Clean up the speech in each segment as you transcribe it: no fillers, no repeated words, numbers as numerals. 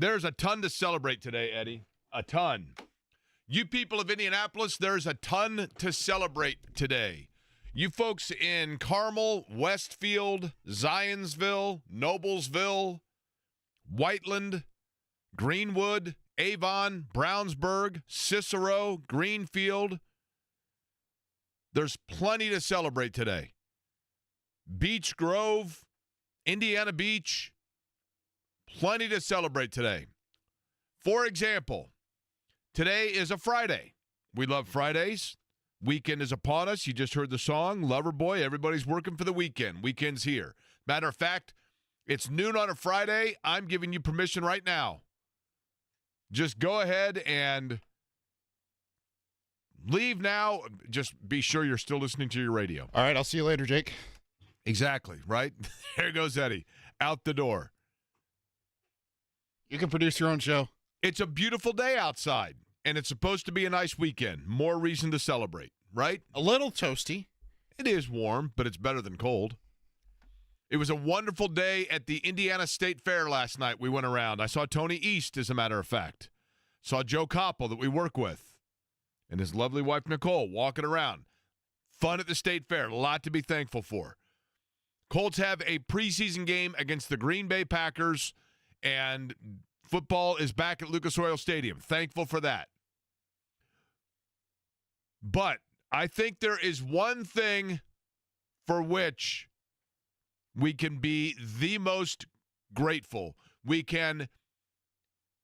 There's a ton to celebrate today, Eddie. A ton. You people of Indianapolis, there's a ton to celebrate today. You folks in Carmel, Westfield, Zionsville, Noblesville, Whiteland, Greenwood, Avon, Brownsburg, Cicero, Greenfield. There's plenty to celebrate today. Beech Grove, Indiana Beach, plenty to celebrate today. For example, today is a Friday. We love Fridays. Weekend is upon us. You just heard the song, Loverboy. Everybody's working for the weekend. Weekend's here. Matter of fact, it's noon on a Friday. I'm giving you permission right now. Just go ahead and leave now. Just be sure you're still listening to your radio. All right, I'll see you later, Jake. Exactly, right? There goes Eddie, out the door. You can produce your own show. It's a beautiful day outside, and it's supposed to be a nice weekend. More reason to celebrate, right? A little toasty. It is warm, but it's better than cold. It was a wonderful day at the Indiana State Fair last night. We went around. I saw Tony East, as a matter of fact. Saw Joe Koppel that we work with and his lovely wife, Nicole, walking around. Fun at the State Fair. A lot to be thankful for. Colts have a preseason game against the Green Bay Packers, and football is back at Lucas Oil Stadium. Thankful for that. But I think there is one thing for which we can be the most grateful. We can,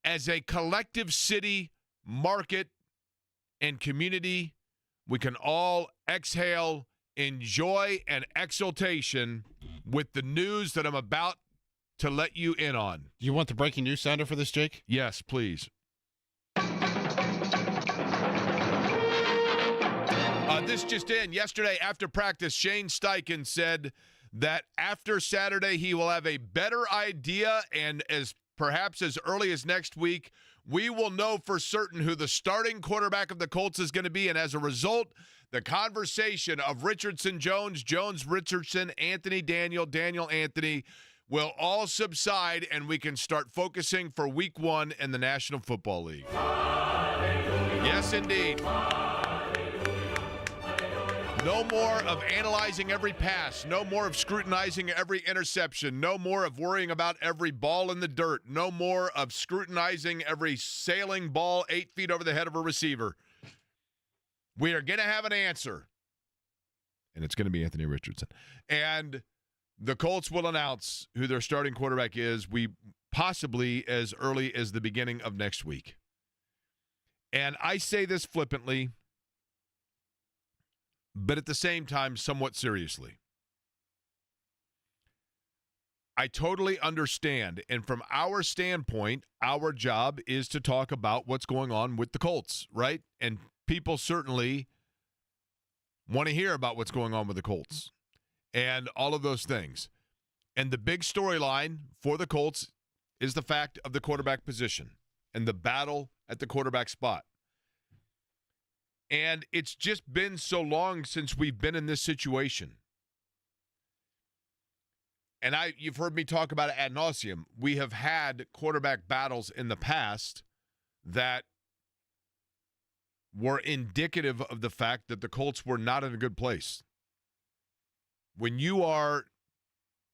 as a collective city, market, and community, we can all exhale in joy and exultation with the news that I'm about to let you in on. Do you want the breaking news sounder for this, Jake? Yes, please. This just in. Yesterday after practice, Shane Steichen said that after Saturday he will have a better idea, and perhaps as early as next week, we will know for certain who the starting quarterback of the Colts is going to be. And as a result, the conversation of Richardson, Jones, Richardson, Anthony, Daniel, Anthony will all subside, and we can start focusing for week 1 in the National Football League. Hallelujah. Yes, indeed. No more of analyzing every pass. No more of scrutinizing every interception. No more of worrying about every ball in the dirt. No more of scrutinizing every sailing ball 8 feet over the head of a receiver. We are going to have an answer, and it's going to be Anthony Richardson. And the Colts will announce who their starting quarterback is, possibly as early as the beginning of next week. And I say this flippantly, but at the same time, somewhat seriously. I totally understand, and from our standpoint, our job is to talk about what's going on with the Colts, right? And people certainly want to hear about what's going on with the Colts and all of those things. And the big storyline for the Colts is the fact of the quarterback position and the battle at the quarterback spot. And it's just been so long since we've been in this situation. And you've heard me talk about it ad nauseum. We have had quarterback battles in the past that were indicative of the fact that the Colts were not in a good place. When you are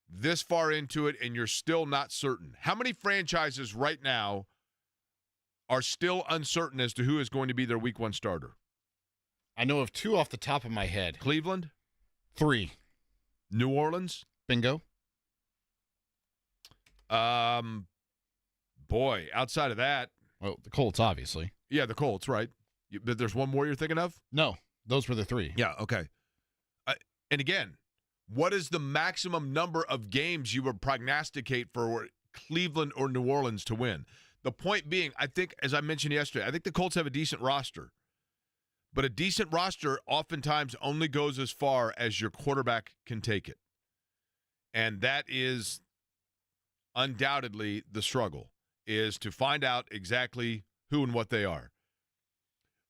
this far into it and you're still not certain, how many franchises right now are still uncertain as to who is going to be their week 1 starter? I know of 2 off the top of my head. Cleveland? 3. New Orleans? Bingo. Boy, outside of that. Well, the Colts, obviously. Yeah, the Colts, right. But there's one more you're thinking of? No, those were the 3. Yeah, okay. And again, what is the maximum number of games you would prognosticate for Cleveland or New Orleans to win? The point being, I think, as I mentioned yesterday, I think the Colts have a decent roster. But a decent roster oftentimes only goes as far as your quarterback can take it. And that is undoubtedly the struggle, is to find out exactly who and what they are.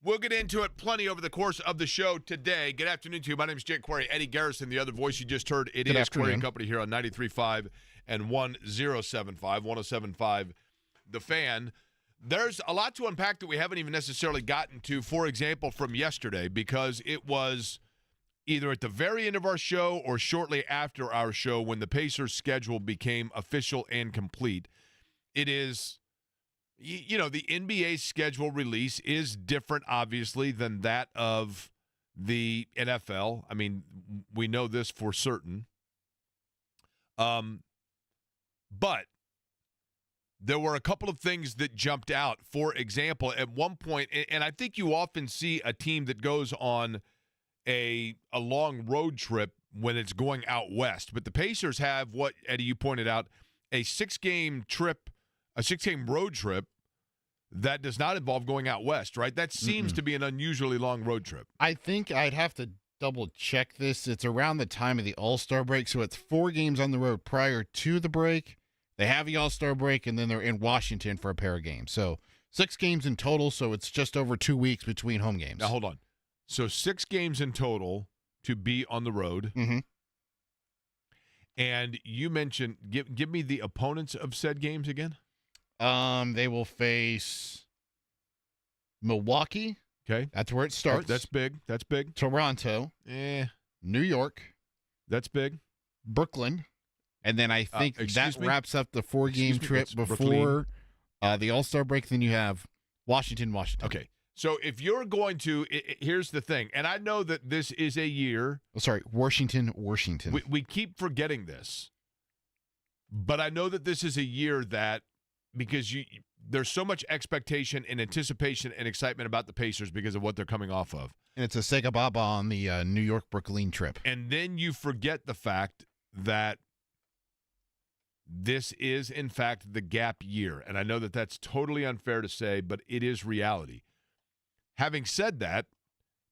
We'll get into it plenty over the course of the show today. Good afternoon to you. My name is Jake Query. Eddie Garrison, the other voice you just heard. It is Query and Company here on 93.5 and 107.5, 107.5 the Fan. There's a lot to unpack that we haven't even necessarily gotten to, for example, from yesterday, because it was either at the very end of our show or shortly after our show when the Pacers' schedule became official and complete. It is, the NBA schedule release is different, obviously, than that of the NFL. I mean, we know this for certain. But there were a couple of things that jumped out. For example, at one point, and I think you often see a team that goes on a long road trip when it's going out west. But the Pacers have what, Eddie, you pointed out, a 6-game road trip that does not involve going out west, right? That seems to be an unusually long road trip. I think I'd have to double check this. It's around the time of the All-Star break, so it's 4 games on the road prior to the break. They have the All-Star break, and then they're in Washington for a pair of games. So 6 games in total, so it's just over 2 weeks between home games. Now, hold on. So 6 games in total to be on the road. Mm-hmm. And you mentioned, give me the opponents of said games again. They will face Milwaukee. Okay. That's where it starts. That's big. That's big. Toronto. New York. That's big. Brooklyn. And then I think that wraps up the 4-game trip before the All-Star break. Then you have Washington. Okay. So if you're going to, here's the thing, and I know that this is a year. Oh, sorry, Washington. We keep forgetting this, but I know that this is a year that, because there's so much expectation and anticipation and excitement about the Pacers because of what they're coming off of. And it's a Sega Baba on the New York-Brooklyn trip. And then you forget the fact that this is, in fact, the gap year. And I know that that's totally unfair to say, but it is reality. Having said that,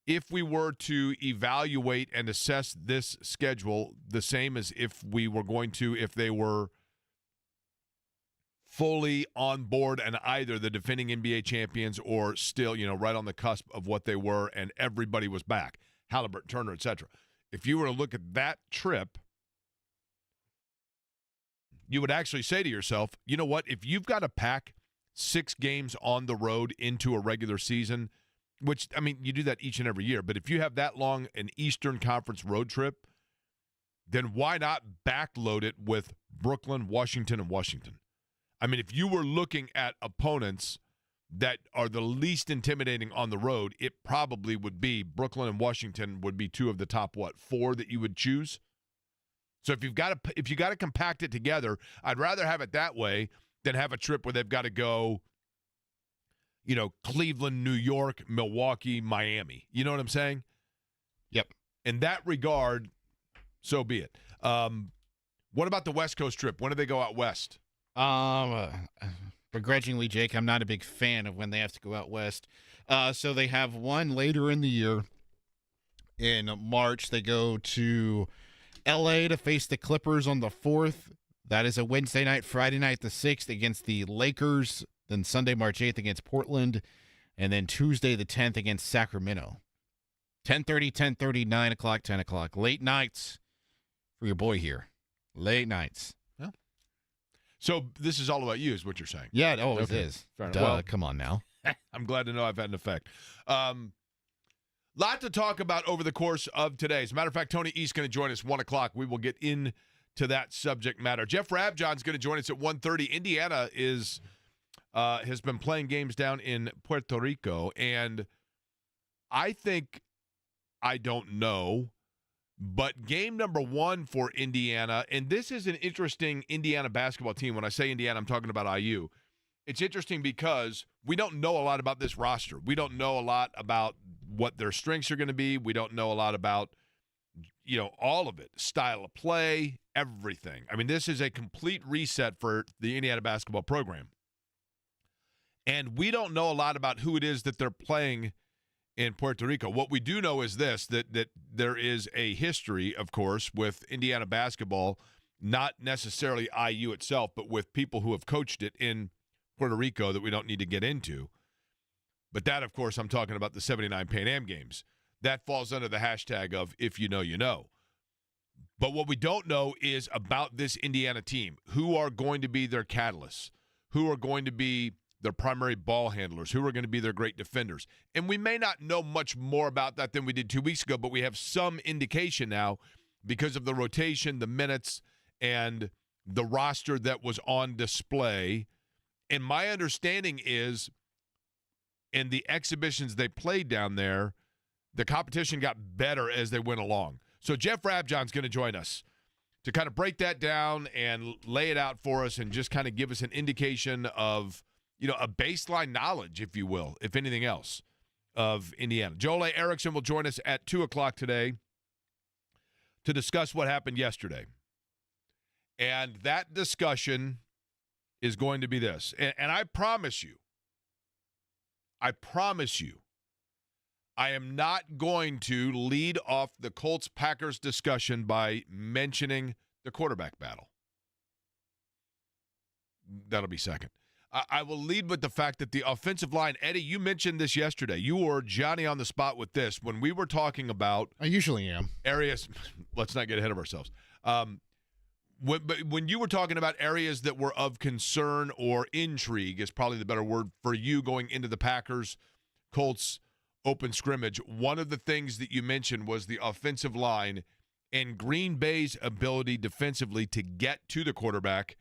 if we were to evaluate and assess this schedule the same as if we were going to, if they were fully on board and either the defending NBA champions or still, right on the cusp of what they were and everybody was back, Halliburton, Turner, etc. If you were to look at that trip, you would actually say to yourself, you know what, if you've got to pack 6 games on the road into a regular season, which, I mean, you do that each and every year, but if you have that long an Eastern Conference road trip, then why not backload it with Brooklyn, Washington, and Washington? I mean, if you were looking at opponents that are the least intimidating on the road, it probably would be Brooklyn and Washington would be 2 of the top, 4 that you would choose? So if you got to compact it together, I'd rather have it that way than have a trip where they've got to go, Cleveland, New York, Milwaukee, Miami. You know what I'm saying? Yep. In that regard, so be it. What about the West Coast trip? When do they go out west? Begrudgingly, Jake, I'm not a big fan of when they have to go out west. So they have one later in the year. In March, they go to L.A. to face the Clippers on the 4th. That is a Wednesday night. Friday night, the 6th, against the Lakers. Then Sunday, March 8th, against Portland. And then Tuesday, the 10th, against Sacramento. 10:30, 9 o'clock, 10 o'clock. Late nights for your boy here. Late nights. Yeah. So this is all about you, is what you're saying? Yeah, it always is. Fair enough. Duh, Well, come on now. I'm glad to know I've had an effect. Lot to talk about over the course of today. As a matter of fact, Tony East going to join us 1 o'clock. We will get into that subject matter. Jeff Rabjohn's going to join us at 1:30. Indiana has been playing games down in Puerto Rico, and I don't know, but game number 1 for Indiana, and this is an interesting Indiana basketball team. When I say Indiana, I'm talking about IU. It's interesting because we don't know a lot about this roster. We don't know a lot about what their strengths are going to be. We don't know a lot about, all of it, style of play, everything. I mean, this is a complete reset for the Indiana basketball program. And we don't know a lot about who it is that they're playing in Puerto Rico. What we do know is this, that there is a history, of course, with Indiana basketball, not necessarily IU itself, but with people who have coached it in Puerto Rico that we don't need to get into. But that, of course, I'm talking about the 79 Pan Am games. That falls under the hashtag of if you know, you know. But what we don't know is about this Indiana team. Who are going to be their catalysts? who are going to be their primary ball handlers, who are going to be their great defenders. And we may not know much more about that than we did 2 weeks ago, but we have some indication now because of the rotation, the minutes, and the roster that was on display. And my understanding is, in the exhibitions they played down there, the competition got better as they went along. So Jeff Rabjohn's going to join us to kind of break that down and lay it out for us and just kind of give us an indication of, a baseline knowledge, if you will, if anything else, of Indiana. Joel A. Erickson will join us at 2 o'clock today to discuss what happened yesterday. And that discussion is going to be this. And I promise you, I am not going to lead off the Colts-Packers discussion by mentioning the quarterback battle. That'll be second. I will lead with the fact that the offensive line, Eddie, you mentioned this yesterday. You were Johnny on the spot with this when we were talking about. I usually am. Areas. Let's not get ahead of ourselves. When you were talking about areas that were of concern or intrigue is probably the better word for you going into the Packers-Colts open scrimmage, one of the things that you mentioned was the offensive line and Green Bay's ability defensively to get to the quarterback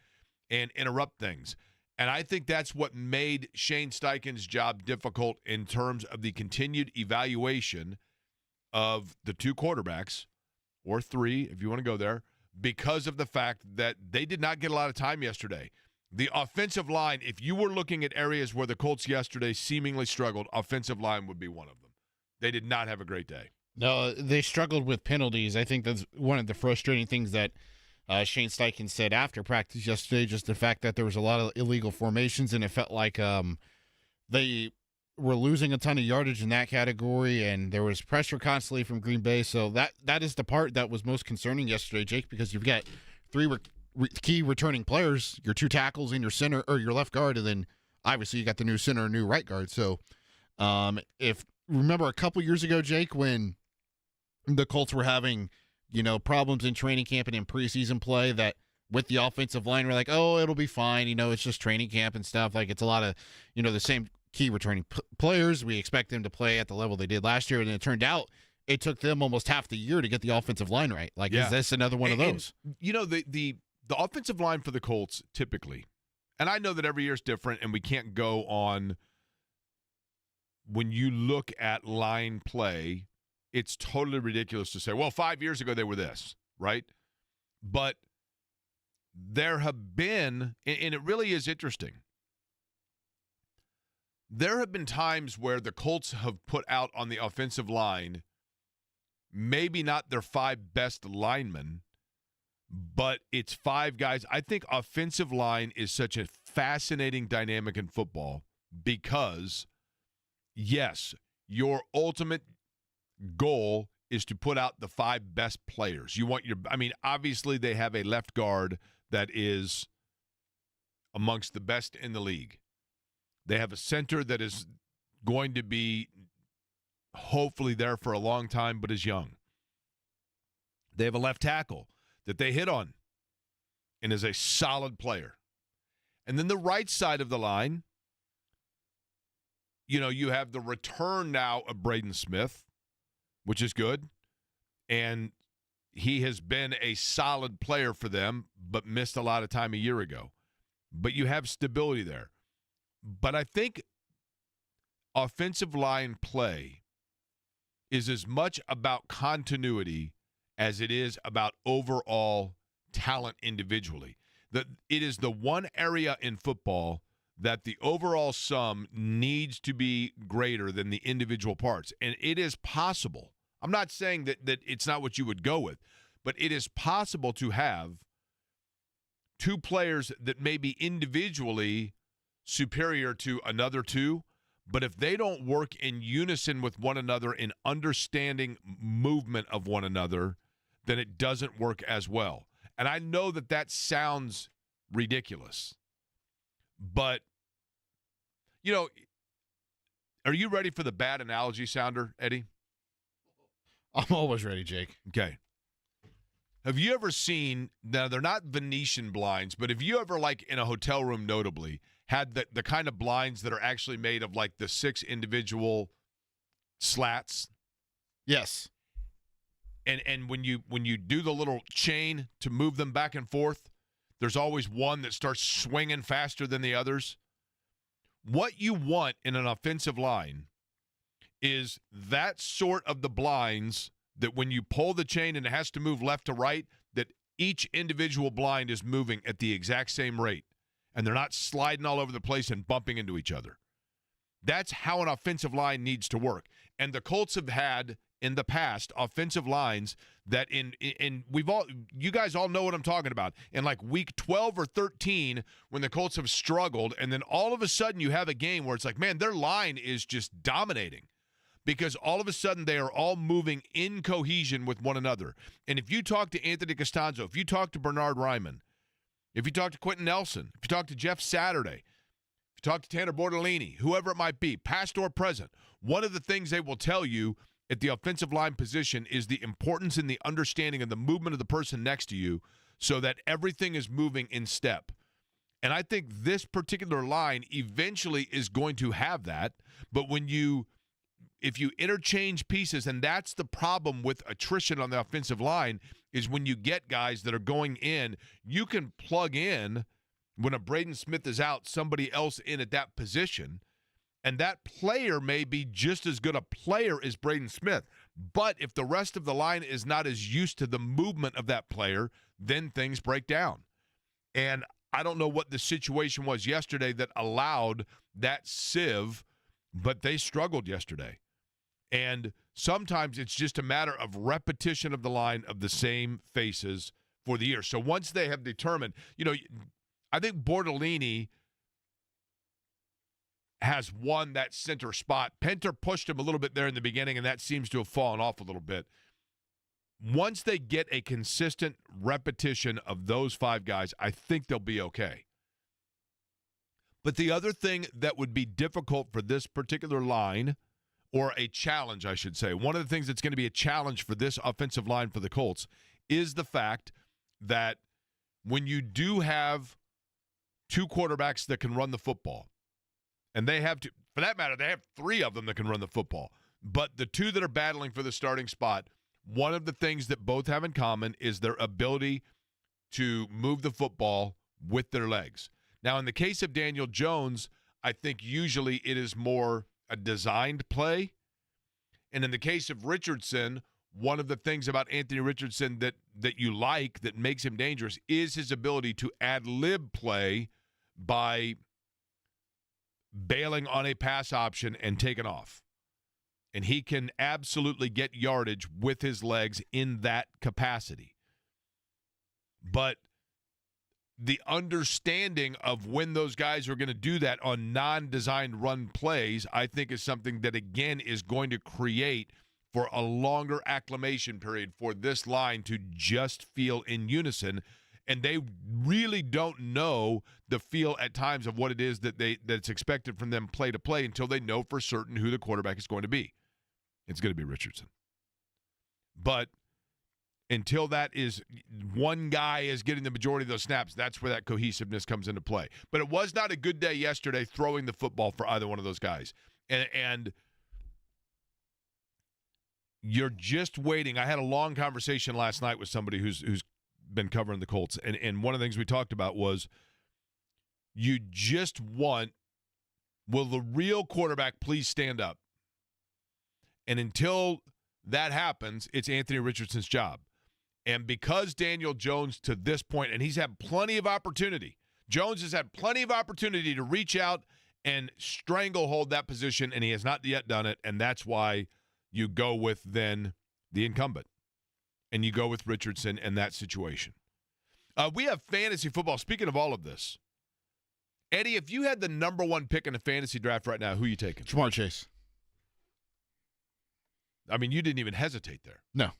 and interrupt things. And I think that's what made Shane Steichen's job difficult in terms of the continued evaluation of the two quarterbacks, or three if you want to go there, because of the fact that they did not get a lot of time yesterday. The offensive line, if you were looking at areas where the Colts yesterday seemingly struggled, offensive line would be one of them. They did not have a great day. No, they struggled with penalties. I think that's one of the frustrating things that Shane Steichen said after practice yesterday, just the fact that there was a lot of illegal formations, and it felt like they were losing a ton of yardage in that category, and there was pressure constantly from Green Bay. So that is the part that was most concerning yesterday, Jake, because you've got three key returning players, your two tackles and your center or your left guard, and then obviously you got the new center and new right guard. So if remember a couple years ago, Jake, when the Colts were having problems in training camp and in preseason play, that with the offensive line, we're like, oh, it'll be fine. It's just training camp and stuff. Like, it's a lot of, the same key returning players. We expect them to play at the level they did last year. And it turned out it took them almost half the year to get the offensive line right. Like, Is this another one of those? The offensive line for the Colts typically, and I know that every year is different and we can't go on, when you look at line play, it's totally ridiculous to say, well, 5 years ago they were this, right? But there have been, and it really is interesting, there have been times where the Colts have put out on the offensive line maybe not their five best linemen, but it's five guys. I think offensive line is such a fascinating dynamic in football because, yes, your ultimate goal is to put out the five best players. You want obviously they have a left guard that is amongst the best in the league. They have a center that is going to be hopefully there for a long time but is young. They have a left tackle that they hit on and is a solid player. And then the right side of the line, you have the return now of Braden Smith, which is good. And he has been a solid player for them, but missed a lot of time a year ago. But you have stability there. But I think offensive line play is as much about continuity as it is about overall talent individually. That it is the one area in football that the overall sum needs to be greater than the individual parts. And it is possible. I'm not saying that it's not what you would go with, but it is possible to have two players that may be individually superior to another two, but if they don't work in unison with one another in understanding movement of one another, then it doesn't work as well. And I know that sounds ridiculous, but, are you ready for the bad analogy sounder, Eddie? I'm always ready, Jake. Okay. Have you ever seen, now they're not Venetian blinds, but have you ever, like in a hotel room notably, had the kind of blinds that are actually made of like the 6 individual slats. Yes. And when you do the little chain to move them back and forth, there's always one that starts swinging faster than the others. What you want in an offensive line is that sort of the blinds that when you pull the chain and it has to move left to right, that each individual blind is moving at the exact same rate, and they're not sliding all over the place and bumping into each other. That's how an offensive line needs to work. And the Colts have had in the past offensive lines that you guys all know what I'm talking about. In like week 12 or 13 when the Colts have struggled, and then all of a sudden you have a game where it's like, man, their line is just dominating because all of a sudden they are all moving in cohesion with one another. And if you talk to Anthony Costanzo, if you talk to Bernard Ryman, if you talk to Quentin Nelson, if you talk to Jeff Saturday, if you talk to Tanner Bortolini, whoever it might be, past or present, one of the things they will tell you at the offensive line position is the importance and the understanding of the movement of the person next to you so that everything is moving in step. And I think this particular line eventually is going to have that, but if you interchange pieces, and that's the problem with attrition on the offensive line, is when you get guys that are going in, you can plug in, when a Braden Smith is out, somebody else in at that position, and that player may be just as good a player as Braden Smith. But if the rest of the line is not as used to the movement of that player, then things break down. And I don't know what the situation was yesterday that allowed that sieve, but they struggled yesterday. And sometimes it's just a matter of repetition of the line of the same faces for the year. So once they have determined, I think Bortolini has won that center spot. Penter pushed him a little bit there in the beginning, and that seems to have fallen off a little bit. Once they get a consistent repetition of those 5 guys, I think they'll be okay. But the other thing that would be difficult for this particular line, or a challenge, I should say, one of the things that's going to be a challenge for this offensive line for the Colts is the fact that when you do have 2 quarterbacks that can run the football, and they have, for that matter, they have 3 of them that can run the football, but the 2 that are battling for the starting spot, one of the things that both have in common is their ability to move the football with their legs. Now, in the case of Daniel Jones, I think usually it is more a designed play. And in the case of Richardson, one of the things about Anthony Richardson that you like, that makes him dangerous, is his ability to ad-lib play by bailing on a pass option and taking off. And he can absolutely get yardage with his legs in that capacity. But the understanding of when those guys are going to do that on non-designed run plays, I think is something that, again, is going to create for a longer acclimation period for this line to just feel in unison. And they really don't know the feel at times of what it is that's expected from them play to play until they know for certain who the quarterback is going to be. It's going to be Richardson. But until that is, one guy is getting the majority of those snaps, that's where that cohesiveness comes into play. But it was not a good day yesterday throwing the football for either one of those guys. And you're just waiting. I had a long conversation last night with somebody who's been covering the Colts, and one of the things we talked about was you just want, will the real quarterback please stand up? And until that happens, it's Anthony Richardson's job. And because Daniel Jones, to this point, and he's had plenty of opportunity, Jones has had plenty of opportunity to reach out and stranglehold that position, and he has not yet done it, and that's why you go with then the incumbent, and you go with Richardson in that situation. We have fantasy football. Speaking of all of this, Eddie, if you had the number 1 pick in the fantasy draft right now, who are you taking? Jamar Chase. I mean, you didn't even hesitate there. No.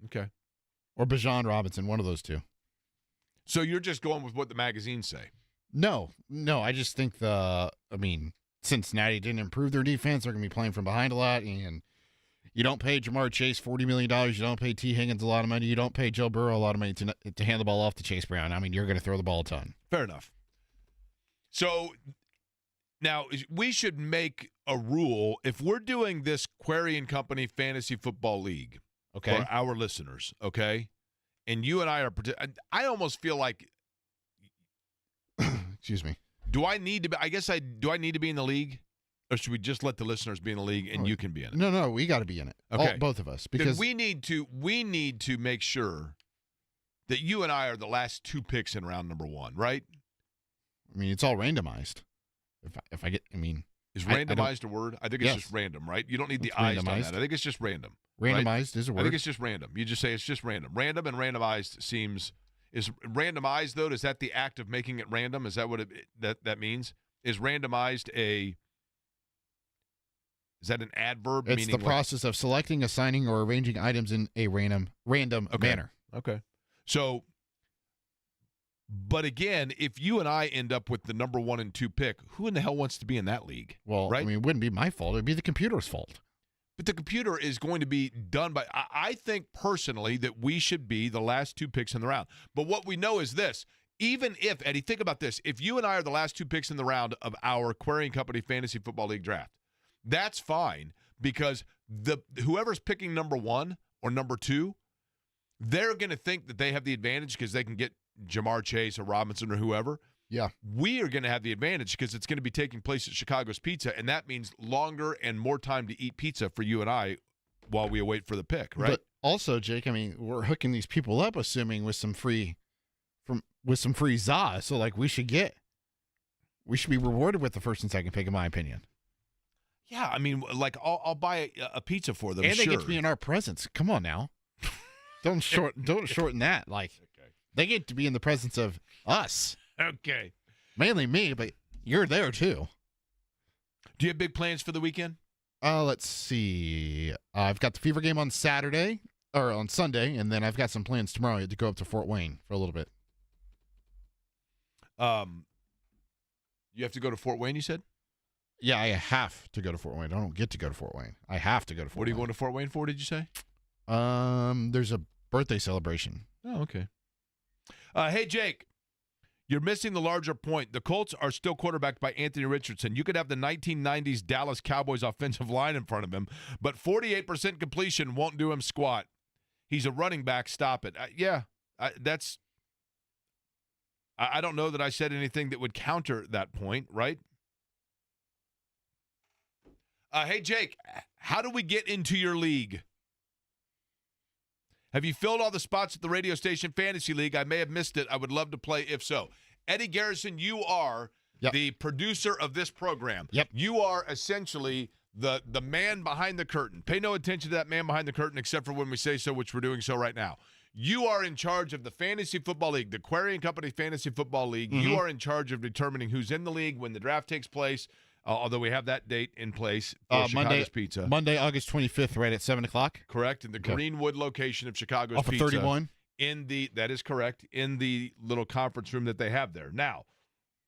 Okay. Or Bijan Robinson, one of those 2. So you're just going with what the magazines say? No. I just think Cincinnati didn't improve their defense. They're going to be playing from behind a lot, and you don't pay Jamar Chase $40 million. You don't pay T. Higgins a lot of money. You don't pay Joe Burrow a lot of money to hand the ball off to Chase Brown. I mean, you're going to throw the ball a ton. Fair enough. So now we should make a rule if we're doing this Query and Company Fantasy Football League Okay. for our listeners, okay? And you and I are I almost feel like Excuse me. do I need to be in the league? Or should we just let the listeners be in the league and you can be in it? No, we got to be in it. Okay. Both of us, because we need to make sure that you and I are the last two picks in round number 1, right? I mean, it's all randomized. If I get, I mean, Is randomized a word? I think it's just random, right? You don't need the eyes on that. I think it's just random. Randomized is a word. I think it's just random. You just say it's just random. Random and randomized seems is randomized though. Is that the act of making it random? Is that what that means? Is randomized is that an adverb? It's the process of selecting, assigning, or arranging items in a random manner. Okay. So, but again, if you and I end up with the number 1 and 2 pick, who in the hell wants to be in that league? Well, right? I mean, it wouldn't be my fault. It'd be the computer's fault. But the computer is going to be done by. I think personally that we should be the last 2 picks in the round. But what we know is this. Even if, Eddie, think about this. If you and I are the last 2 picks in the round of our Query and Company Fantasy Football League draft, that's fine because whoever's picking number 1 or number 2, they're going to think that they have the advantage because they can get Jamar Chase or Robinson or whoever. Yeah. We are going to have the advantage because it's going to be taking place at Chicago's Pizza, and that means longer and more time to eat pizza for you and I while we await for the pick, right? But also, Jake, I mean, we're hooking these people up, assuming with some free za. So, like, we should be rewarded with the first and second pick, in my opinion. Yeah, I mean, like, I'll buy a pizza for them, and sure. they get to be in our presence. Come on now. Don't shorten that. Like, okay. They get to be in the presence of us. Okay. Mainly me, but you're there too. Do you have big plans for the weekend? Let's see. I've got the Fever game on Sunday, and then I've got some plans tomorrow to go up to Fort Wayne for a little bit. You have to go to Fort Wayne, you said? Yeah, I have to go to Fort Wayne. I don't get to go to Fort Wayne. I have to go to Fort Wayne. What are you going to Fort Wayne for, did you say? There's a birthday celebration. Oh, okay. Hey, Jake, you're missing the larger point. The Colts are still quarterbacked by Anthony Richardson. You could have the 1990s Dallas Cowboys offensive line in front of him, but 48% completion won't do him squat. He's a running back. Stop it. I don't know that I said anything that would counter that point, right? Hey, Jake, how do we get into your league? Have you filled all the spots at the radio station fantasy league? I may have missed it. I would love to play if so. Eddie Garrison, you are the producer of this program. Yep. You are essentially the man behind the curtain. Pay no attention to that man behind the curtain except for when we say so, which we're doing so right now. You are in charge of the Fantasy Football League, the Query and Company Fantasy Football League. Mm-hmm. You are in charge of determining who's in the league when the draft takes place, although we have that date in place for Chicago's Pizza. Monday, August 25th, right at 7 o'clock? Correct, in the Greenwood location of Chicago's Off Pizza. Of 31? That is correct, in the little conference room that they have there. Now,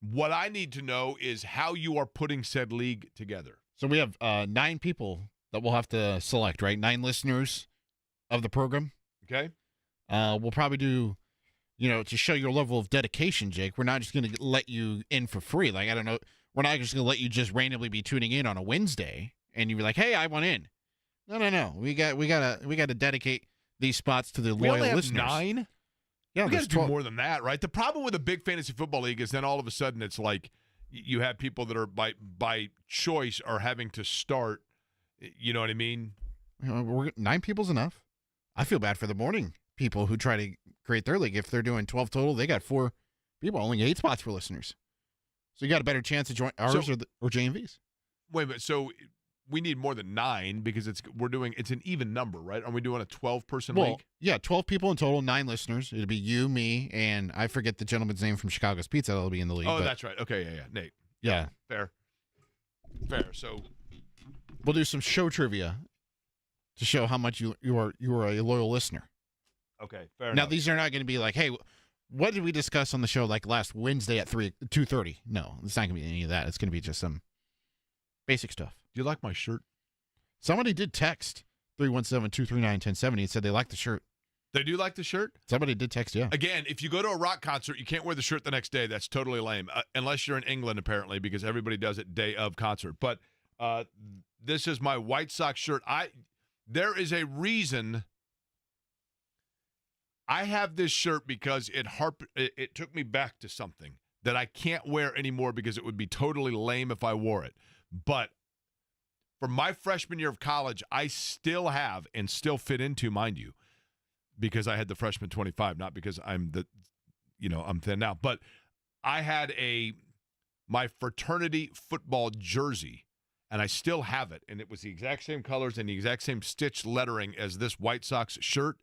what I need to know is how you are putting said league together. So we have 9 people that we'll have to select, right? 9 listeners of the program. Okay. We'll probably do, to show your level of dedication, Jake, we're not just going to let you in for free. Like, I don't know. We're not just going to let you just randomly be tuning in on a Wednesday and you be like, hey, I want in. No. We got to dedicate these spots to the loyal only have listeners. 9? Yeah, we got to do more than that, right? The problem with a big fantasy football league is then all of a sudden it's like you have people that are by choice are having to start. You know what I mean? 9 people's enough. I feel bad for the morning people who try to create their league. If they're doing 12 total, they got 4 people, only 8 spots for listeners. So you got a better chance to join ours or JMV's. Wait a minute. So we need more than 9 because it's an even number, right? Are we doing a 12-person league? Yeah, 12 people in total, 9 listeners. It'll be you, me, and I forget the gentleman's name from Chicago's Pizza that'll be in the league. Oh, that's right. Okay, yeah, Nate. Yeah. Fair. So we'll do some show trivia to show how much you are a loyal listener. Okay, fair now, enough. these are not going to be like, hey, what did we discuss on the show like last Wednesday at 2:30? No, it's not going to be any of that. It's going to be just some basic stuff. Do you like my shirt? Somebody did text 317-239-1070 and said they liked the shirt. They do like the shirt? Somebody did text, yeah. Again, if you go to a rock concert, you can't wear the shirt the next day. That's totally lame, unless you're in England, apparently, because everybody does it day of concert. But this is my White Sox shirt. There is a reason I have this shirt because it took me back to something that I can't wear anymore because it would be totally lame if I wore it. But for my freshman year of college, I still have and still fit into, mind you, because I had the freshman 25, not because I'm thin now. But I had my fraternity football jersey, and I still have it. And it was the exact same colors and the exact same stitched lettering as this White Sox shirt.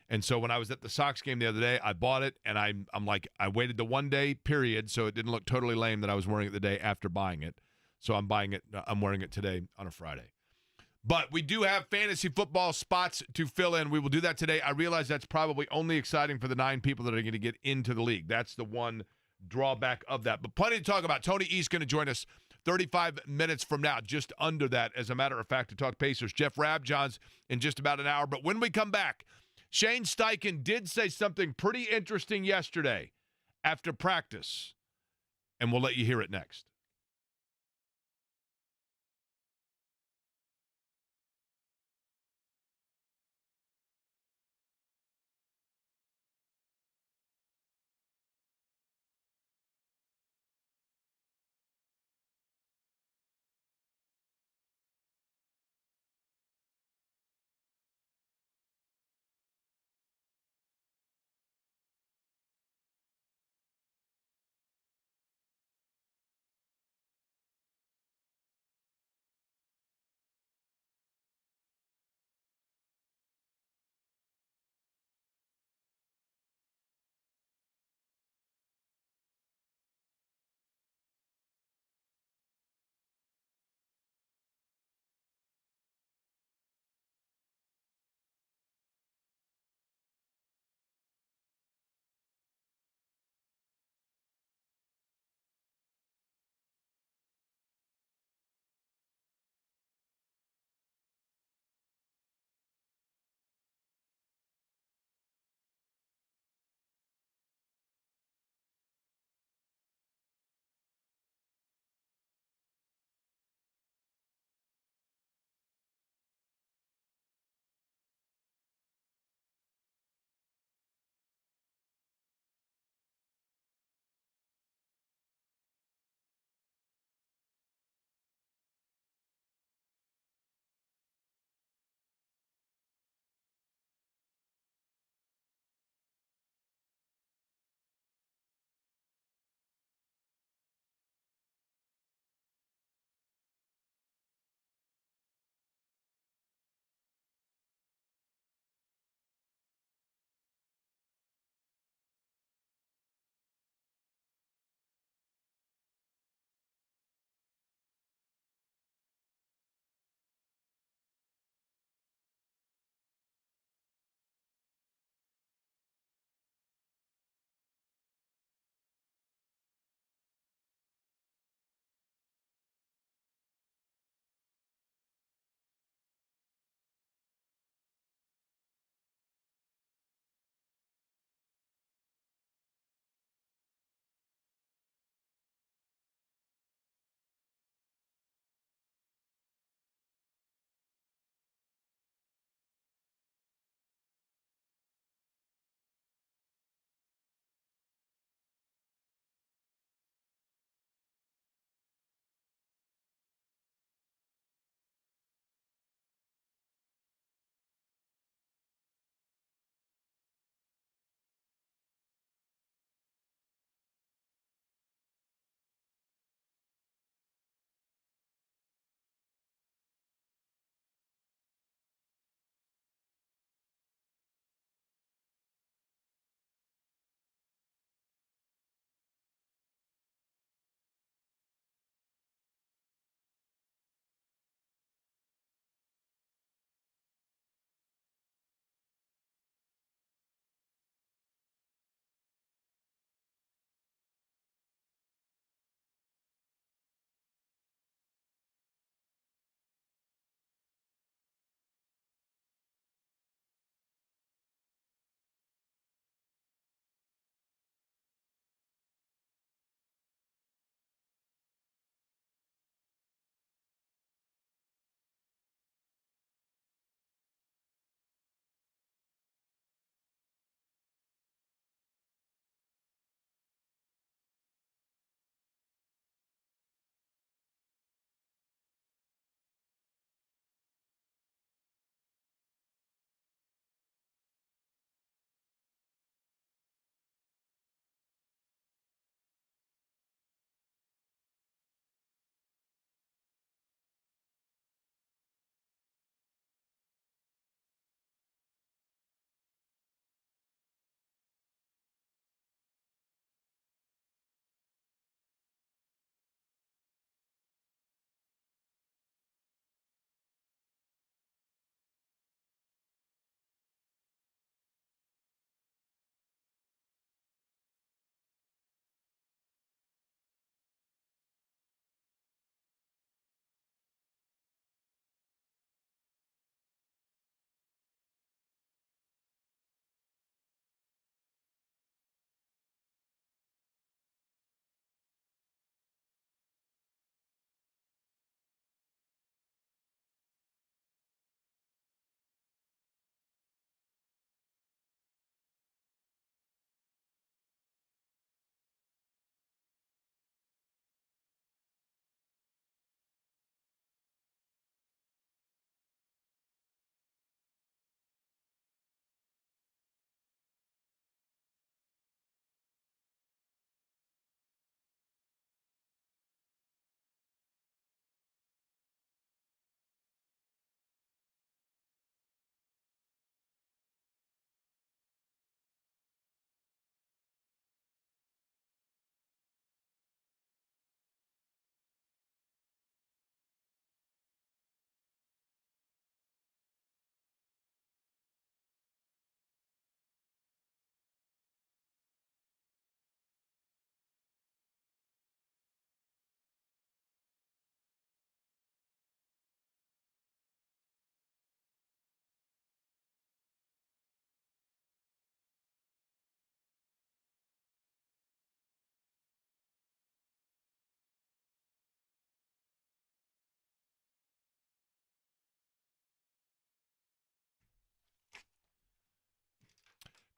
And so when I was at the Sox game the other day, I bought it, and I'm like, I waited the 1 day period so it didn't look totally lame that I was wearing it the day after buying it. So I'm wearing it today on a Friday. But we do have fantasy football spots to fill in. We will do that today. I realize that's probably only exciting for the 9 people that are going to get into the league. That's the one drawback of that. But plenty to talk about. Tony East going to join us 35 minutes from now, just under that, as a matter of fact, to talk Pacers. Jeff Rabjohn's in just about an hour. But when we come back, Shane Steichen did say something pretty interesting yesterday after practice, and we'll let you hear it next.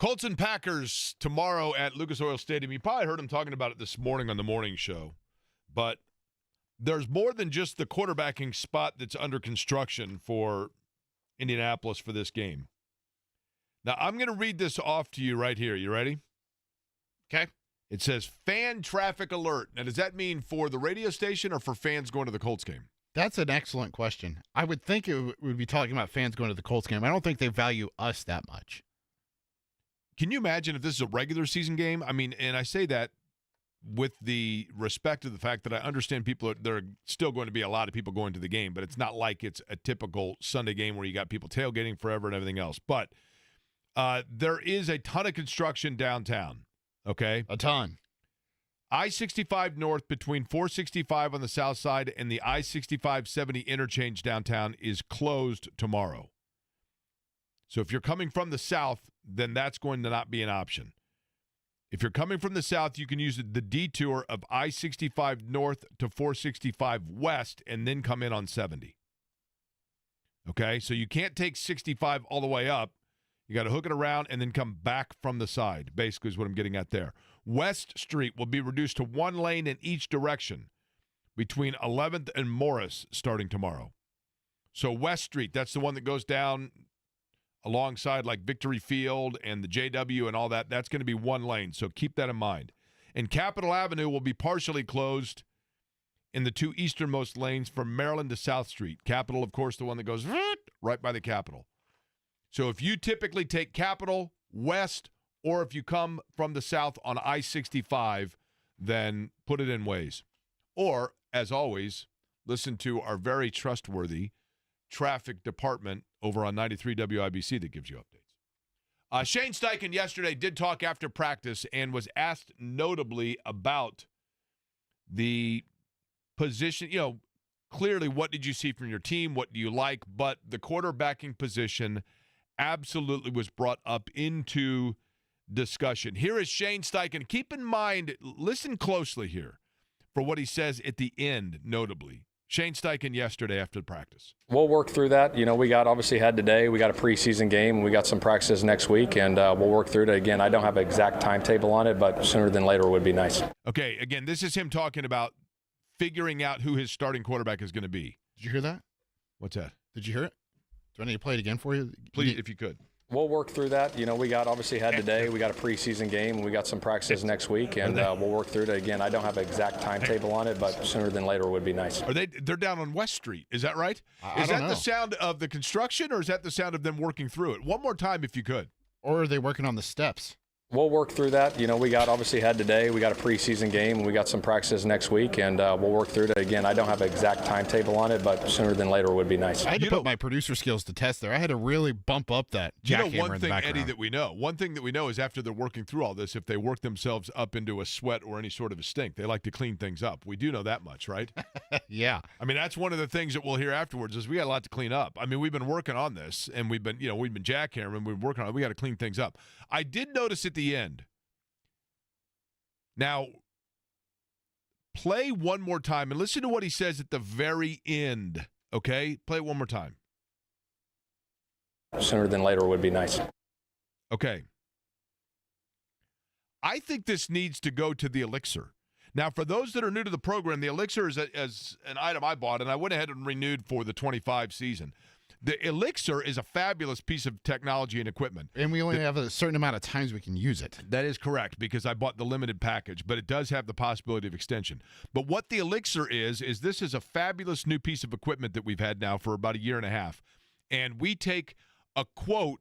Colts and Packers tomorrow at Lucas Oil Stadium. You probably heard him talking about it this morning on the morning show. But there's more than just the quarterbacking spot that's under construction for Indianapolis for this game. Now, I'm going to read this off to you right here. You ready? Okay. It says fan traffic alert. Now, does that mean for the radio station or for fans going to the Colts game? That's an excellent question. I would think it would be talking about fans going to the Colts game. I don't think they value us that much. Can you imagine if this is a regular season game? I mean, and I say that with the respect of the fact that I understand there are still going to be a lot of people going to the game, but it's not like it's a typical Sunday game where you got people tailgating forever and everything else. But there is a ton of construction downtown, okay? A ton. I-65 North between 465 on the south side and the I-65-70 interchange downtown is closed tomorrow. So if you're coming from the south, then that's going to not be an option. If you're coming from the south, you can use the detour of I-65 North to 465 West and then come in on 70. Okay, so you can't take 65 all the way up. You got to hook it around and then come back from the side, basically is what I'm getting at there. West Street will be reduced to one lane in each direction between 11th and Morris starting tomorrow. So West Street, that's the one that goes down alongside like Victory Field and the JW and all that. That's going to be one lane, so keep that in mind. And Capitol Avenue will be partially closed in the two easternmost lanes from Maryland to South Street. Capitol, of course, the one that goes right by the Capitol. So if you typically take Capitol, West, or if you come from the south on I-65, then put it in Waze. Or, as always, listen to our very trustworthy traffic department over on 93 WIBC that gives you updates. Shane Steichen yesterday did talk after practice and was asked notably about the position. You know, clearly what did you see from your team? What do you like? But the quarterbacking position absolutely was brought up into discussion. Here is Shane Steichen. Keep in mind, listen closely here for what he says at the end, notably. Shane Steichen yesterday after practice. We'll work through that. You know, we obviously had today. We got a preseason game. We got some practices next week, and we'll work through it. Again, I don't have an exact timetable on it, but sooner than later would be nice. Okay, again, this is him talking about figuring out who his starting quarterback is going to be. Did you hear that? What's that? Did you hear it? Do I need to play it again for you? Please, if you could. We'll work through that. You know, we obviously had today. We got a preseason game. We got some practices next week, and we'll work through it. Again, I don't have an exact timetable on it, but sooner than later would be nice. They're down on West Street. Is that right? I is don't that know. the sound of the construction, or is that the sound of them working through it? One more time, if you could. Or are they working on the steps? We'll work through that. You know, we obviously had today. We got a preseason game. We got some practices next week, and we'll work through it. Again, I don't have an exact timetable on it, but sooner than later would be nice. I had to put my producer skills to test there. I had to really bump up that jackhammer in the background. Eddie, one thing that we know is after they're working through all this, if they work themselves up into a sweat or any sort of a stink, they like to clean things up. We do know that much, right? Yeah. I mean, that's one of the things that we'll hear afterwards is we got a lot to clean up. I mean, we've been working on this, and we've been jackhammering, we've been working on it. We got to clean things up. I did notice at the end. Now, play one more time and listen to what he says at the very end, okay? Play it one more time. Sooner than later would be nice. Okay. I think this needs to go to the Elixir. Now, for those that are new to the program, the Elixir is an item I bought, and I went ahead and renewed for the 25 season. The Elixir is a fabulous piece of technology and equipment. And we only have a certain amount of times we can use it. That is correct, because I bought the limited package, but it does have the possibility of extension. But what the Elixir is this is a fabulous new piece of equipment that we've had now for about a year and a half. And we take a quote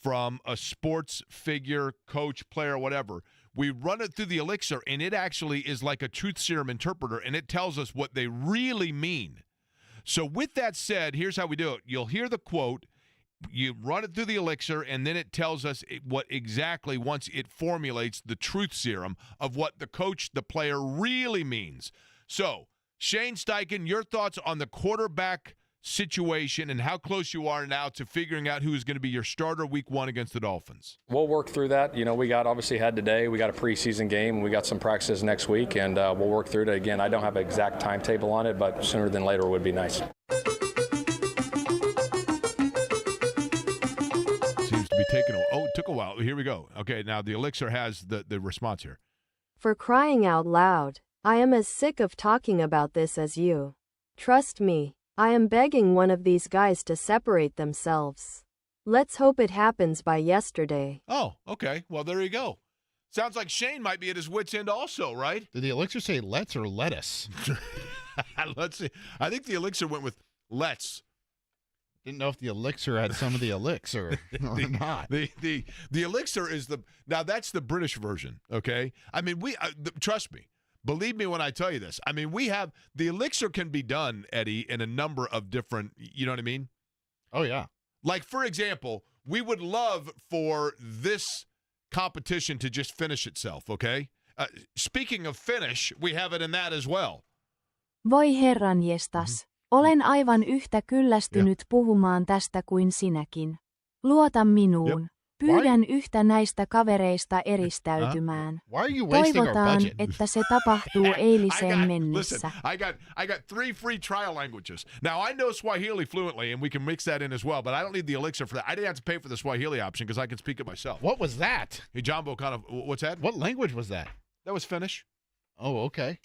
from a sports figure, coach, player, whatever. We run it through the Elixir, and it actually is like a truth serum interpreter, and it tells us what they really mean. So with that said, here's how we do it. You'll hear the quote, you run it through the Elixir, and then it tells us what exactly, once it formulates the truth serum of what the coach, the player really means. So, Shane Steichen, your thoughts on the quarterback situation and how close you are now to figuring out who is going to be your starter week 1 against the Dolphins. We'll work through that. You know, we obviously had today. We got a preseason game. We got some practices next week, and we'll work through it. Again, I don't have an exact timetable on it, but sooner than later would be nice. Seems to be taking it took took a while. Here we go. Okay, now the Elixir has the response here. For crying out loud, I am as sick of talking about this as you. Trust me, I am begging one of these guys to separate themselves. Let's hope it happens by yesterday. Oh, okay. Well, there you go. Sounds like Shane might be at his wit's end also, right? Did the Elixir say let's or lettuce? Let's see. I think the Elixir went with let's. Didn't know if the Elixir had some of the Elixir or not. The Elixir is now that's the British version, okay? I mean, trust me. Believe me when I tell you this. I mean, the Elixir can be done, Eddie, in a number of different, you know what I mean? Oh, yeah. Like, for example, we would love for this competition to just finish itself, okay? Speaking of finish, we have it in that as well. Voi herranjestas, olen aivan yhtä kyllästynyt puhumaan tästä kuin sinäkin. Luota minuun. Pyydän yhtä näistä kavereista eristäytymään. Why are you wasting our Toivotaan, budget? että se tapahtuu eiliseen mennessä. Listen, I got 3 free trial languages. Now, I know Swahili fluently, and we can mix that in as well, but I don't need the Elixir for that. I didn't have to pay for the Swahili option because I can speak it myself. What was that? Hey, Jumbo, what's that? What language was that? That was Finnish. Oh, okay.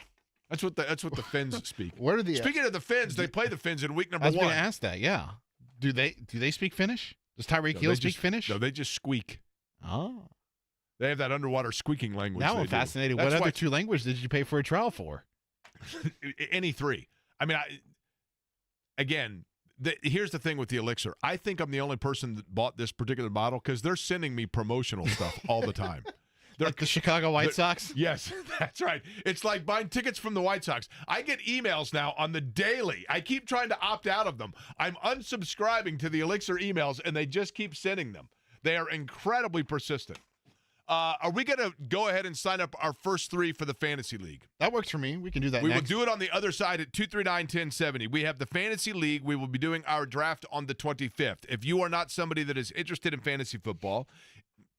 That's what the Finns speak. Where are the Speaking of the Finns, they play the Finns in week number 1. I was going to ask that. Yeah. Do they speak Finnish? Does Tyreek Hill speak Finnish? No, they just squeak. Oh. They have that underwater squeaking language. Now I'm fascinated. What other 2 languages did you pay for a trial for? Any 3. I mean, here's the thing with the Elixir. I think I'm the only person that bought this particular bottle because they're sending me promotional stuff all the time. Like the Chicago White Sox? Yes, that's right. It's like buying tickets from the White Sox. I get emails now on the daily. I keep trying to opt out of them. I'm unsubscribing to the Elixir emails, and they just keep sending them. They are incredibly persistent. Are we going to go ahead and sign up our first 3 for the Fantasy League? That works for me. We can do that We next. will do it on the other side at 239-1070. We have the Fantasy League. We will be doing our draft on the 25th. If you are not somebody that is interested in fantasy football,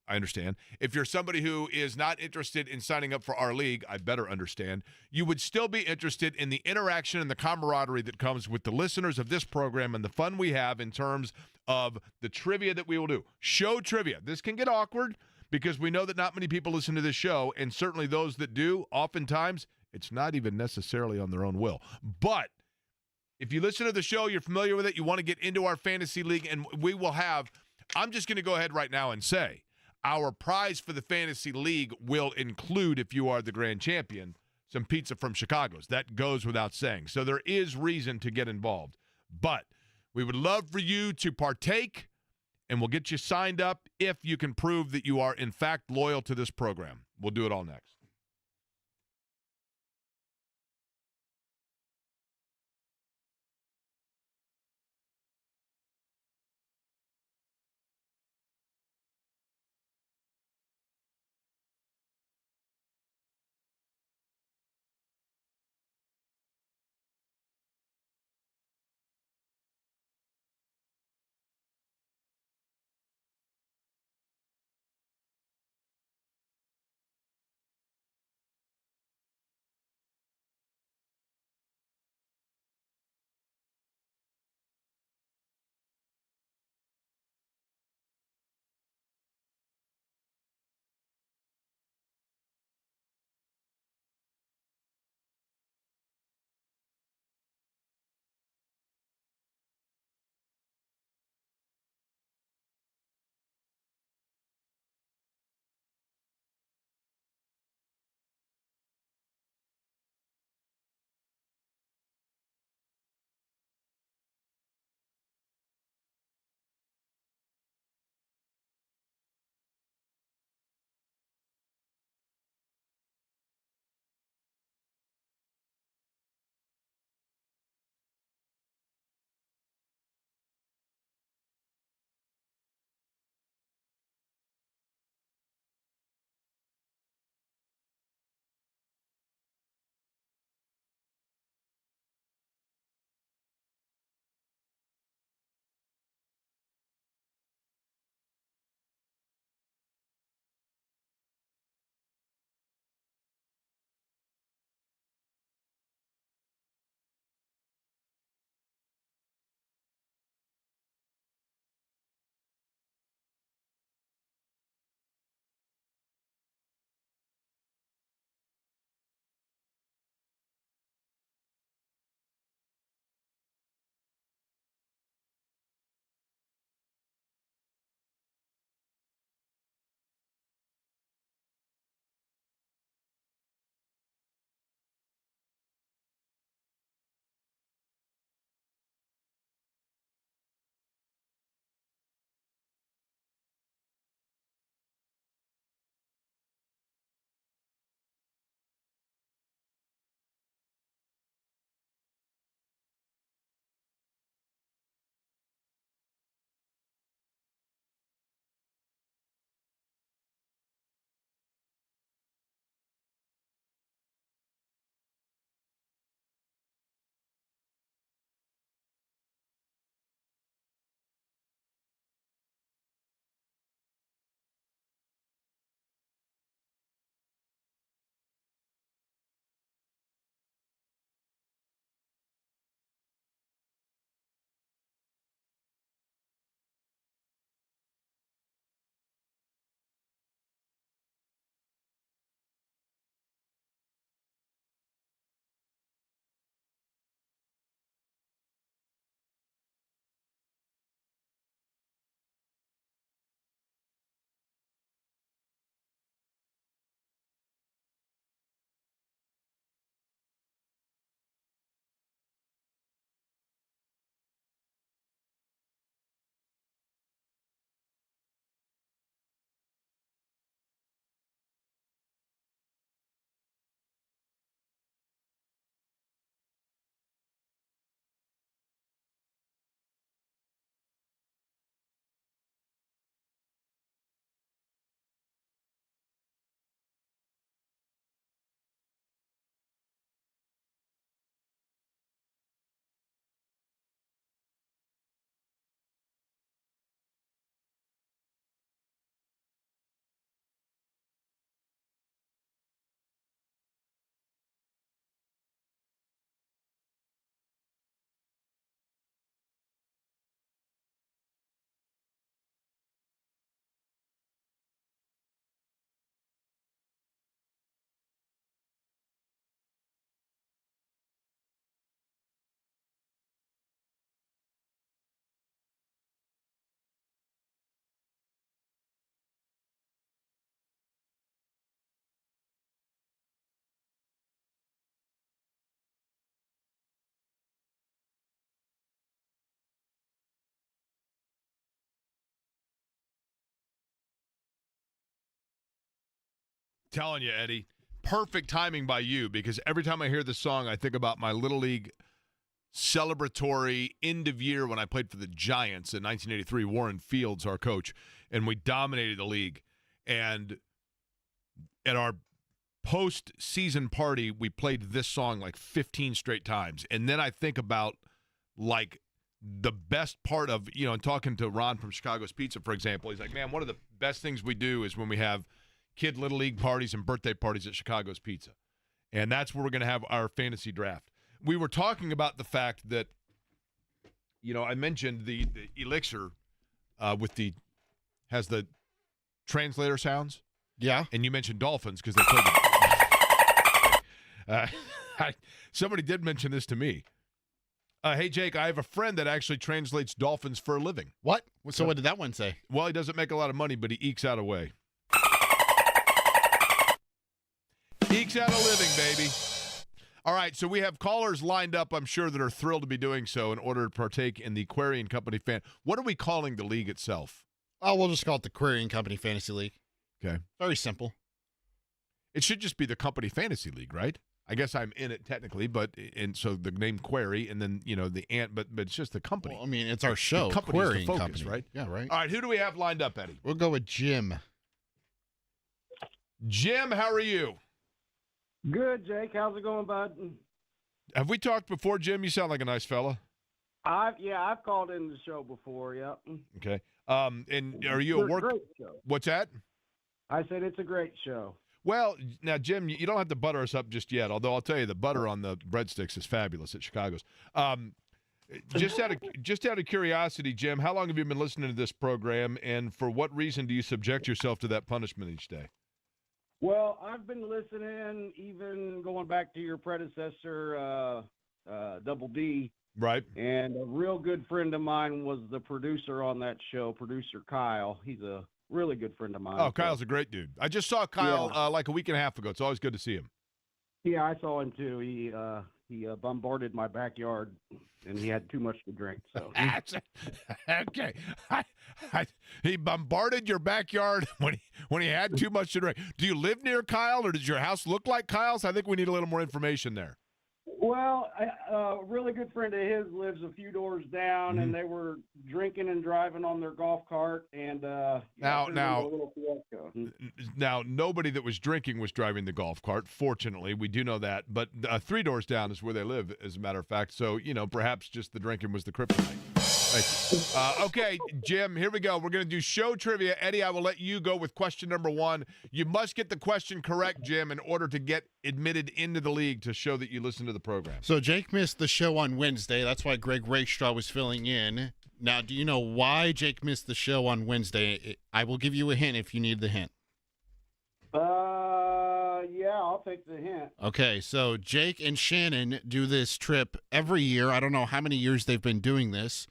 I understand. If you're somebody who is not interested in signing up for our league, I better understand. You would still be interested in the interaction and the camaraderie that comes with the listeners of this program and the fun we have in terms of the trivia that we will do. Show trivia. This can get awkward because we know that not many people listen to this show, and certainly those that do, oftentimes, it's not even necessarily on their own will. But if you listen to the show, you're familiar with it, you want to get into our fantasy league, and we will have, I'm just going to go ahead right now and say, our prize for the Fantasy League will include, if you are the grand champion, some pizza from Chicago's. That goes without saying. So there is reason to get involved. But we would love for you to partake, and we'll get you signed up if you can prove that you are, in fact, loyal to this program. We'll do it all next. Telling you, Eddie, perfect timing by you, because every time I hear this song, I think about my Little League celebratory end of year when I played for the Giants in 1983. Warren Fields, our coach, and we dominated the league. And at our post-season party, we played this song like 15 straight times. And then I think about, like, the best part of, and talking to Ron from Chicago's Pizza, for example, he's like, man, one of the best things we do is when we have kid Little League parties and birthday parties at Chicago's Pizza. And that's where we're going to have our fantasy draft. We were talking about the fact that, I mentioned the Elixir has the translator sounds. Yeah. And you mentioned dolphins because they played somebody did mention this to me. Hey, Jake, I have a friend that actually translates dolphins for a living. What? So what did that one say? Well, he doesn't make a lot of money, but he ekes out a way. Ekes out a living, baby. All right, so we have callers lined up, I'm sure, that are thrilled to be doing so in order to partake in the Query & Company fan. What are we calling the league itself? Oh, we'll just call it the Query & Company Fantasy League. Okay. Very simple. It should just be the Company Fantasy League, right? I guess I'm in it technically, and so the name Query, and then the ant, but it's just the company. Well, I mean, it's our show, the company's Query the focus, Company, right? Yeah, right. All right, who do we have lined up, Eddie? We'll go with Jim. Jim, how are you? Good, Jake. How's it going, bud? Have we talked before, Jim? You sound like a nice fella. I've called in the show before. Yep. Okay. And are you It's a work? Great show. What's that? I said it's a great show. Well, now, Jim, you don't have to butter us up just yet, although I'll tell you the butter on the breadsticks is fabulous at Chicago's. Just out of curiosity, Jim, how long have you been listening to this program, and for what reason do you subject yourself to that punishment each day? Well, I've been listening, even going back to your predecessor, Double D. Right. And a real good friend of mine was the producer on that show, producer Kyle. He's a really good friend of mine. Oh, Kyle's a great dude. I just saw Kyle like a week and a half ago. It's always good to see him. Yeah, I saw him too. He bombarded my backyard, and he had too much to drink. So okay, he bombarded your backyard when he had too much to drink. Do you live near Kyle, or does your house look like Kyle's? I think we need a little more information there. Well, a really good friend of his lives a few doors down, and they were drinking and driving on their golf cart. And now, nobody that was drinking was driving the golf cart. Fortunately, we do know that. But 3 doors down is where they live, as a matter of fact. So, perhaps just the drinking was the kryptonite. Okay, Jim, here we go. We're going to do show trivia. Eddie, I will let you go with question number 1. You must get the question correct, Jim, in order to get admitted into the league to show that you listen to the program. So Jake missed the show on Wednesday. That's why Greg Rakestraw was filling in. Now, do you know why Jake missed the show on Wednesday? I will give you a hint if you need the hint. Yeah, I'll take the hint. Okay, so Jake and Shannon do this trip every year. I don't know how many years they've been doing this.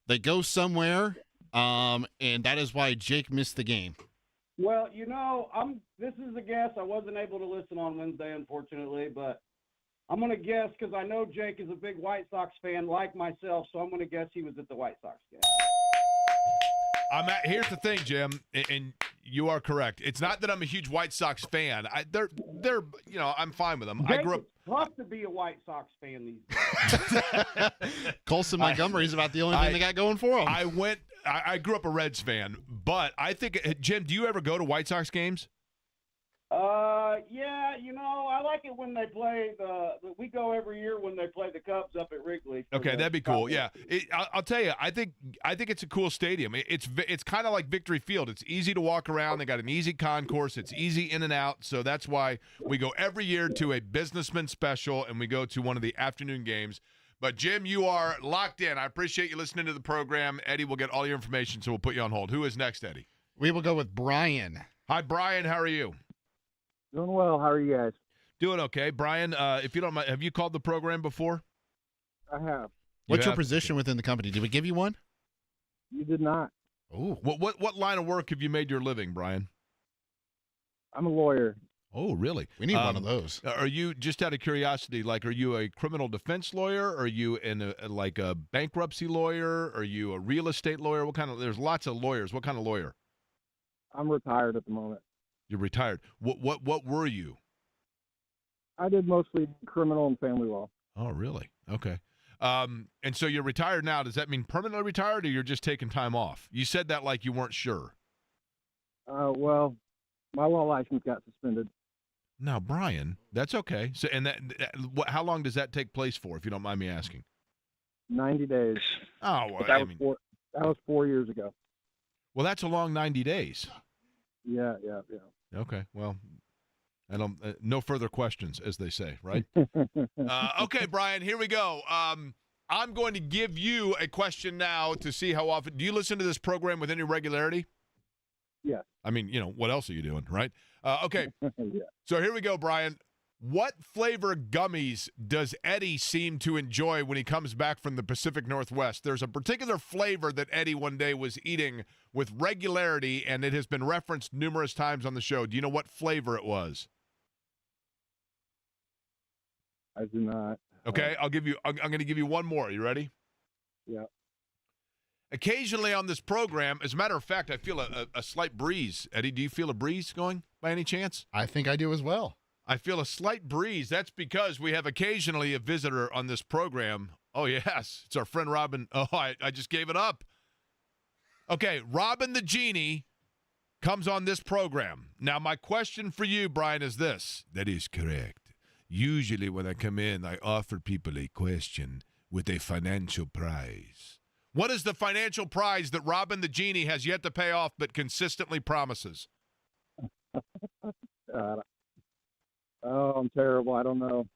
They go somewhere, and that is why Jake missed the game. Well, this is a guess. I wasn't able to listen on Wednesday, unfortunately, but I'm going to guess because I know Jake is a big White Sox fan like myself, so I'm going to guess he was at the White Sox game. Here's the thing, Jim, and you are correct. It's not that I'm a huge White Sox fan. They're I'm fine with them. Jake, I grew up. It's tough to be a White Sox fan these days. Colson Montgomery's about the only thing they got going for them. I grew up a Reds fan, but I think, Jim, do you ever go to White Sox games? Yeah, I like it when they play we go every year when they play the Cubs up at Wrigley. Okay, that'd be cool. Yeah, I'll tell you, I think it's a cool stadium. It's kind of like Victory Field. It's easy to walk around. They got an easy concourse. It's easy in and out. So that's why we go every year to a businessman special, and we go to one of the afternoon games. But, Jim, you are locked in. I appreciate you listening to the program. Eddie will get all your information, so we'll put you on hold. Who is next, Eddie? We will go with Brian. Hi, Brian. How are you? Doing well. How are you guys? Doing okay. Brian, if you don't mind, have you called the program before? I have. What's your position within the company? Did we give you one? You did not. Oh. What line of work have you made your living, Brian? I'm a lawyer. Oh, really? We need one of those. Are you, just out of curiosity, are you a criminal defense lawyer? Are you a bankruptcy lawyer? Are you a real estate lawyer? There's lots of lawyers. What kind of lawyer? I'm retired at the moment. You're retired. What were you? I did mostly criminal and family law. Oh, really? Okay. And so you're retired now. Does that mean permanently retired, or you're just taking time off? You said that like you weren't sure. Well, my law license got suspended. Now, Brian, that's okay. So, and how long does that take place for, if you don't mind me asking? 90 days. Oh, well, But that was 4 years ago. Well, that's a long 90 days. Yeah. Okay. Well, I don't. No further questions, as they say, right? Okay, Brian. Here we go. I'm going to give you a question now to see how often. Do you listen to this program with any regularity? Yeah. I mean, what else are you doing, right? Okay. Yeah. So here we go, Brian. What flavor gummies does Eddie seem to enjoy when he comes back from the Pacific Northwest? There's a particular flavor that Eddie one day was eating with regularity, and it has been referenced numerous times on the show. Do you know what flavor it was? I do not. Okay, I'm going to give you one more. You ready? Yeah. Occasionally on this program, as a matter of fact, I feel a slight breeze. Eddie, do you feel a breeze going by any chance? I think I do as well. I feel a slight breeze. That's because we have occasionally a visitor on this program. Oh, yes. It's our friend Robin. Oh, I just gave it up. Okay, Robin the Genie comes on this program. Now, my question for you, Brian, is this. That is correct. Usually when I come in, I offer people a question with a financial prize. What is the financial prize that Robin the Genie has yet to pay off but consistently promises? Oh, I'm terrible. I don't know.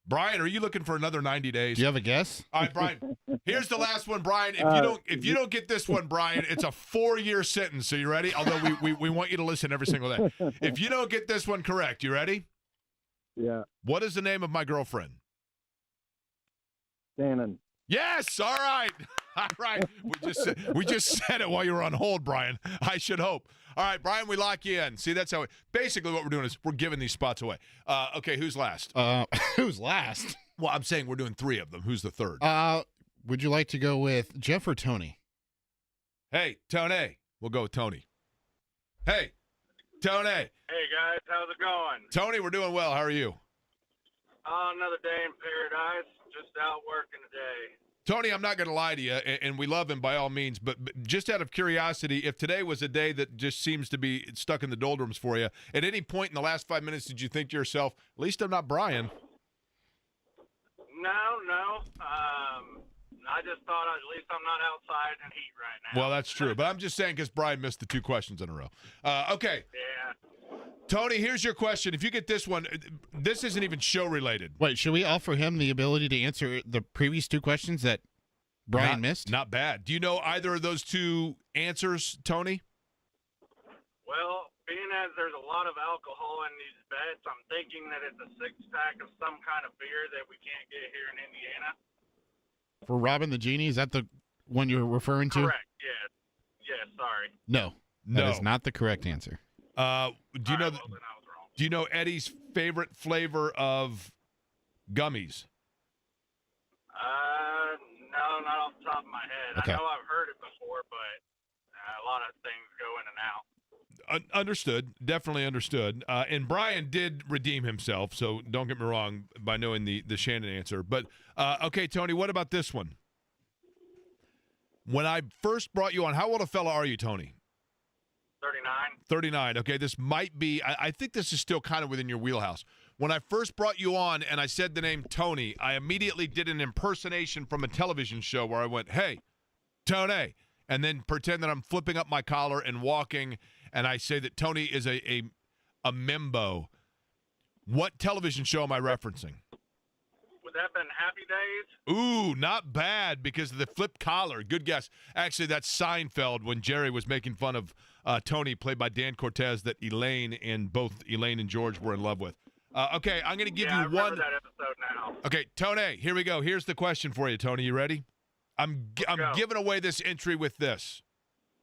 Brian, are you looking for another 90 days? Do you have a guess? All right, Brian. Here's the last one, Brian. If you don't get this one, Brian, it's a 4-year sentence. Are you ready? Although we want you to listen every single day. If you don't get this one correct, you ready? Yeah. What is the name of my girlfriend? Shannon. Yes. All right. All right. We just said it while you were on hold, Brian. I should hope. All right, Brian, we lock you in. See, that's how basically what we're doing is we're giving these spots away. Okay, who's last? Who's last? Well, I'm saying we're doing 3 of them. Who's the third? Would you like to go with Jeff or Tony? Hey, Tony. We'll go with Tony. Hey, Tony. Hey, guys. How's it going? Tony, we're doing well. How are you? Another day in paradise. Just out working today. Tony, I'm not going to lie to you, and we love him by all means, but just out of curiosity, if today was a day that just seems to be stuck in the doldrums for you, at any point in the last 5 minutes did you think to yourself, at least I'm not Brian? No. I just thought at least I'm not outside in heat right now. Well, that's true, but I'm just saying because Brian missed the 2 questions in a row. Okay. Yeah. Tony, here's your question. If you get this one, this isn't even show related. Wait, should we offer him the ability to answer the previous 2 questions that Brian missed? Not bad. Do you know either of those 2 answers, Tony? Well, being as there's a lot of alcohol in these bets, I'm thinking that it's a 6-pack of some kind of beer that we can't get here in Indiana. For Robin the Genie, is that the one you're referring to? Correct, yeah. Yeah, sorry. No. That is not the correct answer. Do you know Eddie's favorite flavor of gummies? No, not off the top of my head. Okay. I know I've heard it before, but a lot of things go in and out. Understood. Definitely understood. And Brian did redeem himself, so don't get me wrong by knowing the Shannon answer. But, okay, Tony, what about this one? When I first brought you on, how old a fella are you, Tony? 39. 39. Okay, this might be, I think this is still kind of within your wheelhouse. When I first brought you on and I said the name Tony, I immediately did an impersonation from a television show where I went, hey, Tony, and then pretend that I'm flipping up my collar and walking, and I say that Tony is a membo. What television show am I referencing? Would that have been Happy Days? Ooh, not bad because of the flip collar. Good guess. Actually, that's Seinfeld when Jerry was making fun of Tony, played by Dan Cortez, that Elaine and George were in love with. Okay, I'm going to give you I remember one. that episode now. Okay, Tony, here we go. Here's the question for you, Tony. You ready? I'm giving away this entry with this,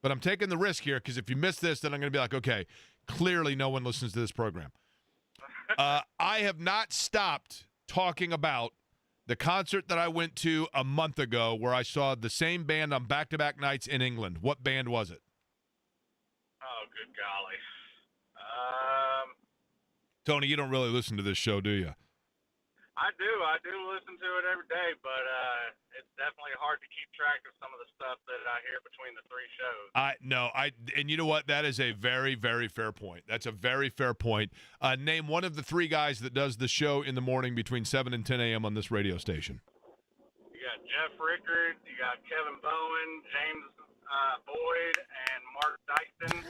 but I'm taking the risk here because if you miss this, then I'm going to be like, okay, clearly no one listens to this program. I have not stopped talking about the concert that I went to a month ago where I saw the same band on back-to-back nights in England. What band was it? Oh, good golly. Tony, you don't really listen to this show, do you? I do listen to it every day, but it's definitely hard to keep track of some of the stuff that I hear between the three shows. And you know what? That is a very, very fair point. That's a very fair point. Name one of the three guys that does the show in the morning between 7 and 10 a.m. on this radio station. You got Jeff Rickard, you got Kevin Bowen, James Boyd, and Mark Dyson.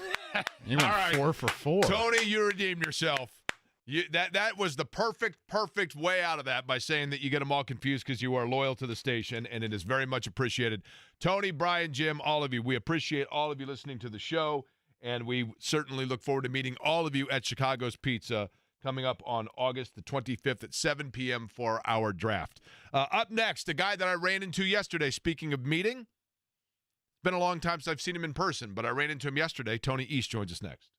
You went All right. 4 for 4. Tony, you redeemed yourself. That was the perfect way out of that by saying that you get them all confused because you are loyal to the station, and it is very much appreciated. Tony, Brian, Jim, all of you, we appreciate all of you listening to the show, and we certainly look forward to meeting all of you at Chicago's Pizza coming up on August the 25th at 7 p.m. for our draft. Up next, a guy that I ran into yesterday, speaking of meeting. It's been a long time since I've seen him in person, but I ran into him yesterday. Tony East joins us next.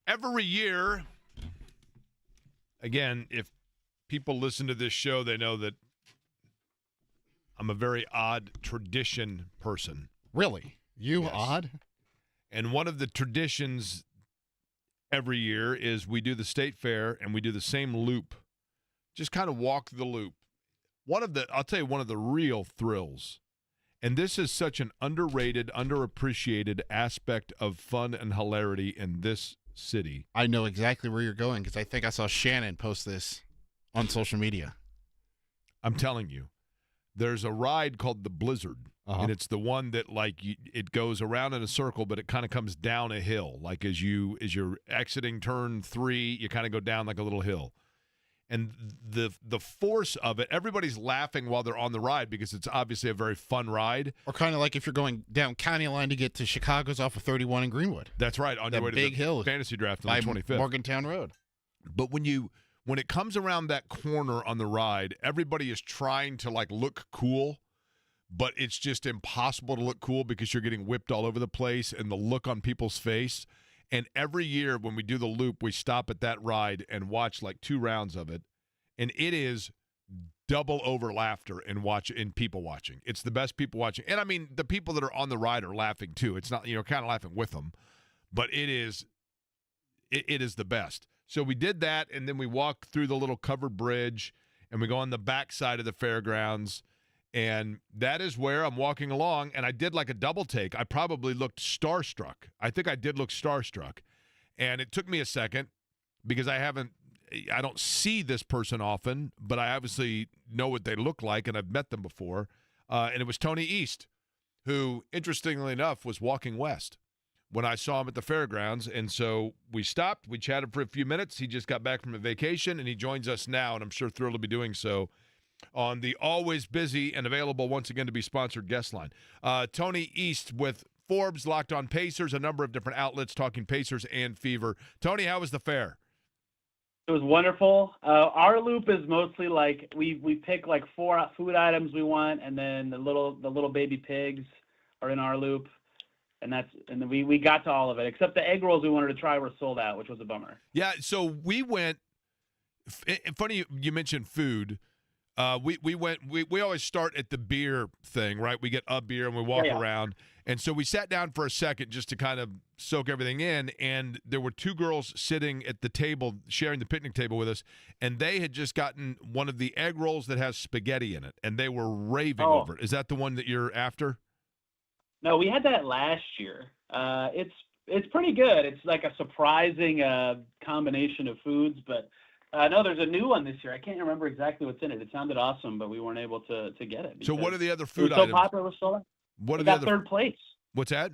Every year, again, if people listen to this show, they know that I'm a very odd tradition person. Really? You Yes. odd? And one of the traditions every year is we do the state fair and we do the same loop. Just kind of walk the loop. I'll tell you one of the real thrills. And this is such an underrated, underappreciated aspect of fun and hilarity in this city. I know exactly where you're going because I think I saw Shannon post this on social media. I'm telling you, there's a ride called the Blizzard, and it's the one that it goes around in a circle, but it kind of comes down a hill. Like as you're exiting turn 3, you kind of go down like a little hill. And the force of it, everybody's laughing while they're on the ride because it's obviously a very fun ride. Or kind of like if you're going down county line to get to Chicago's off of 31 in Greenwood. That's right, on your way to big the hill fantasy draft on by the 25th. Morgantown Road. But when it comes around that corner on the ride, everybody is trying to look cool, but it's just impossible to look cool because you're getting whipped all over the place and the look on people's face. And every year when we do the loop, we stop at that ride and watch 2 rounds of it. And it is double over laughter and people watching. It's the best people watching. And I mean, the people that are on the ride are laughing too. It's not, kind of laughing with them, but it is the best. So we did that, and then we walk through the little covered bridge, and we go on the back side of the fairgrounds, and that is where I'm walking along, and I did a double take. I probably looked starstruck. I think I did look starstruck, and it took me a second because I don't see this person often, but I obviously know what they look like, and I've met them before, and it was Tony East, who, interestingly enough, was walking west when I saw him at the fairgrounds. And so we stopped. We chatted for a few minutes. He just got back from a vacation, and he joins us now, and I'm sure thrilled to be doing so on the always busy and available once again to be sponsored guest line. Tony East with Forbes, Locked On Pacers, a number of different outlets talking Pacers and Fever. Tony, how was the fair? It was wonderful. Our loop is mostly we pick 4 food items we want, and then the little baby pigs are in our loop. And then we got to all of it, except the egg rolls we wanted to try were sold out, which was a bummer. Yeah, so we went. Funny you mentioned food. We always start at the beer thing, right? We get a beer and we walk around, and so we sat down for a second just to kind of soak everything in. And there were 2 girls sitting at the table, sharing the picnic table with us, and they had just gotten one of the egg rolls that has spaghetti in it, and they were raving over it. Is that the one that you're after? No, we had that last year. It's pretty good. It's like a surprising combination of foods, but no, there's a new one this year. I can't remember exactly what's in it. It sounded awesome, but we weren't able to get it. So what are the other food it was items? so popular with soda. What are it the got other? third place. What's that?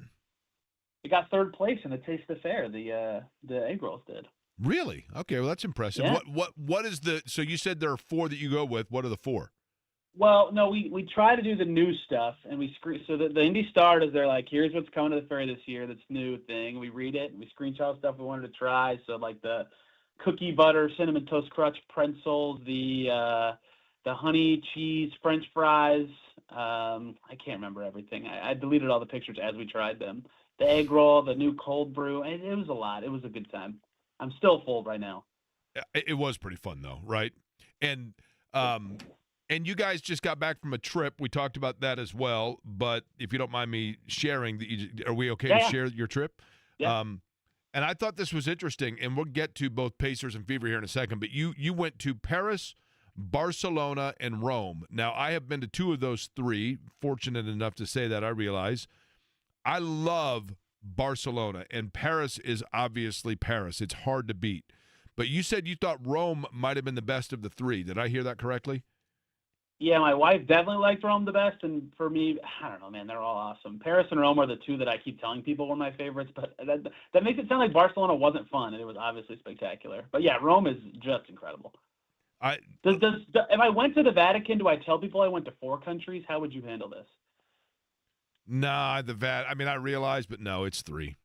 It got third place in the Taste of the Fair. The egg rolls did. Really? Okay, well that's impressive. Yeah. What is the? So you said there are 4 that you go with. What are the 4? Well, no, we try to do the new stuff, and so the Indy Star is they're like, here's what's coming to the fair this year, that's new thing. We read it, and we screenshot stuff we wanted to try. So the cookie butter cinnamon toast crunch pretzels, the honey cheese French fries. I can't remember everything. I deleted all the pictures as we tried them. The egg roll, the new cold brew. It was a lot. It was a good time. I'm still full right now. It was pretty fun though, right? And you guys just got back from a trip. We talked about that as well. But if you don't mind me sharing, are we okay to share your trip? Yeah. And I thought this was interesting, and we'll get to both Pacers and Fever here in a second. But you went to Paris, Barcelona, and Rome. Now, I have been to 2 of those 3. Fortunate enough to say that, I realize. I love Barcelona, and Paris is obviously Paris. It's hard to beat. But you said you thought Rome might have been the best of the 3. Did I hear that correctly? Yeah, my wife definitely liked Rome the best, and for me, I don't know, man, they're all awesome. Paris and Rome are the 2 that I keep telling people were my favorites, but that makes it sound like Barcelona wasn't fun, and it was obviously spectacular. But yeah, Rome is just incredible. If I went to the Vatican, do I tell people I went to 4 countries? How would you handle this? Nah, I realize, but no, it's 3.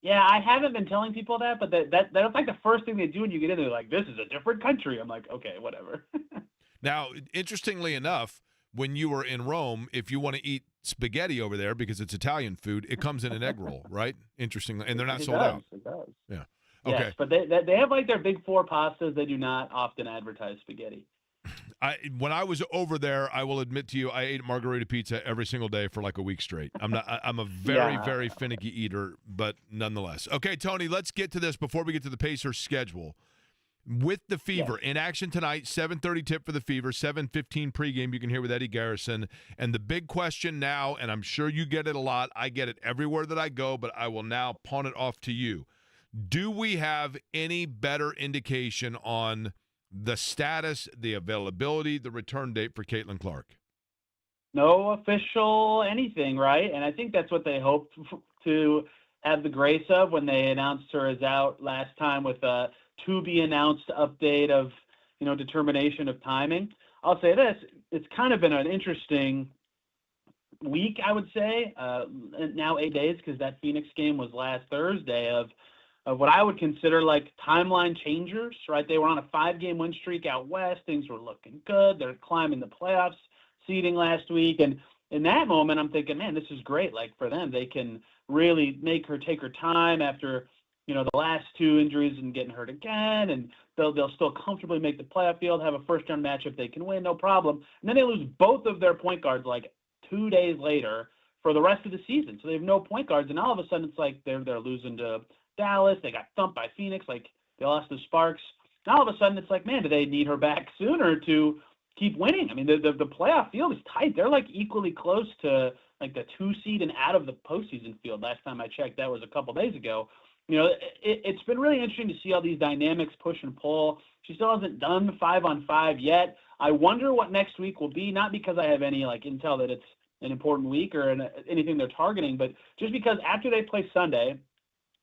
Yeah, I haven't been telling people that, but that's like the first thing they do when you get in there. Like, this is a different country. I'm like, okay, whatever. Now, interestingly enough, when you were in Rome, if you want to eat spaghetti over there because it's Italian food, it comes in an egg roll, right? Interestingly, and they're not sold out. It does. Yeah. Yes, Okay. but they have like their big four pastas. They do not often advertise spaghetti. When I was over there, I will admit to you, I ate margarita pizza every single day for like a week straight. I'm a very, Yeah. very finicky eater, but nonetheless. Okay, Tony, let's get to this before we get to the Pacers schedule. With the Fever, in action tonight, 7:30 tip for the Fever, 7:15 pregame you can hear with Eddie Garrison. And the big question now, and I'm sure you get it a lot, I get it everywhere that I go, but I will now pawn it off to you. Do we have any better indication on the status, the availability, the return date for Caitlin Clark? No official anything, right? And I think that's what they hoped to have the grace of when they announced her as out last time with a to-be-announced update of, determination of timing. I'll say this, it's kind of been an interesting week, I would say, now 8 days, because that Phoenix game was last Thursday, of what I would consider like timeline changers, right? They were on a 5-game win streak out west. Things were looking good. They're climbing the playoffs seeding last week. And in that moment, I'm thinking, man, this is great. Like for them, they can really make her take her time after, the last 2 injuries and getting hurt again. And they'll still comfortably make the playoff field, have a first-round matchup they can win, no problem. And then they lose both of their point guards like 2 days later for the rest of the season. So they have no point guards. And all of a sudden, it's like they're losing to Dallas. They got thumped by Phoenix. Like they lost to Sparks. Now all of a sudden, it's like, man, do they need her back sooner to keep winning? I mean, the playoff field is tight. They're like equally close to like the 2 seed and out of the postseason field. Last time I checked, that was a couple days ago. It's been really interesting to see all these dynamics push and pull. She still hasn't done 5-on-5 yet. I wonder what next week will be, not because I have any like intel that it's an important week or anything they're targeting, but just because after they play Sunday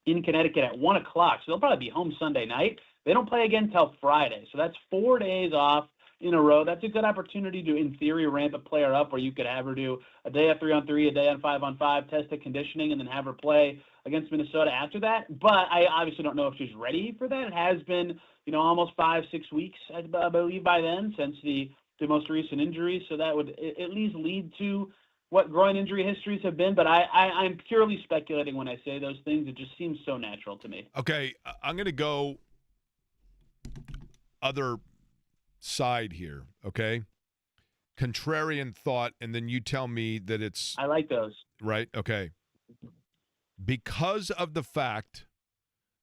in Connecticut at 1 o'clock, so they'll probably be home Sunday night. They don't play again until Friday. So that's 4 days off in a row. That's a good opportunity to, in theory, ramp a player up where you could have her do a day of 3-on-3, a day on 5-on-5, test the conditioning, and then have her play against Minnesota after that. But I obviously don't know if she's ready for that. It has been, almost 5-6 weeks, I believe, by then since the most recent injury. So that would at least lead to what groin injury histories have been. But I'm purely speculating when I say those things. It just seems so natural to me. Okay, I'm going to go other side here, okay? Contrarian thought, and then you tell me that it's... I like those. Right? Okay. Because of the fact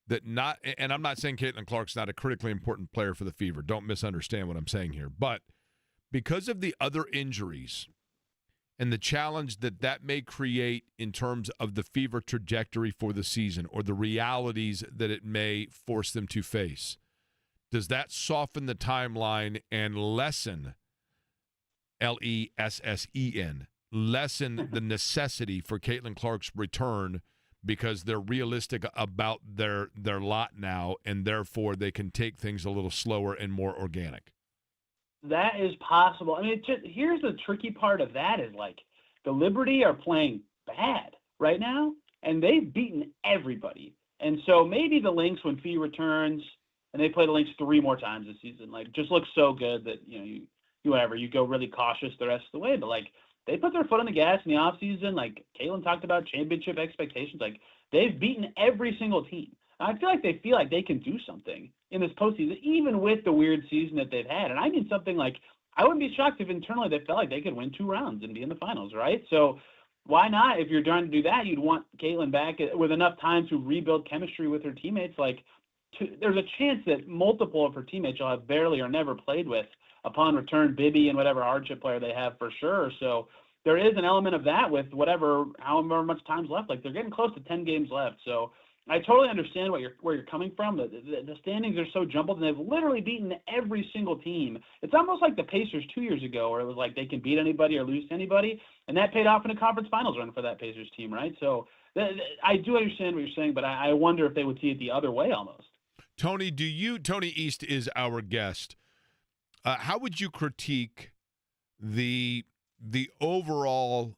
that and I'm not saying Caitlin Clark's not a critically important player for the Fever. Don't misunderstand what I'm saying here. But because of the other injuries and the challenge that may create in terms of the Fever trajectory for the season or the realities that it may force them to face, does that soften the timeline and lessen, Lessen, lessen the necessity for Caitlin Clark's return because they're realistic about their lot now, and therefore they can take things a little slower and more organic? That is possible. I mean, here's the tricky part of that is like the Liberty are playing bad right now, and they've beaten everybody. And so maybe the Lynx, when Fee returns, and they play the Lynx 3 more times this season, like just looks so good that, you go really cautious the rest of the way. But like they put their foot on the gas in the offseason. Like Caitlin talked about championship expectations. Like they've beaten every single team. I feel like they feel like they can do something in this postseason, even with the weird season that they've had. And I mean something like, I wouldn't be shocked if internally they felt like they could win 2 rounds and be in the finals, right? So why not? If you're trying to do that, you'd want Caitlin back with enough time to rebuild chemistry with her teammates. Like there's a chance that multiple of her teammates you'll have barely or never played with upon return, Bibby and whatever hardship player they have for sure. So there is an element of that with however much time's left. Like they're getting close to 10 games left. So I totally understand where you're coming from. The standings are so jumbled, and they've literally beaten every single team. It's almost like the Pacers 2 years ago, where it was like they can beat anybody or lose to anybody, and that paid off in a conference finals run for that Pacers team, right? So I do understand what you're saying, but I wonder if they would see it the other way almost. Tony, Tony East is our guest. How would you critique the overall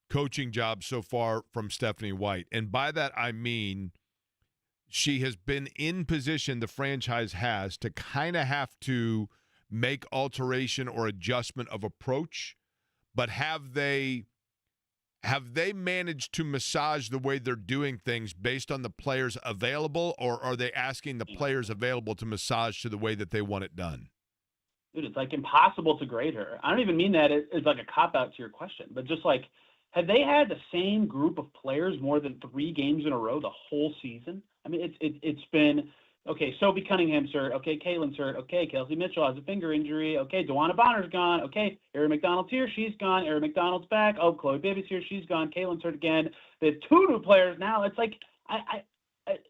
coaching job so far from Stephanie White? And by that, I mean she has been in position, the franchise has, to kind of have to make alteration or adjustment of approach, but have they have they managed to massage the way they're doing things based on the players available, or are they asking the players available to massage to the way that they want it done? Dude, it's like impossible to grade her. I don't even mean that as like a cop-out to your question, but just like, have they had the same group of players more than 3 games in a row the whole season? I mean, it's been, okay, Sophie Cunningham's hurt. Okay, Caitlin's hurt. Okay, Kelsey Mitchell has a finger injury. Okay, Dewana Bonner's gone. Okay, Erin McDonald's here. She's gone. Erin McDonald's back. Oh, Chloe Bibby's here. She's gone. Caitlin's hurt again. They have 2 new players now. It's like,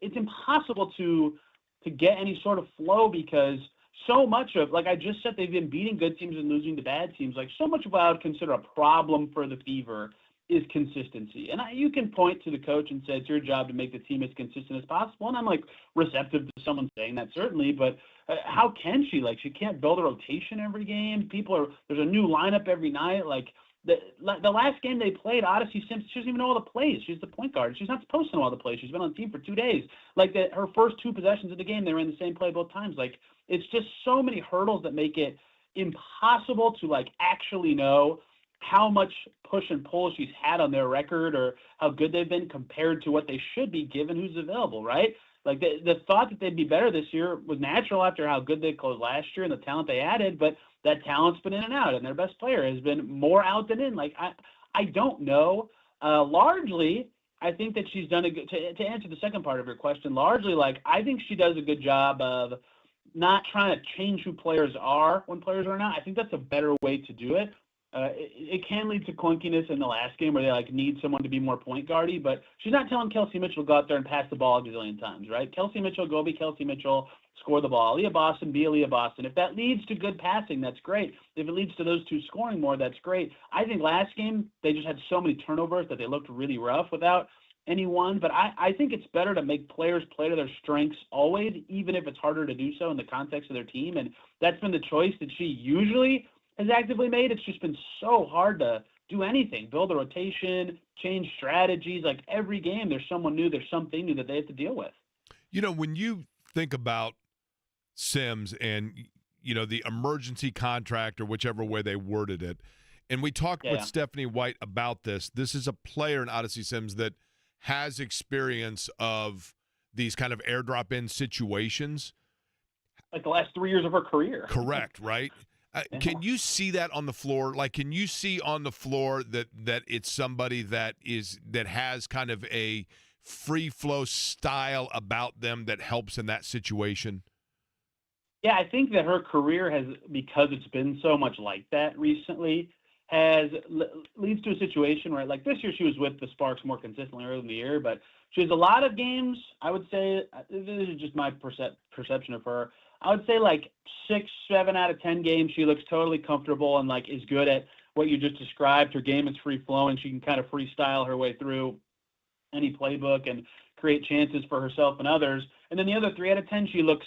it's impossible to get any sort of flow because so much of, like I just said, they've been beating good teams and losing to bad teams. Like so much of what I would consider a problem for the Fever is consistency. And you can point to the coach and say, it's your job to make the team as consistent as possible. And I'm like receptive to someone saying that certainly, but how can she? Like she can't build a rotation every game. There's a new lineup every night. Like the last game they played, Odyssey Simpson, she doesn't even know all the plays. She's the point guard. She's not supposed to know all the plays. She's been on the team for 2 days. Like her first 2 possessions of the game, they ran the same play both times. Like it's just so many hurdles that make it impossible to like actually know how much push and pull she's had on their record or how good they've been compared to what they should be given who's available, right? Like the thought that they'd be better this year was natural after how good they closed last year and the talent they added, but that talent's been in and out, and their best player has been more out than in. Like I don't know. Largely, I think that she's done a good. To answer the second part of your question, largely, like I think she does a good job of not trying to change who players are when players are not. I think that's a better way to do it. It can lead to clunkiness in the last game where they like need someone to be more point guardy, but she's not telling Kelsey Mitchell to go out there and pass the ball a gazillion times, right? Kelsey Mitchell, go be Kelsey Mitchell, score the ball. Aaliyah Boston, be Aaliyah Boston. If that leads to good passing, that's great. If it leads to those 2 scoring more, that's great. I think last game they just had so many turnovers that they looked really rough without anyone, but I think it's better to make players play to their strengths always, even if it's harder to do so in the context of their team, and that's been the choice that she usually has actively made. It's just been so hard to do anything, build a rotation, change strategies. Like every game, there's someone new, there's something new that they have to deal with. You know, when you think about Sims and, you know, the emergency contract or whichever way they worded it, and we talked with Stephanie White about this. This is a player in Odyssey Sims that has experience of these kind of airdrop in situations. Like the last 3 years of her career. Correct, right? Can you see that on the floor? Like, can you see on the floor that it's somebody that has kind of a free flow style about them that helps in that situation? Yeah, I think that her career has, because it's been so much like that recently, leads to a situation where, like this year, she was with the Sparks more consistently early in the year, but she has a lot of games. I would say this is just my perception of her. I would say like 6, 7 out of 10 games, she looks totally comfortable and like is good at what you just described. Her game is free flowing. She can kind of freestyle her way through any playbook and create chances for herself and others. And then the other 3 out of 10, she looks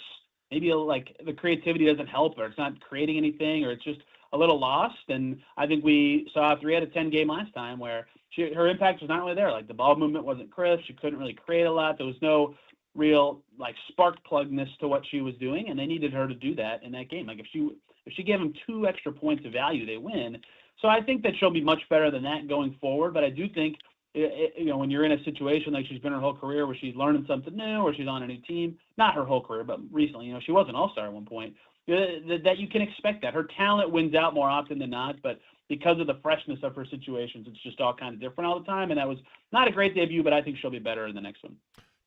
maybe like the creativity doesn't help her. It's not creating anything, or it's just a little lost. And I think we saw a 3 out of 10 game last time where her impact was not really there. Like the ball movement wasn't crisp. She couldn't really create a lot. There was no real like spark plugness to what she was doing, and they needed her to do that in that game. Like if she gave them 2 extra points of value, they win. So I think that she'll be much better than that going forward. But I do think, you know, when you're in a situation like she's been her whole career where she's learning something new or she's on a new team, not her whole career, but recently, you know, she was an all-star at one point, that you can expect that. Her talent wins out more often than not, but because of the freshness of her situations, it's just all kind of different all the time. And that was not a great debut, but I think she'll be better in the next one.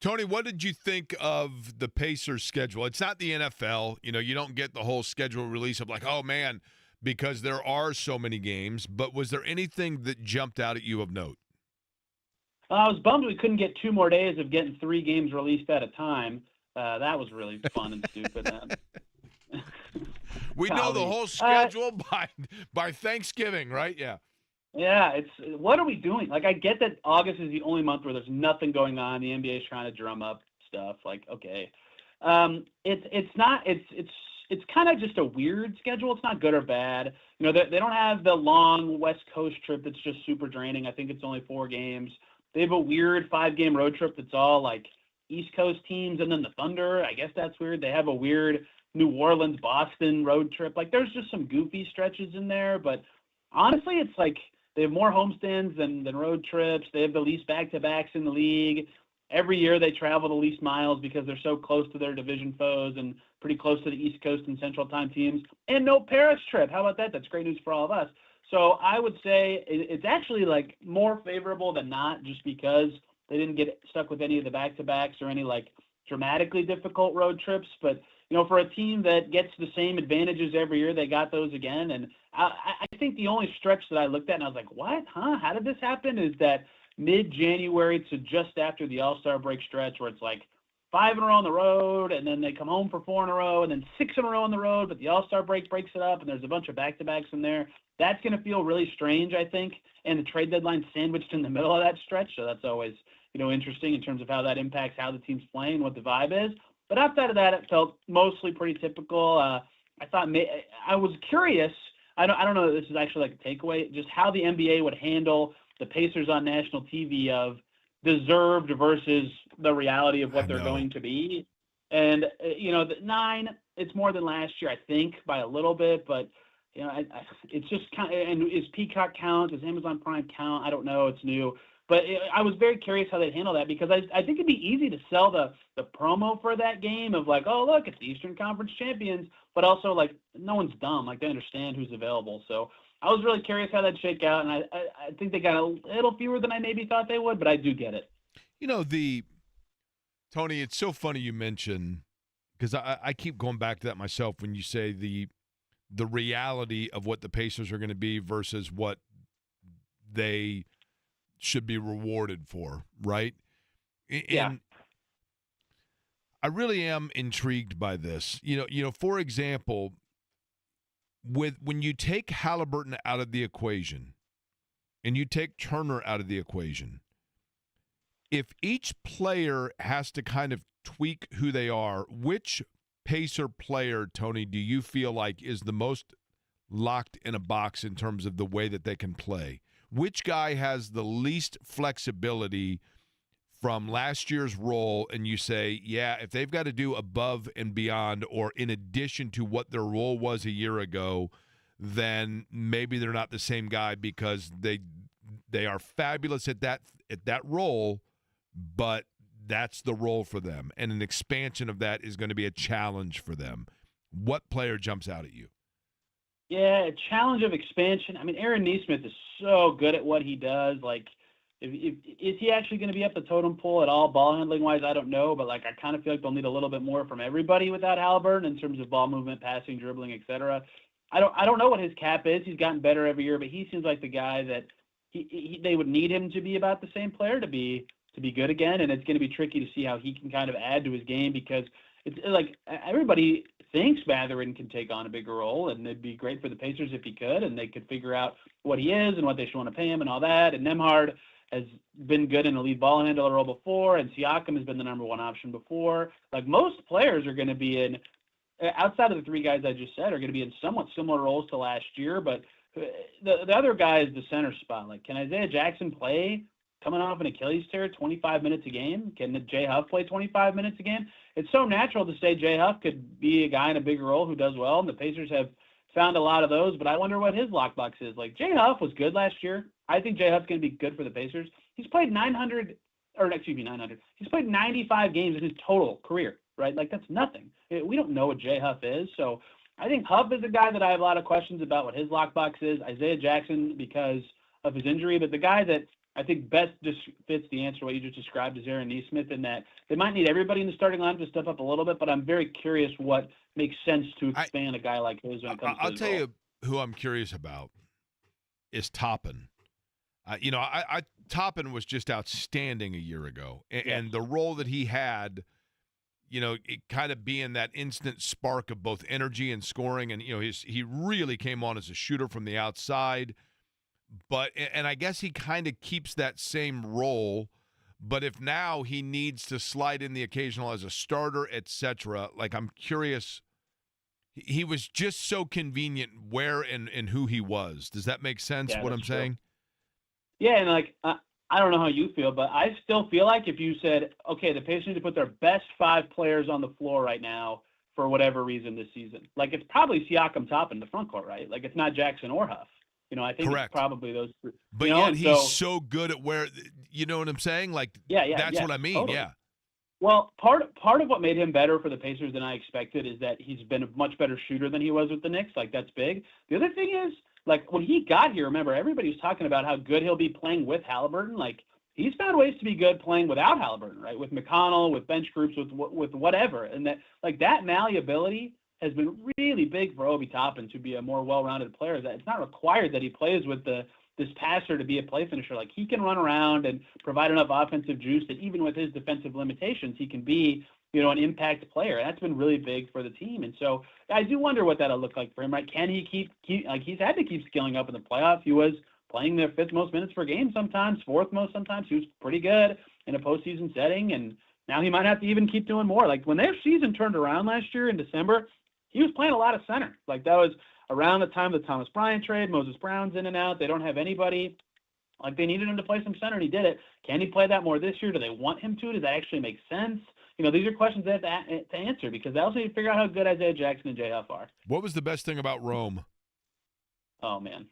Tony, what did you think of the Pacers' schedule? It's not the NFL. You know, you don't get the whole schedule release of like, oh, man, because there are so many games. But was there anything that jumped out at you of note? I was bummed we couldn't get 2 more days of getting 3 games released at a time. That was really fun and stupid. We know the whole schedule by Thanksgiving, right? Yeah. Yeah, what are we doing? Like, I get that August is the only month where there's nothing going on. The NBA is trying to drum up stuff. Like, okay, it's kind of just a weird schedule. It's not good or bad. You know, they don't have the long West Coast trip that's just super draining. I think it's only 4 games. They have a weird 5-game road trip that's all like East Coast teams, and then the Thunder. I guess that's weird. They have a weird New Orleans, Boston road trip. Like, there's just some goofy stretches in there, but honestly, it's like they have more homestands than road trips. They have the least back-to-backs in the league. Every year they travel the least miles because they're so close to their division foes and pretty close to the East Coast and Central Time teams. And no Paris trip. How about that? That's great news for all of us. So I would say it's actually like more favorable than not, just because they didn't get stuck with any of the back-to-backs or any like dramatically difficult road trips. But, you know, for a team that gets the same advantages every year, they got those again. And I think the only stretch that I looked at and I was like, what? Huh? How did this happen? Is that mid-January to just after the All-Star break stretch where it's like 5 in a row on the road, and then they come home for 4 in a row, and then 6 in a row on the road, but the All-Star break breaks it up, and there's a bunch of back-to-backs in there. That's going to feel really strange, I think, and the trade deadline sandwiched in the middle of that stretch, so that's always, you know, interesting in terms of how that impacts how the team's playing, what the vibe is. But outside of that, it felt mostly pretty typical. I thought I was curious. I don't know if this is actually like a takeaway, just how the NBA would handle the Pacers on national TV of deserved versus the reality of what they're going to be. And, you know, the 9, it's more than last year, I think, by a little bit. But, you know, it's just kind of – and is Peacock count? Does Amazon Prime count? I don't know. It's new. But I was very curious how they'd handle that because I think it'd be easy to sell the promo for that game of like, oh, look, it's the Eastern Conference champions. But also, like, no one's dumb. Like, they understand who's available. So I was really curious how that'd shake out. And I think they got a little fewer than I maybe thought they would, but I do get it. You know, Tony, it's so funny you mention, because I keep going back to that myself when you say the reality of what the Pacers are going to be versus what they should be rewarded for, right? Yeah. I really am intrigued by this. You know, for example, when you take Halliburton out of the equation and you take Turner out of the equation, if each player has to kind of tweak who they are, which Pacer player, Tony, do you feel like is the most locked in a box in terms of the way that they can play? Which guy has the least flexibility from last year's role, and you say, yeah, if they've got to do above and beyond or in addition to what their role was a year ago, then maybe they're not the same guy because they are fabulous at that role, but that's the role for them. And an expansion of that is going to be a challenge for them. What player jumps out at you? Yeah, a challenge of expansion. I mean, Aaron Nesmith is so good at what he does. Like, is he actually going to be up the totem pole at all, ball handling wise? I don't know, but like I kind of feel like they'll need a little bit more from everybody without Halliburton in terms of ball movement, passing, dribbling, etc. I don't know what his cap is. He's gotten better every year, but he seems like the guy that they would need him to be about the same player to be good again, and it's going to be tricky to see how he can kind of add to his game because it's like everybody thinks Mathurin can take on a bigger role, and it'd be great for the Pacers if he could, and they could figure out what he is and what they should want to pay him and all that. And Nembhard has been good in a lead ball handler role before, and Siakam has been the number one option before. Like most players are going to be in, outside of the 3 guys I just said, are going to be in somewhat similar roles to last year, but the other guy is the center spot. Like, can Isaiah Jackson play coming off an Achilles tear 25 minutes a game? Can Jay Huff play 25 minutes a game? It's so natural to say Jay Huff could be a guy in a bigger role who does well, and the Pacers have found a lot of those, but I wonder what his lockbox is. Like, Jay Huff was good last year. I think Jay Huff's going to be good for the Pacers. He's played 900. He's played 95 games in his total career, right? Like, that's nothing. We don't know what Jay Huff is, so I think Huff is a guy that I have a lot of questions about what his lockbox is. Isaiah Jackson because of his injury, but the guy that I think best just fits the answer what you just described is Aaron Nesmith, in that they might need everybody in the starting lineup to step up a little bit, but I'm very curious what makes sense to expand a guy like his when it comes to I'll tell you who I'm curious about is Toppin. Toppin was just outstanding a year ago, and the role that he had, you know, it kind of being that instant spark of both energy and scoring, and you know, he really came on as a shooter from the outside. And I guess he kind of keeps that same role, but if now he needs to slide in the occasional as a starter, etc., like I'm curious. He was just so convenient where and who he was. Does that make sense, what I'm saying? Yeah, and like I don't know how you feel, but I still feel like if you said, okay, the Pacers need to put their best 5 players on the floor right now for whatever reason this season, like it's probably Siakam Toppin in the front court, right? Like it's not Jackson or Huff. I think Correct. it's probably those three. But yet he's so good at where, you know what I'm saying? Like, that's what I mean. Totally. Yeah. Well, part of what made him better for the Pacers than I expected is that he's been a much better shooter than he was with the Knicks. Like, that's big. The other thing is, like, when he got here, remember, everybody was talking about how good he'll be playing with Halliburton. Like, he's found ways to be good playing without Halliburton, right? With McConnell, with bench groups, with whatever. And that malleability has been really big for Obi Toppin to be a more well-rounded player. That it's not required that he plays with this passer to be a play finisher. Like, he can run around and provide enough offensive juice that even with his defensive limitations, he can be, an impact player. That's been really big for the team. And so I do wonder what that'll look like for him, right? Can he keep like, he's had to keep scaling up in the playoffs. He was playing the fifth most minutes per game sometimes, fourth most sometimes. He was pretty good in a postseason setting, and now he might have to even keep doing more. Like, when their season turned around last year in December, he was playing a lot of center. Like, that was around the time of the Thomas Bryant trade. Moses Brown's in and out. They don't have anybody. Like, they needed him to play some center, and he did it. Can he play that more this year? Do they want him to? Does that actually make sense? These are questions they have to answer, because they also need to figure out how good Isaiah Jackson and Jay Huff are. What was the best thing about Rome? Oh, man.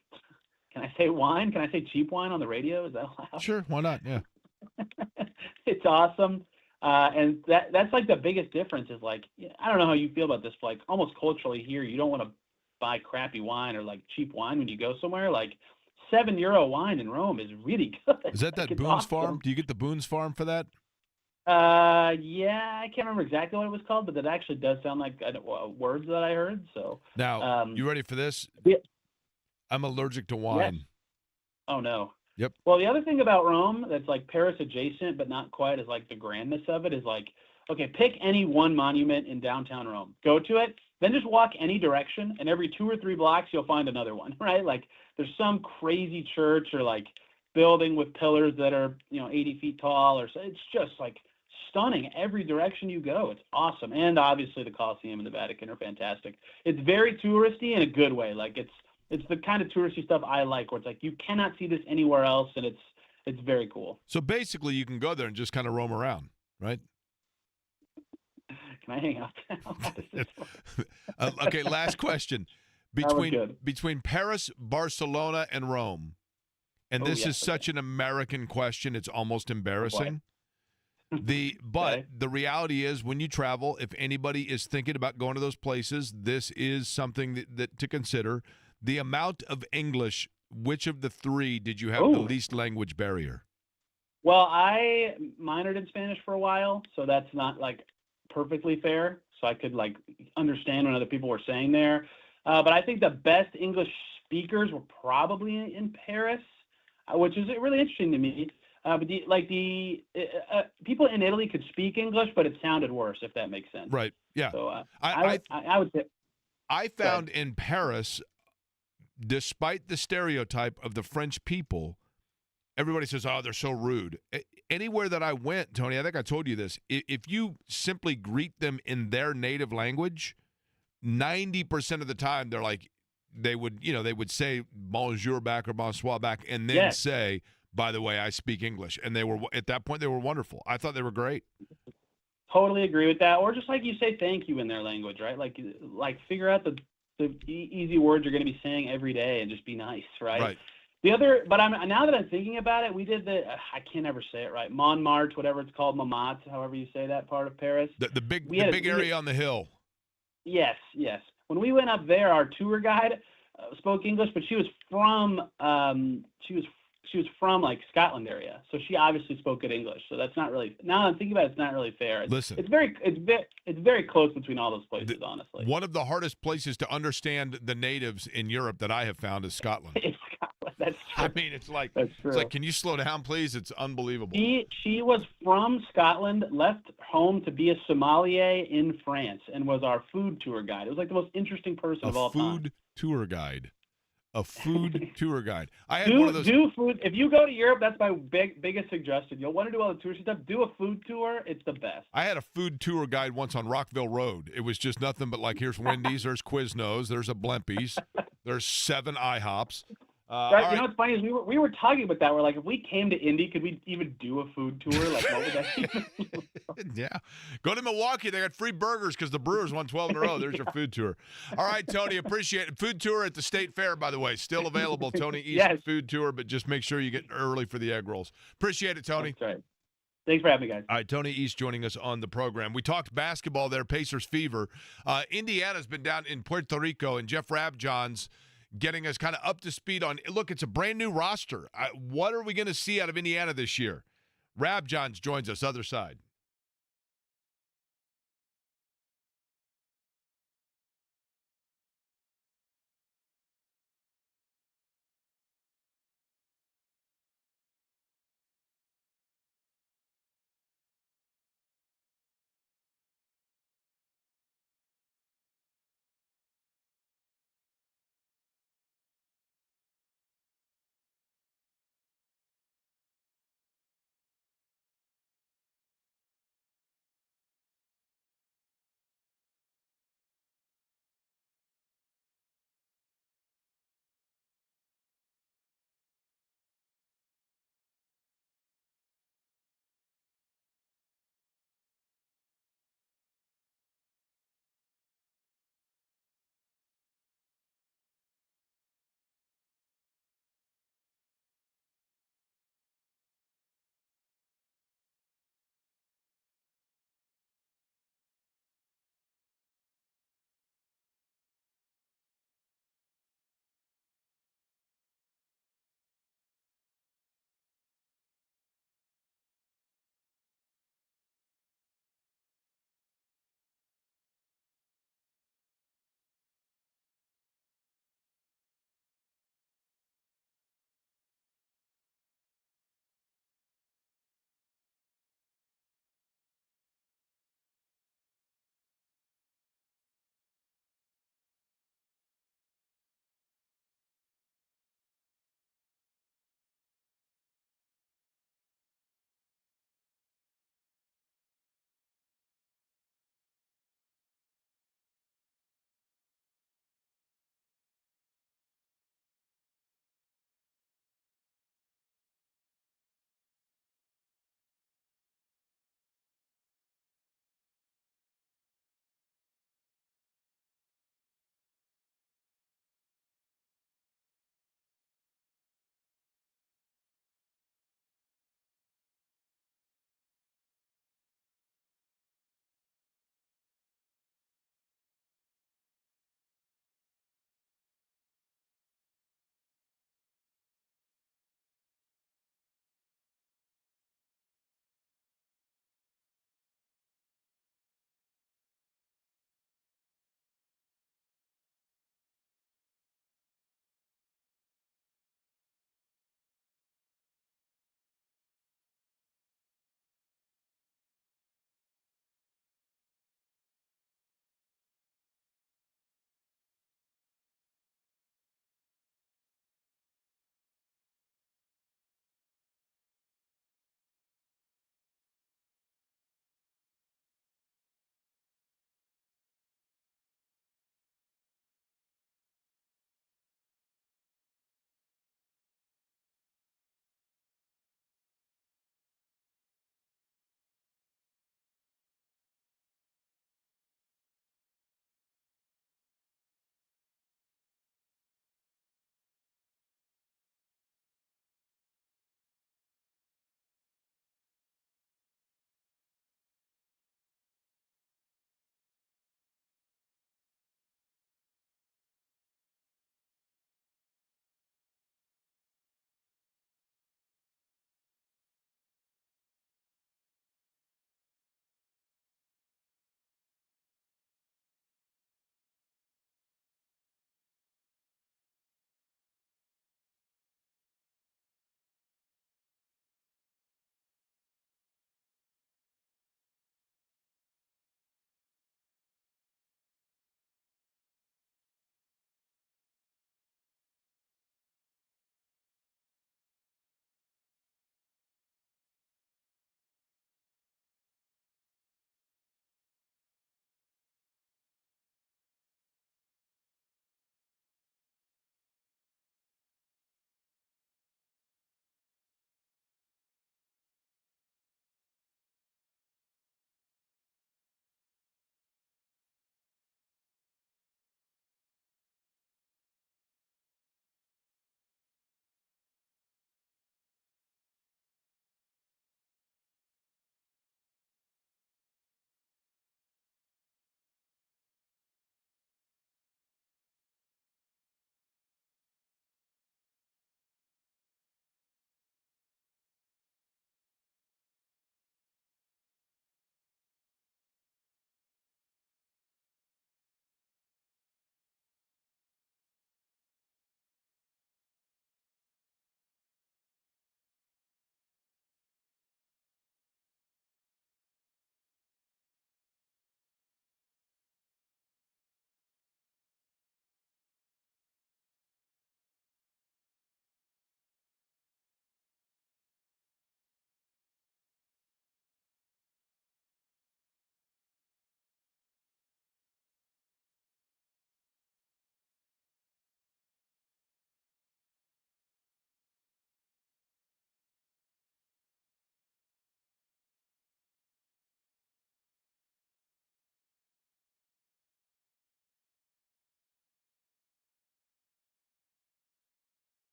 Can I say wine? Can I say cheap wine on the radio? Is that allowed? Sure, why not? Yeah. It's awesome. And that's like the biggest difference is, like, I don't know how you feel about this, but, like, almost culturally here, you don't want to buy crappy wine or, like, cheap wine when you go somewhere. Like, €7 wine in Rome is really good. Is that Like, Boone's awesome. Farm? Do you get the Boone's Farm for that? Yeah, I can't remember exactly what it was called, but that actually does sound like words that I heard. So now, you ready for this? Yeah. I'm allergic to wine. Yes. Oh no. Yep. Well, the other thing about Rome that's like Paris adjacent, but not quite, is like the grandness of it is like, okay, pick any one monument in downtown Rome, go to it, then just walk any direction, and every 2 or 3 blocks you'll find another one, right? Like, there's some crazy church or like building with pillars that are 80 feet tall, or so. It's just like stunning every direction you go. It's awesome. And obviously the Colosseum and the Vatican are fantastic. It's very touristy in a good way. Like, it's the kind of touristy stuff I like, where it's like you cannot see this anywhere else, and it's very cool. So basically you can go there and just kind of roam around, right? Can I hang out? Okay, last question. Between Paris, Barcelona, and Rome, and this is such an American question, it's almost embarrassing. But the reality is, when you travel, if anybody is thinking about going to those places, this is something that to consider. The amount of English, which of the 3 did you have the least language barrier? Well, I minored in Spanish for a while, so that's not like perfectly fair. So I could like understand what other people were saying there. But I think the best English speakers were probably in Paris, which is really interesting to me. But the people in Italy could speak English, but it sounded worse, if that makes sense. Right. Yeah. So I would say. I found in Paris, despite the stereotype of the French people, everybody says, "Oh, they're so rude." Anywhere that I went, Tony, I think I told you this. If you simply greet them in their native language, 90% of the time they would say bonjour back or bonsoir back, and then say, "By the way, I speak English." And they were, at that point, they were wonderful. I thought they were great. Totally agree with that. Or just like you say thank you in their language, right? Like figure out the easy words you're going to be saying every day and just be nice, right? Right. The other, but now that I'm thinking about it, we did I can't ever say it right. Montmartre, whatever it's called, Montmartre, however you say that part of Paris. The big area on the hill. Yes. When we went up there, our tour guide spoke English, but she was from like Scotland area, so she obviously spoke good English. So that's not really. Now I'm thinking about it, it's not really fair. Listen, it's very close between all those places, honestly. One of the hardest places to understand the natives in Europe that I have found is Scotland. It's Scotland. That's true. I mean, it's like can you slow down, please? It's unbelievable. She was from Scotland, left home to be a sommelier in France, and was our food tour guide. It was like the most interesting person of all time. A food tour guide. I had one of those. Do food. If you go to Europe, that's my biggest suggestion. You'll want to do all the touristy stuff. Do a food tour. It's the best. I had a food tour guide once on Rockville Road. It was just nothing but like, here's Wendy's, there's Quiznos, there's a Blimpies, there's 7 IHOPs. All You right. know what's funny is we were talking about that. We're like, if we came to Indy, could we even do a food tour? Like, what would that even Yeah. Go to Milwaukee. They got free burgers because the Brewers won 12 in a row. There's your food tour. All right, Tony, appreciate it. Food tour at the State Fair, by the way. Still available, Tony East Yes. food tour, but just make sure you get early for the egg rolls. Appreciate it, Tony. That's right. Thanks for having me, guys. All right, Tony East joining us on the program. We talked basketball there, Pacers fever. Indiana's been down in Puerto Rico, and Jeff Rabjohn's getting us kind of up to speed on, look, it's a brand new roster. What are we going to see out of Indiana this year? Rabjohns joins us, other side.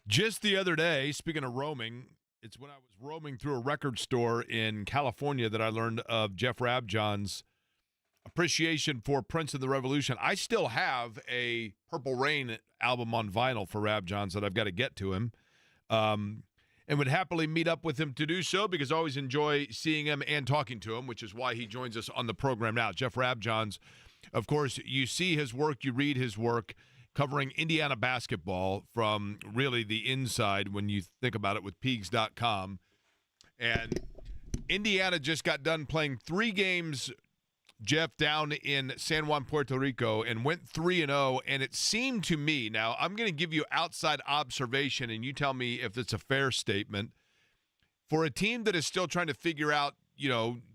Just the other day, speaking of roaming, it's when I was roaming through a record store in California that I learned of Jeff Rabjohn's appreciation for Prince of the Revolution. I still have a Purple Rain album on vinyl for Rabjohn's that I've got to get to him. And would happily meet up with him to do so because I always enjoy seeing him and talking to him, which is why he joins us on the program now. Jeff Rabjohn's, of course, you see his work, you read his work, covering Indiana basketball from really the inside when you think about it with Peegs.com. And Indiana just got done playing 3 games, Jeff, down in San Juan, Puerto Rico, and went 3-0. And it seemed to me, now I'm going to give you outside observation, and you tell me if it's a fair statement. For a team that is still trying to figure out,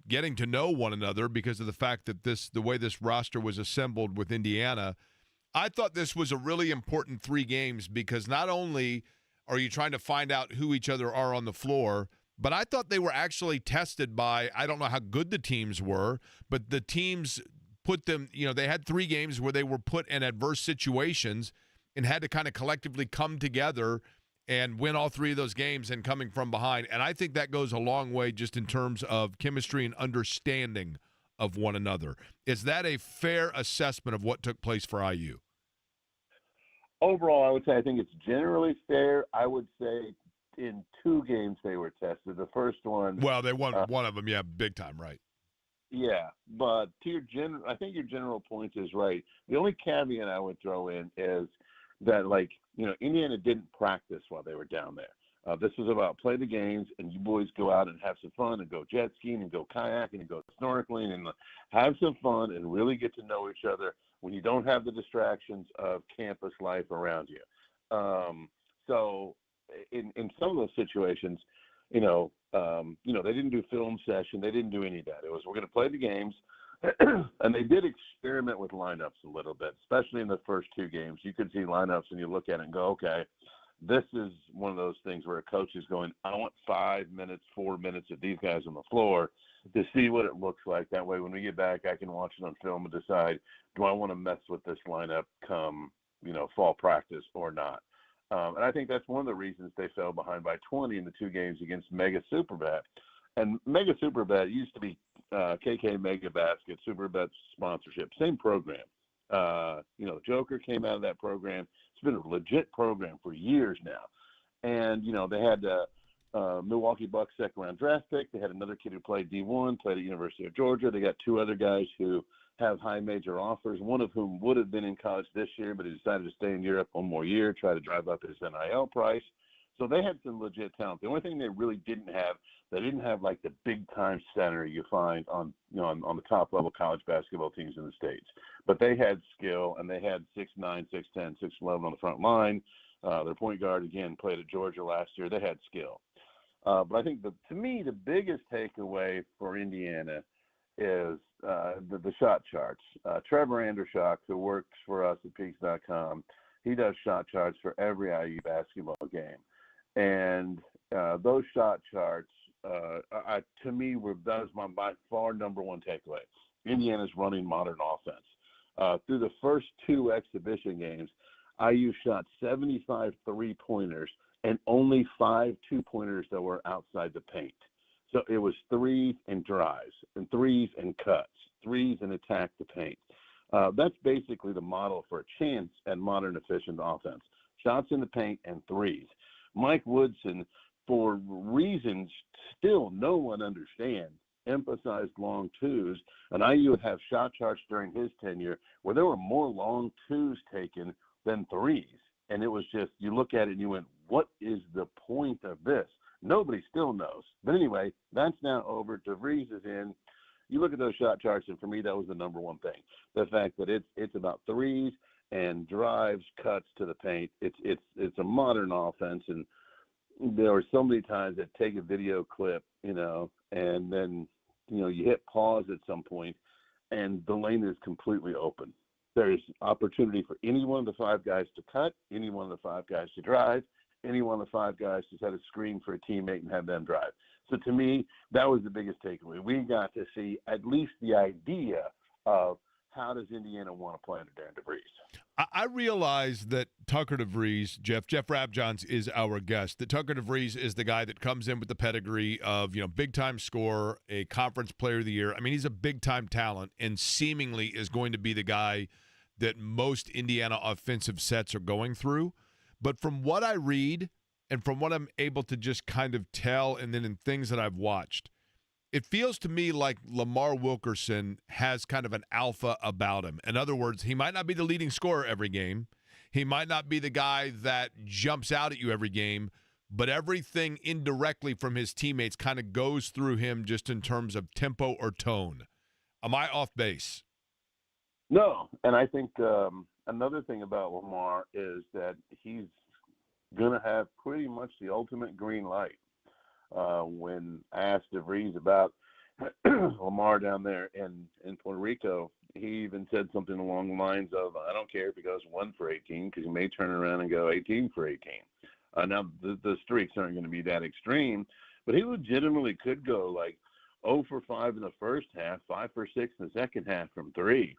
getting to know one another because of the fact that the way this roster was assembled with Indiana, I thought this was a really important 3 games because not only are you trying to find out who each other are on the floor, but I thought they were actually tested by, I don't know how good the teams were, but the teams put them, they had 3 games where they were put in adverse situations and had to kind of collectively come together and win all 3 of those games and coming from behind. And I think that goes a long way just in terms of chemistry and understanding of one another. Is that a fair assessment of what took place for IU? Overall, I would say I think it's generally fair. I would say in 2 games they were tested. The first one, well, they won one of them, big time, right? Yeah, but I think your general point is right. The only caveat I would throw in is that, Indiana didn't practice while they were down there. This was about play the games, and you boys go out and have some fun and go jet skiing and go kayaking and go snorkeling and have some fun and really get to know each other when you don't have the distractions of campus life around you. So in some of those situations, they didn't do film session. They didn't do any of that. It was, we're going to play the games. And they did experiment with lineups a little bit, especially in the first 2 games. You could see lineups and you look at it and go, okay, this is one of those things where a coach is going, I want 5 minutes, 4 minutes of these guys on the floor to see what it looks like. That way, when we get back, I can watch it on film and decide, do I want to mess with this lineup come, fall practice or not? And I think that's one of the reasons they fell behind by 20 in the 2 games against Mega Superbet. And Mega Superbet used to be KK Mega Basket, Superbet sponsorship, same program. Joker came out of that program. It's been a legit program for years now. And, they had Milwaukee Bucks second-round draft pick. They had another kid who played D1, played at University of Georgia. They got 2 other guys who have high major offers, one of whom would have been in college this year, but he decided to stay in Europe 1 more year, try to drive up his NIL price. So they had some legit talent. The only thing they really didn't have, they didn't have like the big-time center you find on the top-level college basketball teams in the States. But they had skill, and they had 6'9", 6'10", 6'11" on the front line. Their point guard, again, played at Georgia last year. They had skill. But I think, to me, the biggest takeaway for Indiana is the shot charts. Trevor Andershock, who works for us at Peaks.com, he does shot charts for every IU basketball game. And those shot charts, to me, that was my by far number 1 takeaway. Indiana's running modern offense. Through the first 2 exhibition games, IU shot 75 3-pointers and only 5 2-pointers that were outside the paint. So it was 3s and drives, and 3s and cuts, 3s and attack the paint. That's basically the model for a chance at modern efficient offense. Shots in the paint and 3s. Mike Woodson, for reasons still no one understands, emphasized long 2s, and IU would have shot charts during his tenure where there were more long 2s taken than 3s. And it was just, you look at it and you went, what is the point of this? Nobody still knows. But anyway, that's now over. DeVries is in. You look at those shot charts, and for me, that was the number 1 thing. The fact that it's about 3s and drives, cuts to the paint. It's a modern offense, and there were so many times that take a video clip, and then, you hit pause at some point, and the lane is completely open. There's opportunity for any one of the 5 guys to cut, any one of the 5 guys to drive, any one of the 5 guys to set a screen for a teammate and have them drive. So to me, that was the biggest takeaway. We got to see at least the idea of how does Indiana want to play under Darren DeVries. I realize that Tucker DeVries, Jeff Rabjohns is our guest, that Tucker DeVries is the guy that comes in with the pedigree of, big-time scorer, a conference player of the year. I mean, he's a big-time talent and seemingly is going to be the guy that most Indiana offensive sets are going through. But from what I read and from what I'm able to just kind of tell and then in things that I've watched, it feels to me like Lamar Wilkerson has kind of an alpha about him. In other words, he might not be the leading scorer every game. He might not be the guy that jumps out at you every game, but everything indirectly from his teammates kind of goes through him just in terms of tempo or tone. Am I off base? No, and I think another thing about Lamar is that he's going to have pretty much the ultimate green light. When I asked DeVries about Lamar down there in Puerto Rico, he even said something along the lines of, I don't care if he goes 1 for 18 because he may turn around and go 18 for 18. Now, the streaks aren't going to be that extreme, but he legitimately could go like 0 for 5 in the first half, 5 for 6 in the second half from 3.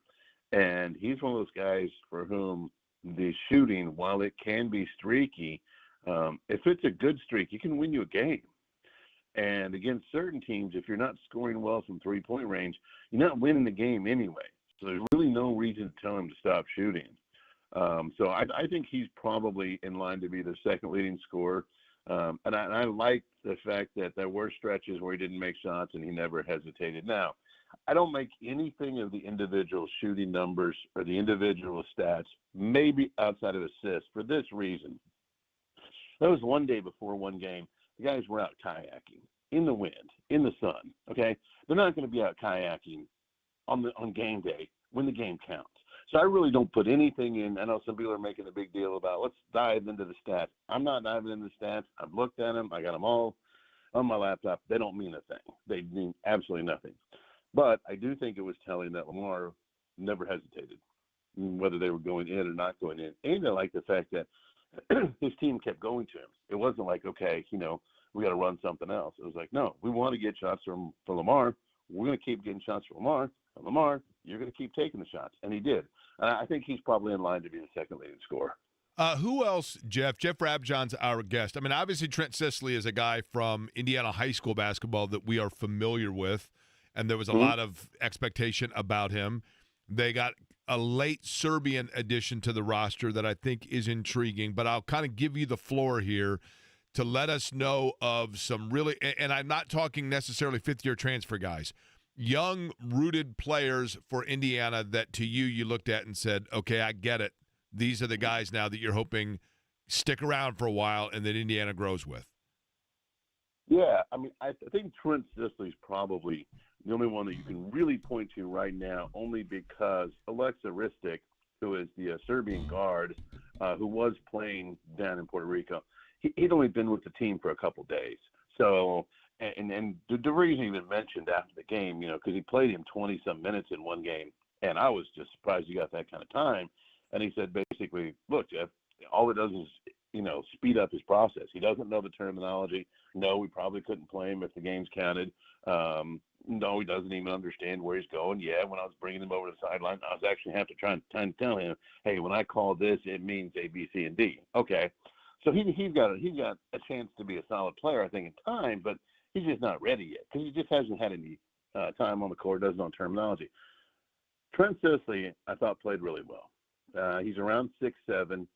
And he's one of those guys for whom the shooting, while it can be streaky, if it's a good streak, it can win you a game. And against certain teams, if you're not scoring well from three-point range, you're not winning the game anyway. So there's really no reason to tell him to stop shooting. So I think he's probably in line to be the second leading scorer. And I like the fact that there were stretches where he didn't make shots and he never hesitated. Now, I don't make anything of the individual shooting numbers or the individual stats, maybe outside of assists, for this reason. That was one day before one game. The guys were out kayaking in the wind, in the sun, okay? They're not going to be out kayaking on game day when the game counts. So I really don't put anything in. I know some people are making a big deal about let's dive into the stats. I'm not diving into the stats. I've looked at them. I got them all on my laptop. They don't mean a thing. They mean absolutely nothing. But I do think it was telling that Lamar never hesitated, whether they were going in or not going in. And I like the fact that his team kept going to him. It wasn't like, okay, we got to run something else. It was like, no, we want to get shots from Lamar. We're going to keep getting shots from Lamar. And Lamar, you're going to keep taking the shots. And he did. And I think he's probably in line to be the second leading scorer. Who else, Jeff? Jeff Rabjohn's our guest. I mean, obviously Trent Sisley is a guy from Indiana high school basketball that we are familiar with, and there was a lot of expectation about him. They got a late Serbian addition to the roster that I think is intriguing, but I'll kind of give you the floor here to let us know of some really, and I'm not talking necessarily fifth-year transfer guys, young, rooted players for Indiana that to you looked at and said, okay, I get it. These are the guys now that you're hoping stick around for a while and that Indiana grows with. Yeah, I mean, I think Trent Sisley's probably the only one that you can really point to right now, only because Alexa Ristic, who is the Serbian guard, who was playing down in Puerto Rico, he'd only been with the team for a couple days. So, and DeVries even mentioned after the game, because he played him 20-some minutes in one game, and I was just surprised he got that kind of time. And he said basically, look, Jeff, all it does is, speed up his process. He doesn't know the terminology. No, we probably couldn't play him if the game's counted. No, he doesn't even understand where he's going. Yeah, when I was bringing him over to the sideline, I was actually have to try and tell him, hey, when I call this, it means A, B, C, and D. Okay. So he's got a chance to be a solid player, I think, in time, but he's just not ready yet because he just hasn't had any time on the court, doesn't know terminology. Trent Sisley, I thought, played really well. He's around 6'7".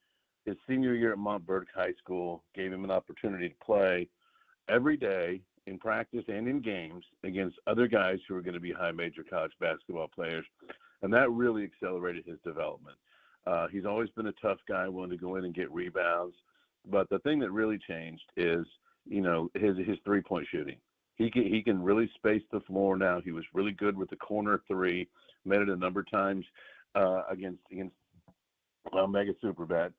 His senior year at Montverde High School gave him an opportunity to play every day in practice and in games against other guys who are going to be high major college basketball players, and that really accelerated his development. He's always been a tough guy, willing to go in and get rebounds, but the thing that really changed is, his three-point shooting. He can really space the floor now. He was really good with the corner three, made it a number of times against Mega Superbat.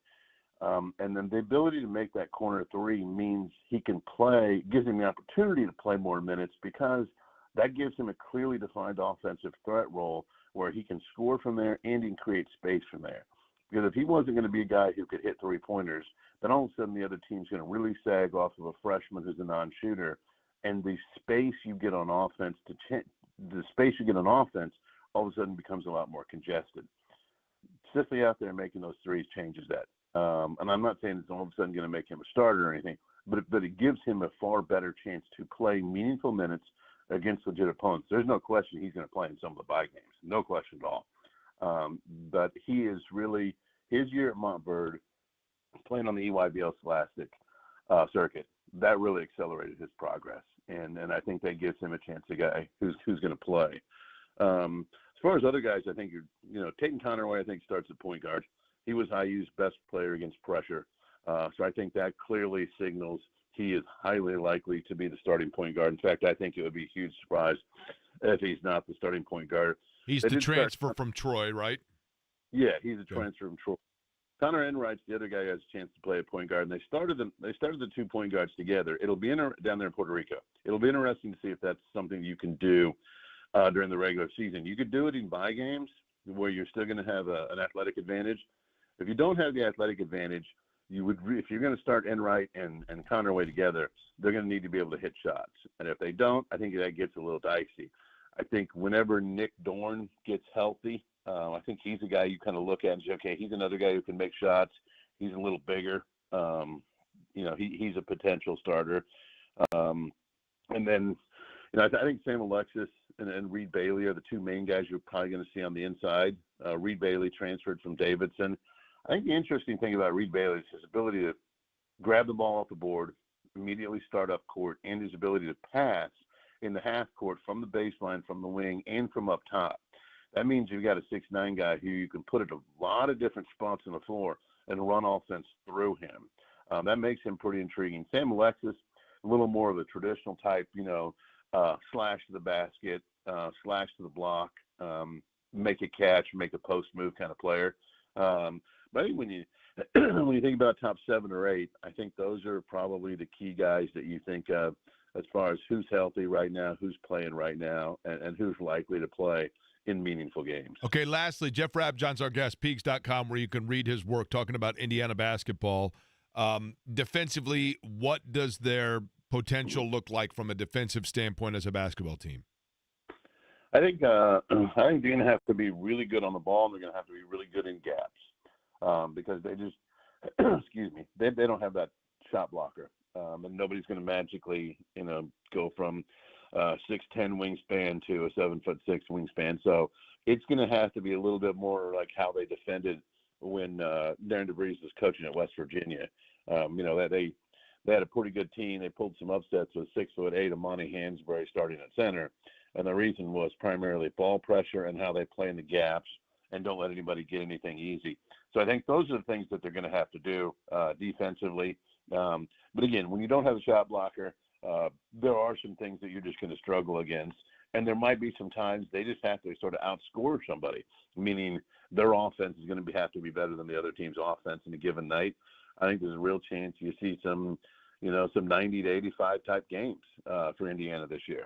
And then the ability to make that corner three means he can gives him the opportunity to play more minutes because that gives him a clearly defined offensive threat role where he can score from there and he can create space from there. Because if he wasn't going to be a guy who could hit three-pointers, then all of a sudden the other team's going to really sag off of a freshman who's a non-shooter, and the space you get on offense all of a sudden becomes a lot more congested. consistently out there and making those threes changes that. And I'm not saying it's all of a sudden going to make him a starter or anything, but it gives him a far better chance to play meaningful minutes against legit opponents. There's no question he's going to play in some of the bye games, no question at all. But he is really, his year at Montverde, playing on the EYBL Scholastic circuit, that really accelerated his progress. And I think that gives him a chance, a guy who's going to play. As far as other guys, I think Tatum Connerway, I think, starts at point guard. He was IU's best player against pressure. So I think that clearly signals he is highly likely to be the starting point guard. In fact, I think it would be a huge surprise if he's not the starting point guard. He's the transfer from Troy, right? Yeah, he's a transfer from Troy. Connor Enright's the other guy who has a chance to play a point guard, and they started the 2 point guards together. It'll be down there in Puerto Rico. It'll be interesting to see if that's something you can do during the regular season. You could do it in bye games where you're still going to have an athletic advantage. If you don't have the athletic advantage, if you're going to start Enright and Connerway together, they're going to need to be able to hit shots. And if they don't, I think that gets a little dicey. I think whenever Nick Dorn gets healthy, I think he's a guy you kind of look at and say, okay, he's another guy who can make shots. He's a little bigger. He's a potential starter. And then, I think Sam Alexis and Reed Bailey are the two main guys you're probably going to see on the inside. Reed Bailey transferred from Davidson. I think the interesting thing about Reed Bailey is his ability to grab the ball off the board, immediately start up court, and his ability to pass in the half court from the baseline, from the wing, and from up top. That means you've got a 6'9" guy who you can put at a lot of different spots on the floor and run offense through him. That makes him pretty intriguing. Sam Alexis, a little more of a traditional type, slash to the basket, slash to the block, make a catch, make a post move kind of player. But I think when you think about top 7 or 8, I think those are probably the key guys that you think of as far as who's healthy right now, who's playing right now, and who's likely to play in meaningful games. Okay, lastly, Jeff Rabjohn's our guest, Peaks.com, where you can read his work talking about Indiana basketball. Defensively, what does their potential look like from a defensive standpoint as a basketball team? I think they're going to have to be really good on the ball, and they're going to have to be really good in gaps because they just, excuse me, they don't have that shot blocker, and nobody's going to magically, go from 6'10" wingspan to a 7'6" wingspan. So it's going to have to be a little bit more like how they defended when Darren DeVries was coaching at West Virginia. They had a pretty good team. They pulled some upsets with 6'8" Amani Hansberry starting at center. And the reason was primarily ball pressure and how they play in the gaps and don't let anybody get anything easy. So I think those are the things that they're going to have to do defensively. But again, when you don't have a shot blocker, there are some things that you're just going to struggle against. And there might be some times they just have to sort of outscore somebody, meaning their offense is going to have to be better than the other team's offense in a given night. I think there's a real chance you see some 90 to 85 type games for Indiana this year.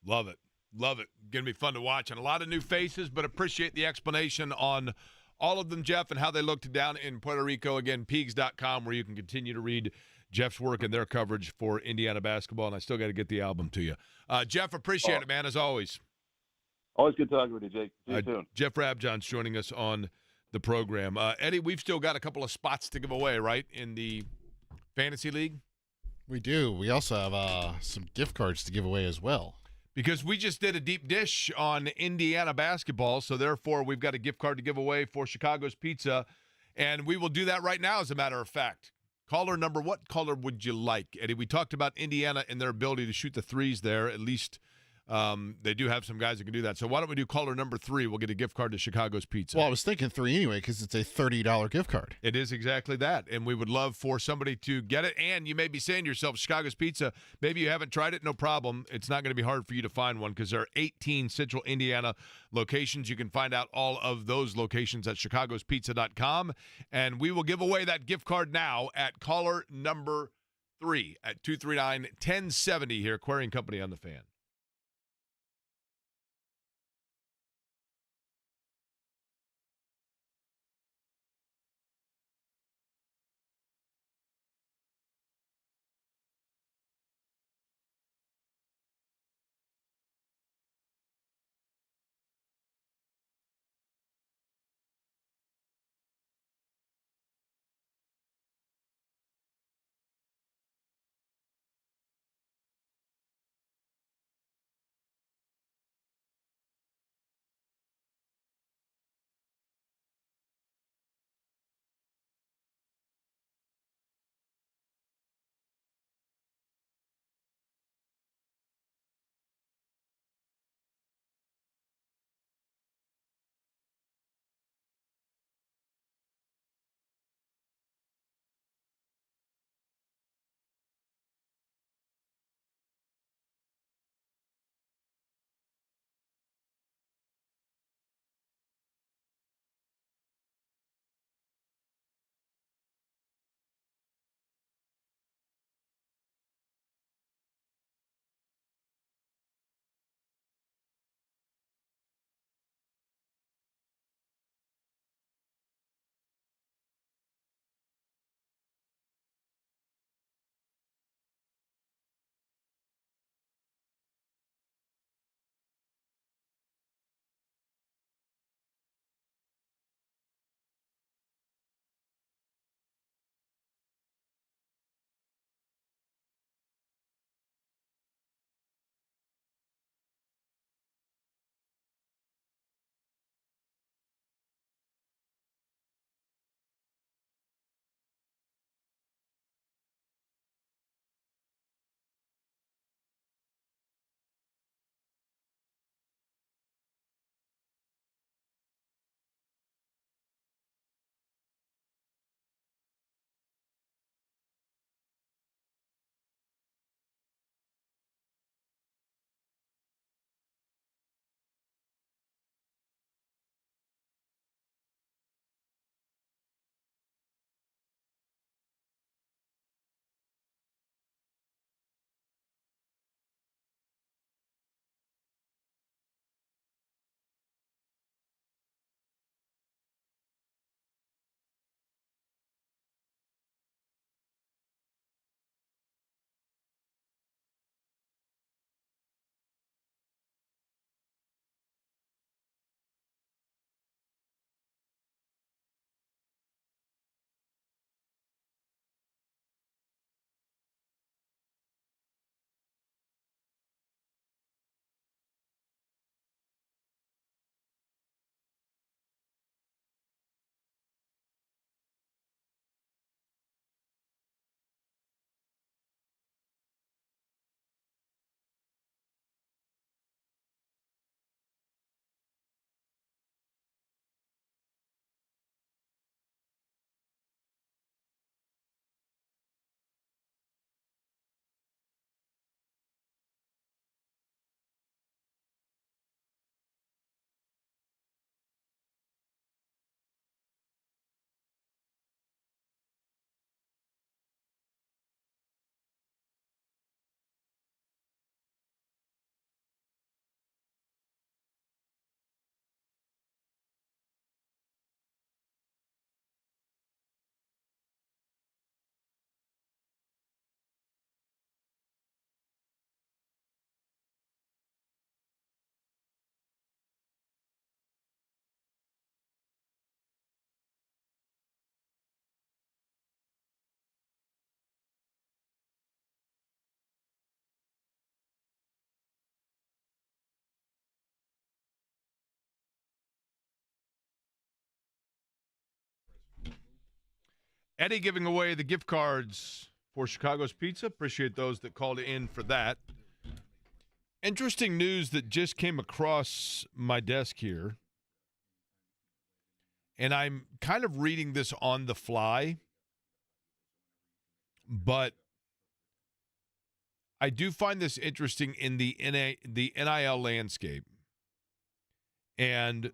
Love it. Love it. Going to be fun to watch. And a lot of new faces, but appreciate the explanation on all of them, Jeff, and how they looked down in Puerto Rico. Again, Peaks.com, where you can continue to read Jeff's work and their coverage for Indiana basketball. And I still got to get the album to you. Jeff, appreciate it, man, as always. Always good talking with you, Jake. See you soon. Jeff Rabjohn's joining us on the program. Eddie, we've still got a couple of spots to give away, right, in the Fantasy League? We do. We also have some gift cards to give away as well. Because we just did a deep dish on Indiana basketball, so therefore we've got a gift card to give away for Chicago's Pizza, and we will do that right now, as a matter of fact. Caller number, what caller would you like, Eddie? We talked about Indiana and their ability to shoot the threes there. At least they do have some guys that can do that. So why don't we do caller number 3? We'll get a gift card to Chicago's Pizza. Well, I was thinking 3 anyway because it's a $30 gift card. It is exactly that, and we would love for somebody to get it. And you may be saying to yourself, Chicago's Pizza, maybe you haven't tried it, no problem. It's not going to be hard for you to find one because there are 18 Central Indiana locations. You can find out all of those locations at chicagospizza.com, and we will give away that gift card now at caller number 3 at 239-1070 here, Aquarium Company on the Fan. Eddie giving away the gift cards for Chicago's Pizza. Appreciate those that called in for that. Interesting news that just came across my desk here. And I'm kind of reading this on the fly, but I do find this interesting in the NIL landscape. And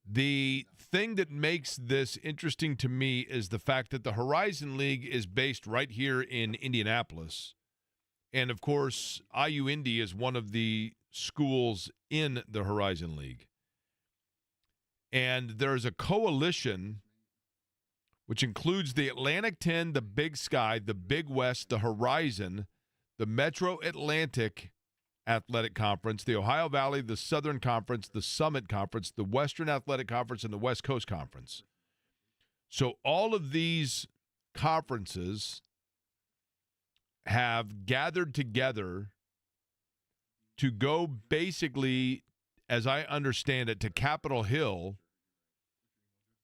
the thing that makes this interesting to me is the fact that the Horizon League is based right here in Indianapolis. And, of course, IU Indy is one of the schools in the Horizon League. And there's a coalition which includes the Atlantic 10, the Big Sky, the Big West, the Horizon, the Metro Atlantic Athletic Conference, the Ohio Valley, the Southern Conference, the Summit Conference, the Western Athletic Conference, and the West Coast Conference. So all of these conferences have gathered together to go basically, as I understand it, to Capitol Hill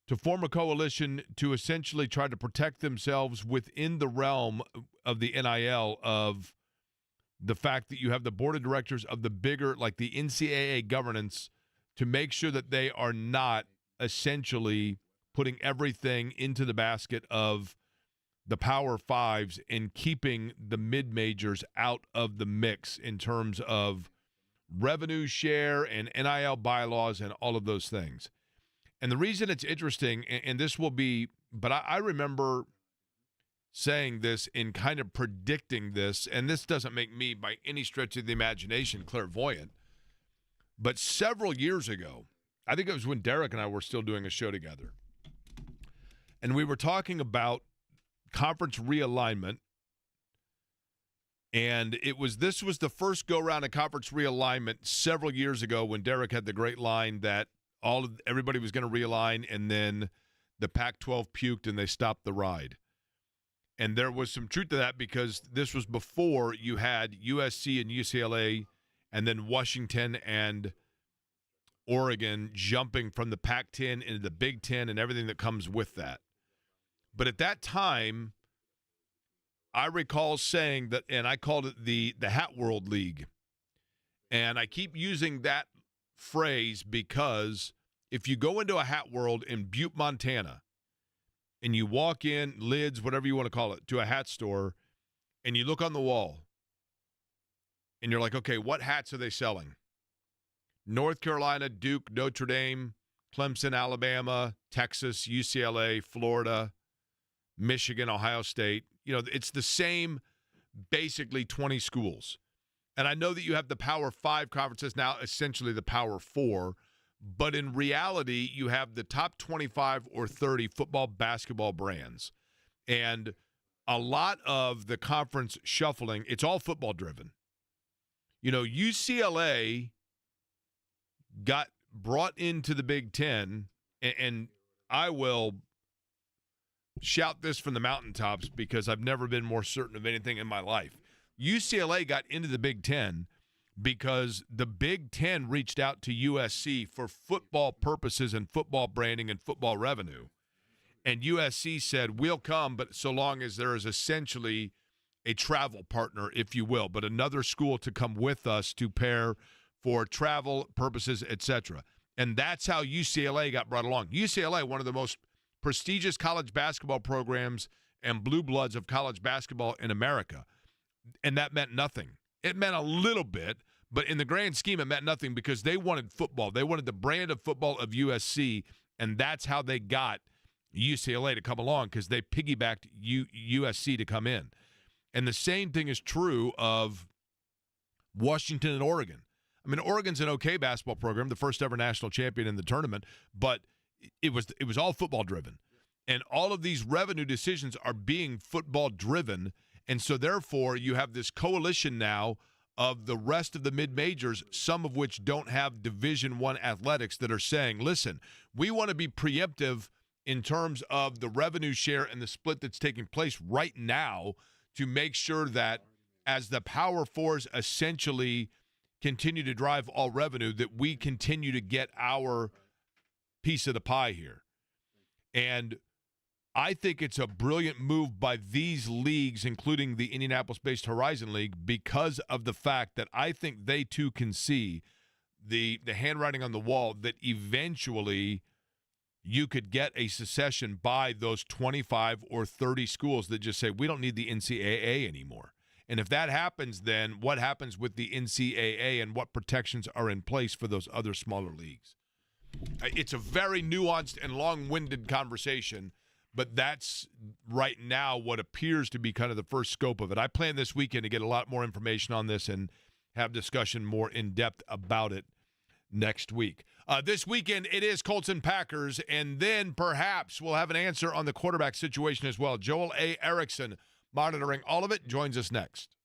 to form a coalition to essentially try to protect themselves within the realm of the NIL, of the fact that you have the board of directors of the bigger, like the NCAA governance, to make sure that they are not essentially putting everything into the basket of the Power Fives and keeping the mid-majors out of the mix in terms of revenue share and NIL bylaws and all of those things. And the reason it's interesting, and this will be, but I remember saying this and kind of predicting this, and this doesn't make me by any stretch of the imagination clairvoyant, but several years ago, I think it was when Derek and I were still doing a show together, and we were talking about conference realignment, and this was the first go-round of conference realignment several years ago when Derek had the great line that everybody was going to realign, and then the Pac-12 puked and they stopped the ride. And there was some truth to that because this was before you had USC and UCLA and then Washington and Oregon jumping from the Pac-10 into the Big Ten and everything that comes with that. But at that time, I recall saying that, and I called it the Hat World League. And I keep using that phrase because if you go into a hat world in Butte, Montana, and you walk in, lids, whatever you want to call it, to a hat store, and you look on the wall, and you're like, okay, what hats are they selling? North Carolina, Duke, Notre Dame, Clemson, Alabama, Texas, UCLA, Florida, Michigan, Ohio State. You know, it's the same basically 20 schools. And I know that you have the Power 5 conferences now, essentially the Power 4, but in reality, you have the top 25 or 30 football, basketball brands. And a lot of the conference shuffling, it's all football driven. You know, UCLA got brought into the Big Ten, and I will shout this from the mountaintops because I've never been more certain of anything in my life. UCLA got into the Big Ten because the Big Ten reached out to USC for football purposes and football branding and football revenue. And USC said, we'll come, but so long as there is essentially a travel partner, if you will, but another school to come with us to pair for travel purposes, etc. And that's how UCLA got brought along. UCLA, one of the most prestigious college basketball programs and blue bloods of college basketball in America. And that meant nothing. It meant a little bit, but in the grand scheme, it meant nothing because they wanted football. They wanted the brand of football of USC, and that's how they got UCLA to come along because they piggybacked USC to come in. And the same thing is true of Washington and Oregon. I mean, Oregon's an okay basketball program, the first ever national champion in the tournament, but it was all football driven. And all of these revenue decisions are being football driven. And so, therefore, you have this coalition now of the rest of the mid-majors, some of which don't have Division I athletics, that are saying, listen, we want to be preemptive in terms of the revenue share and the split that's taking place right now to make sure that as the Power Fours essentially continue to drive all revenue, that we continue to get our piece of the pie here. And I think it's a brilliant move by these leagues, including the Indianapolis-based Horizon League, because of the fact that I think they too can see the handwriting on the wall that eventually you could get a secession by those 25 or 30 schools that just say, we don't need the NCAA anymore. And if that happens, then what happens with the NCAA and what protections are in place for those other smaller leagues? It's a very nuanced and long-winded conversation, but that's right now what appears to be kind of the first scope of it. I plan this weekend to get a lot more information on this and have discussion more in depth about it next week. This weekend, it is Colts and Packers, and then perhaps we'll have an answer on the quarterback situation as well. Joel A. Erickson, monitoring all of it, joins us next.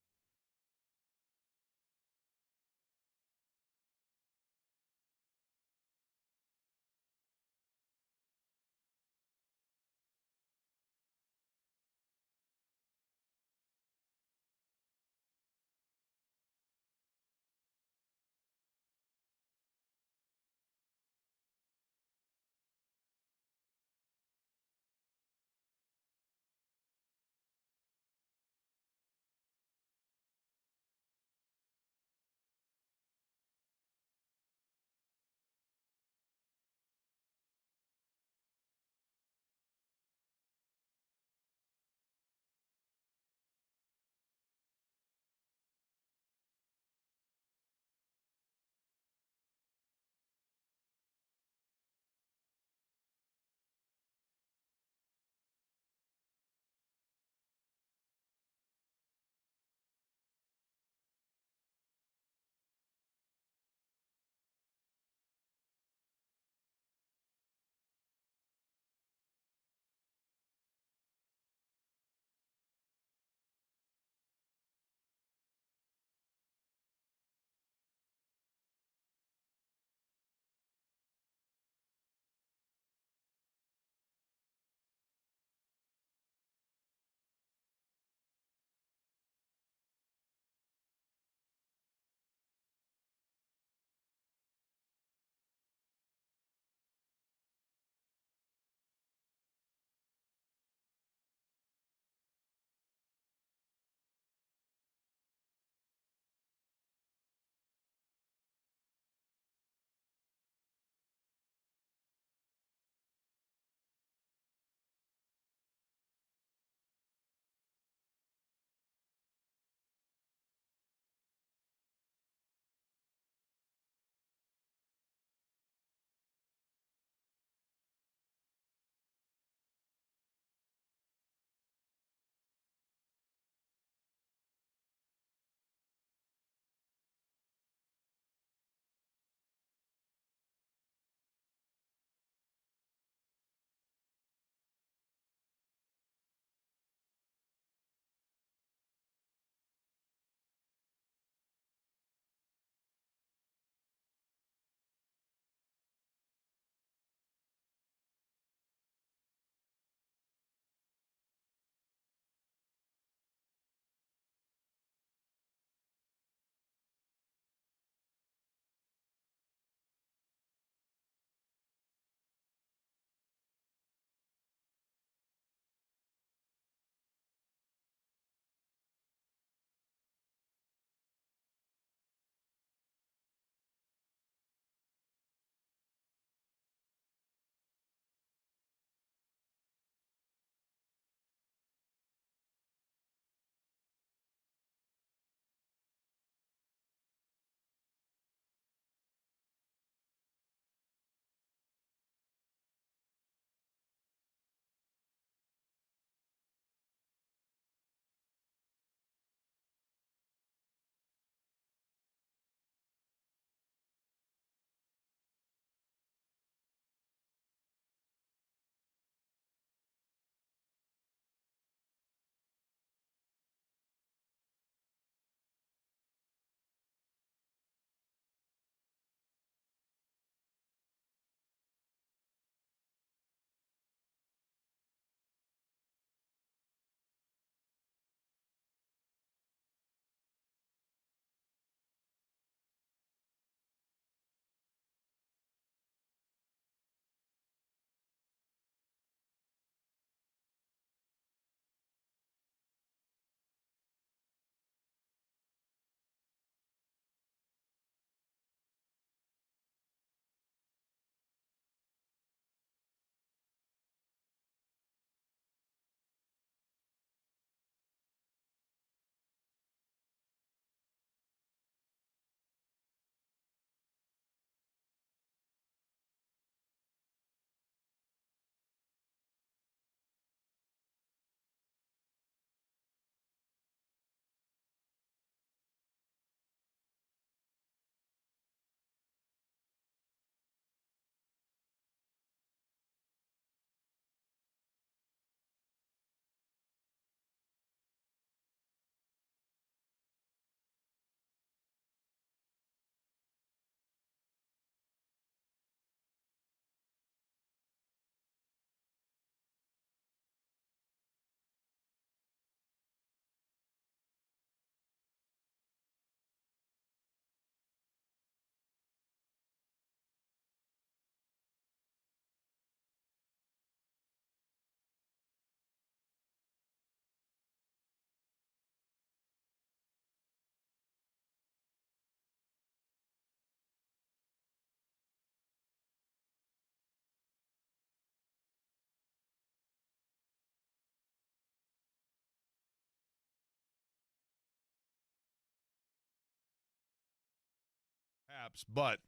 Caps, but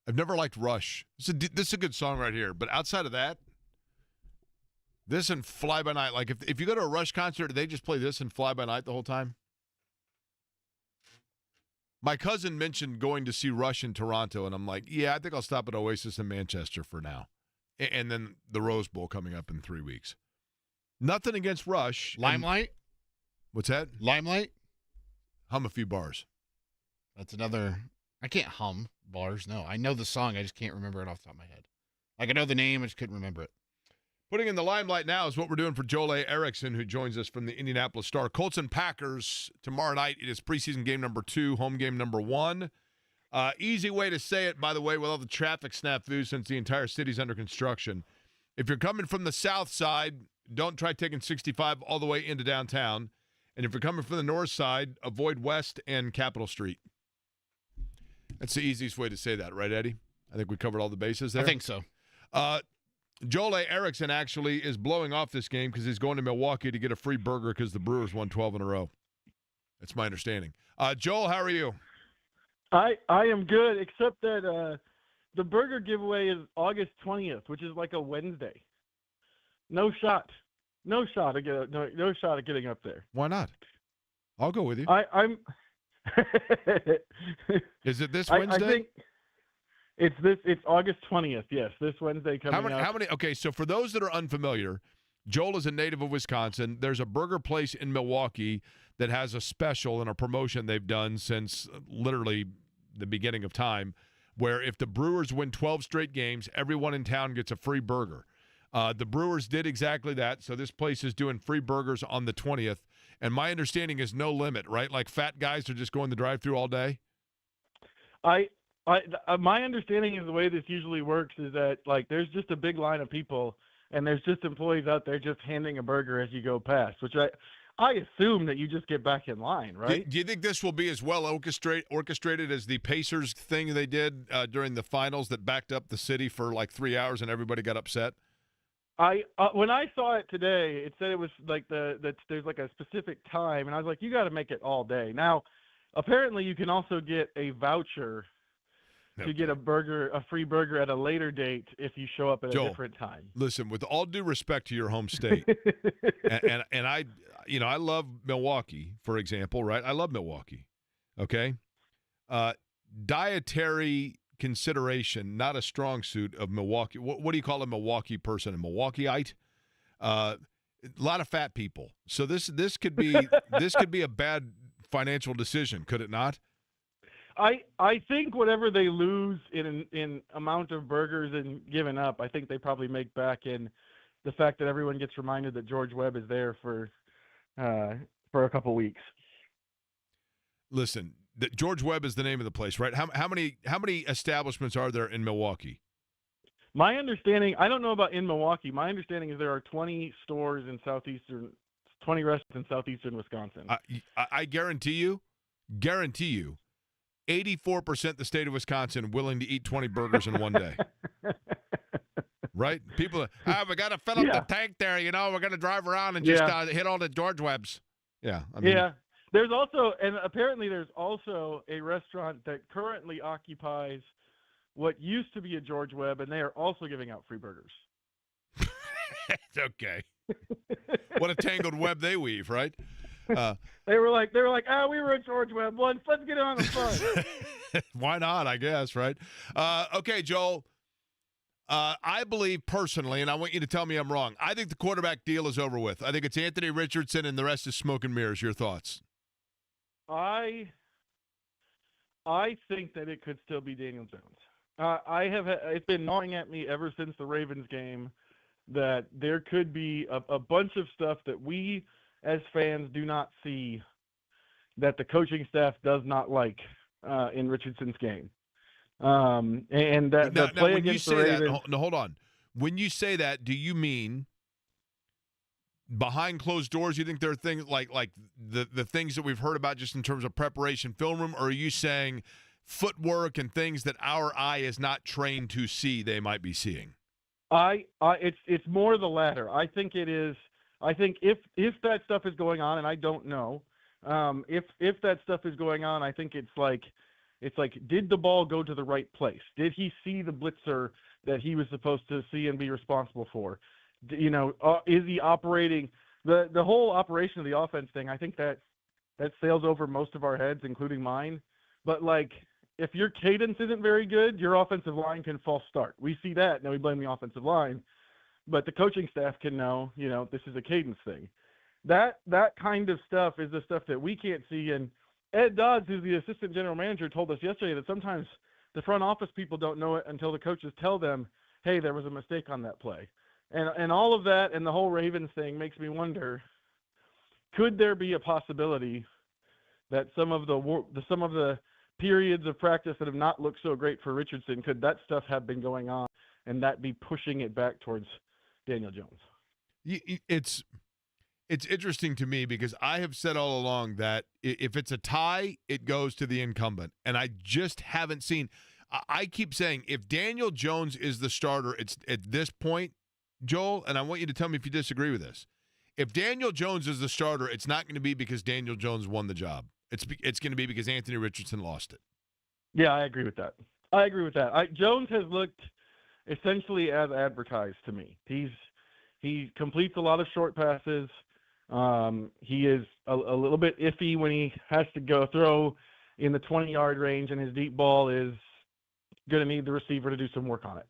I've never liked Rush. This is a good song right here, but outside of that, this and Fly By Night. Like if you go to a Rush concert, do they just play this and Fly By Night the whole time? My cousin mentioned going to see Rush in Toronto, and I'm like, yeah, I think I'll stop at Oasis in Manchester for now. And then the Rose Bowl coming up in 3 weeks. Nothing against Rush. Limelight? What's that? Limelight? Hum a few bars. That's another. I can't hum bars. No, I know the song. I just can't remember it off the top of my head. Like, I know the name. I just couldn't remember it. Putting in the limelight now is what we're doing for Joel A. Erickson, who joins us from the Indianapolis Star. Colts and Packers tomorrow night. It is preseason game number 2, home game number 1. Easy way to say it, by the way, with all the traffic snafus since the entire city's under construction. If you're coming from the south side, don't try taking 65 all the way into downtown. And if you're coming from the north side, avoid West and Capitol Street. That's the easiest way to say that, right, Eddie? I think we covered all the bases there. I think so. Joel A. Erickson actually is blowing off this game because he's going to Milwaukee to get a free burger because the Brewers won 12 in a row. That's my understanding. Joel, how are you? I am good, except that the burger giveaway is August 20th, which is like a Wednesday. No shot of getting up there. Why not? I'll go with you. I'm. Is it this Wednesday? I think it's August 20th. Yes, this Wednesday coming up. How many? Okay, so for those that are unfamiliar, Joel is a native of Wisconsin. There's a burger place in Milwaukee that has a special and a promotion they've done since literally the beginning of time, where if the Brewers win 12 straight games, everyone in town gets a free burger. The Brewers did exactly that, so this place is doing free burgers on the 20th, and my understanding is no limit, right? Like fat guys are just going the drive-thru all day? My understanding is the way this usually works is that, like, there's just a big line of people, and there's just employees out there just handing a burger as you go past, which I assume that you just get back in line, right? Do you think this will be as well orchestrated as the Pacers thing they did during the finals that backed up the city for like 3 hours and everybody got upset? When I saw it today, it said it was like there's like a specific time, and I was like, you got to make it all day. Now, apparently, you can also get a voucher to get a free burger at a later date if you show up at a different time. Listen, with all due respect to your home state, and I love Milwaukee, for example, right? I love Milwaukee. Okay, dietary consideration, not a strong suit of Milwaukee. What do you call a Milwaukee person? A Milwaukeeite? A lot of fat people. So this could be a bad financial decision, could it not? I think whatever they lose in amount of burgers and giving up, I think they probably make back in the fact that everyone gets reminded that George Webb is there for a couple weeks. Listen, George Webb is the name of the place, right? How many establishments are there in Milwaukee? My understanding, I don't know about in Milwaukee. My understanding is there are 20 stores in 20 restaurants in southeastern Wisconsin. I guarantee you, 84% the state of Wisconsin willing to eat 20 burgers in one day. Right? People are, we got to fill up the tank there, we're going to drive around and just hit all the George Webbs. Yeah. There's also, and apparently there's also a restaurant that currently occupies what used to be a George Webb, and they are also giving out free burgers. Okay. What a tangled web they weave, right? They were like, we were at George Webb once. Let's get it on the phone. Why not? I guess, right? Okay, Joel. I believe personally, and I want you to tell me I'm wrong. I think the quarterback deal is over with. I think it's Anthony Richardson, and the rest is smoke and mirrors. Your thoughts? I think that it could still be Daniel Jones. It's been gnawing at me ever since the Ravens game that there could be a bunch of stuff that we as fans do not see that the coaching staff does not like in Richardson's game. And that the play against the Ravens. No, hold on. When you say that, do you mean behind closed doors? You think there are things like the things that we've heard about just in terms of preparation, film room, or are you saying footwork and things that our eye is not trained to see they might be seeing? It's more the latter. I think it is. I think if that stuff is going on, and I don't know, if that stuff is going on, I think it's like It's like, did the ball go to the right place? Did he see the blitzer that he was supposed to see and be responsible for? Is he operating the whole operation of the offense thing? I think that sails over most of our heads, including mine. But like, if your cadence isn't very good, your offensive line can false start. We see that. Now we blame the offensive line, but the coaching staff can know, this is a cadence thing. That kind of stuff is the stuff that we can't see. And Ed Dodds, who's the assistant general manager, told us yesterday that sometimes the front office people don't know it until the coaches tell them, hey, there was a mistake on that play. And all of that and the whole Ravens thing makes me wonder, could there be a possibility that some of the periods of practice that have not looked so great for Richardson, could that stuff have been going on and that be pushing it back towards Daniel Jones? It's interesting to me because I have said all along that if it's a tie, it goes to the incumbent. And I just haven't seen – I keep saying if Daniel Jones is the starter, it's at this point, Joel, and I want you to tell me if you disagree with this. If Daniel Jones is the starter, it's not going to be because Daniel Jones won the job. It's going to be because Anthony Richardson lost it. Yeah, I agree with that. Jones has looked essentially as advertised to me. He completes a lot of short passes. He is a little bit iffy when he has to go throw in the 20-yard range, and his deep ball is going to need the receiver to do some work on it.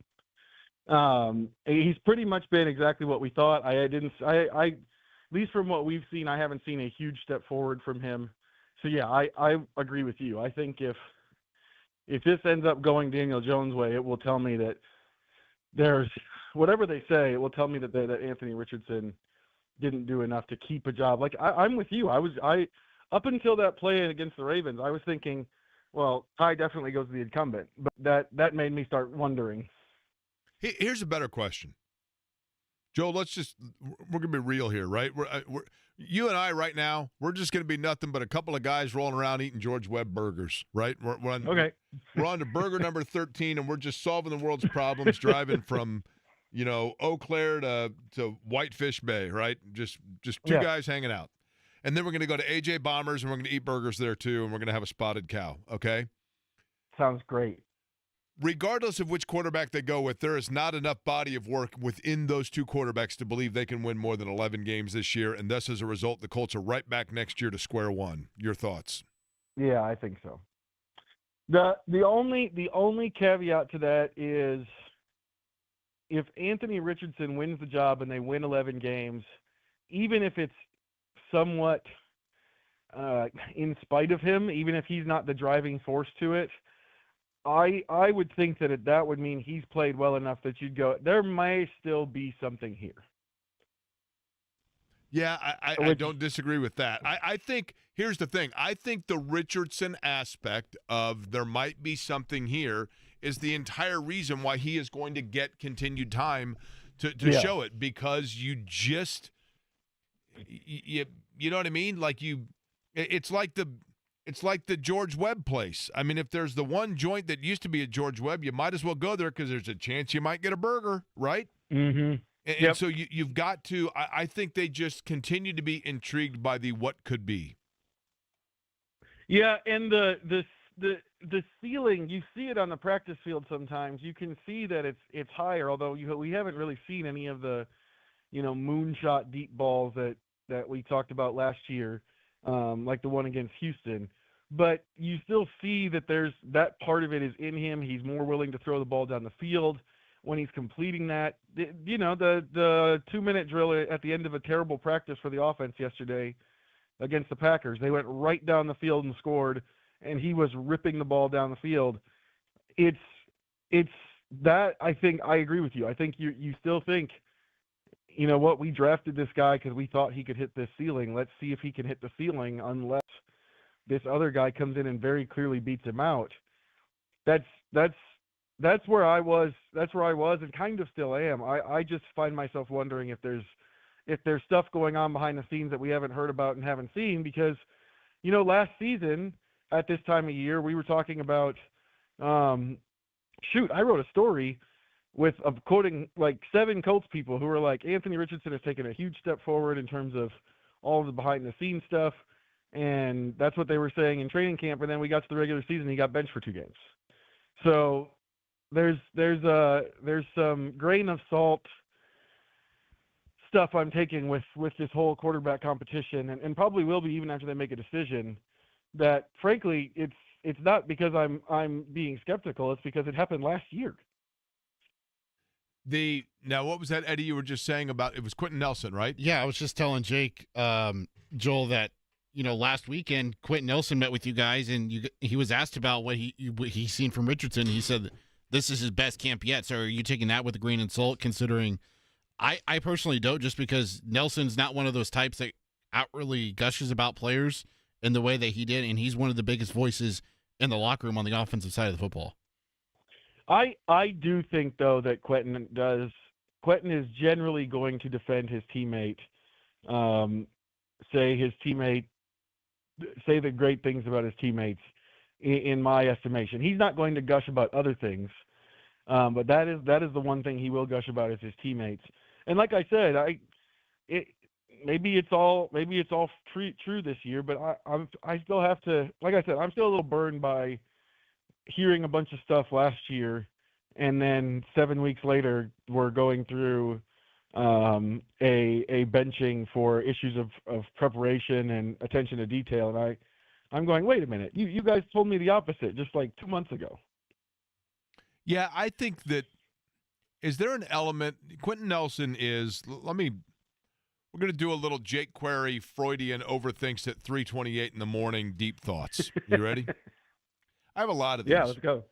He's pretty much been exactly what we thought. At least from what we've seen, I haven't seen a huge step forward from him. So yeah, I agree with you. I think if this ends up going Daniel Jones' way, it will tell me that there's whatever they say. It will tell me that Anthony Richardson didn't do enough to keep a job. Like I'm with you. I up until that play against the Ravens, I was thinking, well, Ty definitely goes to the incumbent. But that made me start wondering. Here's a better question, Joel. We're gonna be real here, right? You and I right now, we're just going to be nothing but a couple of guys rolling around eating George Webb burgers, right? We're on to burger number 13, and we're just solving the world's problems, driving from, Eau Claire to Whitefish Bay, right? Just two guys hanging out. And then we're going to go to AJ Bombers, and we're going to eat burgers there too, and we're going to have a spotted cow, okay? Sounds great. Regardless of which quarterback they go with, there is not enough body of work within those two quarterbacks to believe they can win more than 11 games this year, and thus, as a result, the Colts are right back next year to square one. Your thoughts? Yeah, I think so. The only caveat to that is if Anthony Richardson wins the job and they win 11 games, even if it's somewhat in spite of him, even if he's not the driving force to it, I would think that would mean he's played well enough that you'd go, there may still be something here. Yeah, I don't disagree with that. I think, here's the thing. I think the Richardson aspect of there might be something here is the entire reason why he is going to get continued time to show it, because you just, you know what I mean? Like it's like the George Webb place. I mean, if there's the one joint that used to be a George Webb, you might as well go there because there's a chance you might get a burger, right? Mm-hmm. And so you've got to – I think they just continue to be intrigued by the what could be. Yeah, and the ceiling, you see it on the practice field sometimes. You can see that it's higher, although we haven't really seen any of the, moonshot deep balls that we talked about last year, like the one against Houston. But you still see that there's that part of it is in him. He's more willing to throw the ball down the field when he's completing that. The 2-minute drill at the end of a terrible practice for the offense yesterday against the Packers. They went right down the field and scored, and he was ripping the ball down the field. It's that, I think I agree with you. I think you still think, we drafted this guy because we thought he could hit this ceiling. Let's see if he can hit the ceiling unless this other guy comes in and very clearly beats him out. That's where I was. That's where I was and kind of still am. I just find myself wondering if there's stuff going on behind the scenes that we haven't heard about and haven't seen, because, last season at this time of year, we were talking about, I wrote a story of quoting like 7 Colts people who were like, Anthony Richardson has taken a huge step forward in terms of all of the behind the scenes stuff. and that's what they were saying in training camp. And then we got to the regular season, he got benched for 2 games. So there's some grain of salt stuff I'm taking with this whole quarterback competition, and probably will be even after they make a decision. That frankly, it's not because I'm being skeptical. It's because it happened last year. Now, what was that, Eddie? You were just saying about it was Quentin Nelson, right? Yeah, I was just telling Jake, Joel, that last weekend Quentin Nelson met with you guys, and he was asked about what he's seen from Richardson. He said this is his best camp yet. So are you taking that with a grain of salt? Considering I personally don't, just because Nelson's not one of those types that outwardly gushes about players in the way that he did, and he's one of the biggest voices in the locker room on the offensive side of the football. I do think, though, that Quentin is generally going to defend his teammate, say the great things about his teammates, in my estimation. He's not going to gush about other things, but that is the one thing he will gush about is his teammates. And like I said, maybe it's all true this year, but I still have to, like I said, I'm still a little burned by hearing a bunch of stuff last year, and then 7 weeks later we're going through a benching for issues of preparation and attention to detail, and I'm going, wait a minute, you guys told me the opposite just like 2 months ago. Yeah, I think that is there an element Quentin Nelson is we're going to do a little Jake Query Freudian overthinks at 3:28 in the morning deep thoughts. You ready? I have a lot of these. Yeah, let's go.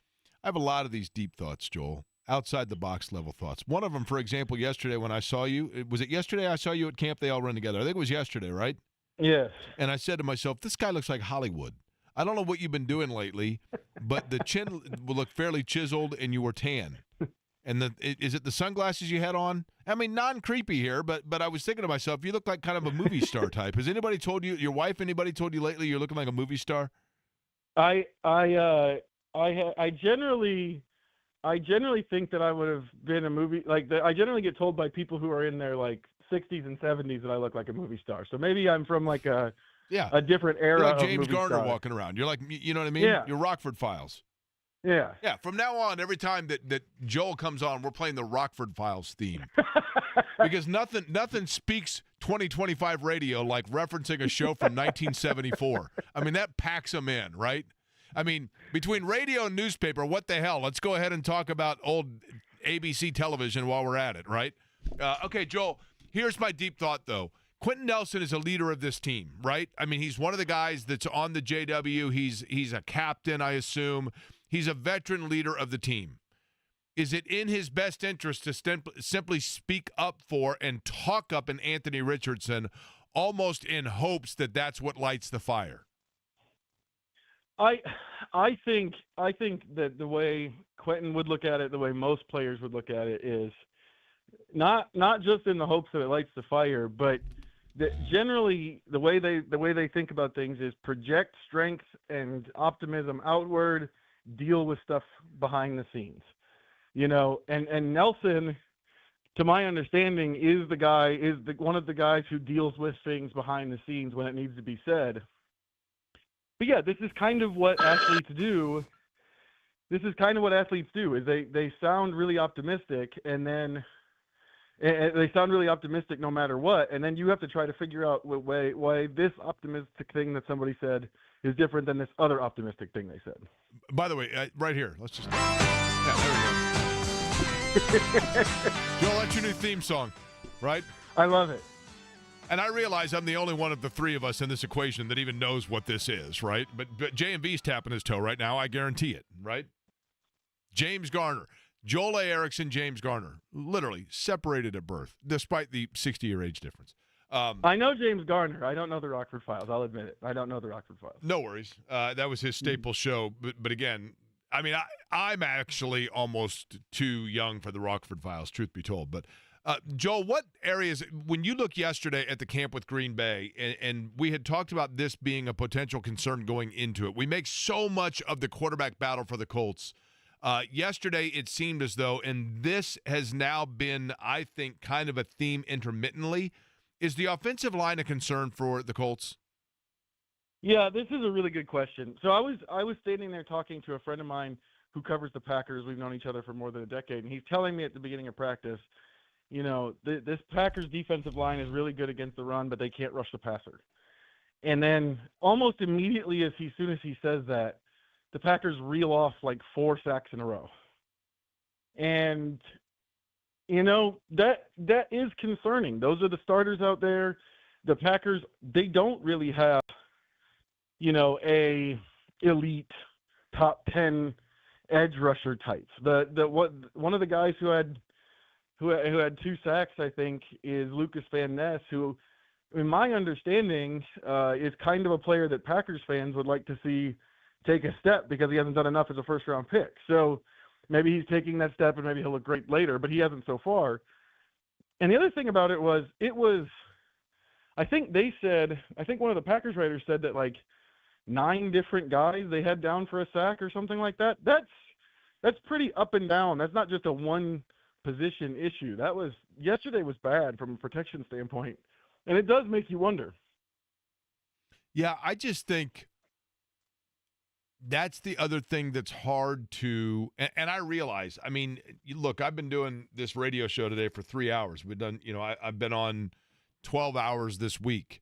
I have a lot of these deep thoughts, Joel, outside the box level thoughts. One of them, for example, yesterday when I saw you, was it yesterday I saw you at camp? They all run together. I think it was yesterday, right? Yes. And I said to myself, this guy looks like Hollywood. I don't know what you've been doing lately, but the chin will look fairly chiseled and you were tan. And is it the sunglasses you had on? I mean, non-creepy here, but I was thinking to myself, you look like kind of a movie star type. Has anybody told you, your wife, anybody told you lately you're looking like a movie star? I generally think that I would have been a movie I generally get told by people who are in their like 60s and 70s that I look like a movie star. So maybe I'm from like a different era. You're like of James movie Garner star. walking around. You're like, you know what I mean? Yeah. You're Rockford Files. Yeah. Yeah. From now on, every time that Joel comes on, we're playing the Rockford Files theme because nothing speaks 2025 radio like referencing a show from 1974. I mean, that packs them in, right? I mean, between radio and newspaper, what the hell? Let's go ahead and talk about old ABC television while we're at it, right? Okay, Joel, here's my deep thought, though. Quentin Nelson is a leader of this team, right? I mean, he's one of the guys that's on the JW. He's a captain, I assume. He's a veteran leader of the team. Is it in his best interest to simply speak up for and talk up an Anthony Richardson almost in hopes that that's what lights the fire? I think that the way Quentin would look at it, the way most players would look at it, is not just in the hopes that it lights the fire, but that generally the way they think about things is project strength and optimism outward, deal with stuff behind the scenes, and Nelson, to my understanding, is one of the guys who deals with things behind the scenes when it needs to be said. But yeah, this is kind of what athletes do. Is they sound really optimistic, and then they sound really optimistic no matter what, and then you have to try to figure out why this optimistic thing that somebody said is different than this other optimistic thing they said. By the way, right here, let's just there we go. Joel, that's your new theme song, right? I love it. And I realize I'm the only one of the three of us in this equation that even knows what this is, right? But J&B's tapping his toe right now. I guarantee it, right? James Garner. Joel A. Erickson, James Garner. Literally separated at birth, despite the 60-year age difference. I know James Garner. I don't know the Rockford Files. I'll admit it. I don't know the Rockford Files. No worries. That was his staple show. But again, I mean, I'm actually almost too young for the Rockford Files, truth be told. But Joel, what areas, when you look yesterday at the camp with Green Bay, and we had talked about this being a potential concern going into it, we make so much of the quarterback battle for the Colts. Yesterday, it seemed as though, and this has now been, I think, kind of a theme intermittently, is the offensive line a concern for the Colts? Yeah, this is a really good question. So I was standing there talking to a friend of mine who covers the Packers. We've known each other for more than a decade, and he's telling me at the beginning of practice, this Packers defensive line is really good against the run, but they can't rush the passer. And then almost immediately, as soon as he says that, the Packers reel off like 4 sacks in a row. And that is concerning. Those are the starters out there. The Packers, they don't really have, a elite top 10 edge rusher type. One of the guys who had 2 sacks, I think, is Lucas Van Ness, who, in my understanding, is kind of a player that Packers fans would like to see take a step because he hasn't done enough as a first-round pick. So maybe he's taking that step and maybe he'll look great later, but he hasn't so far. And the other thing about it was, I think one of the Packers writers said that like 9 different guys they had down for a sack or something like that. That's pretty up and down. That's not just a one position issue. Yesterday was bad from a protection standpoint. And it does make you wonder. Yeah, I just think that's the other thing that's hard to, and I realize, I mean, look, I've been doing this radio show today for 3 hours. We've done, I've been on 12 hours this week,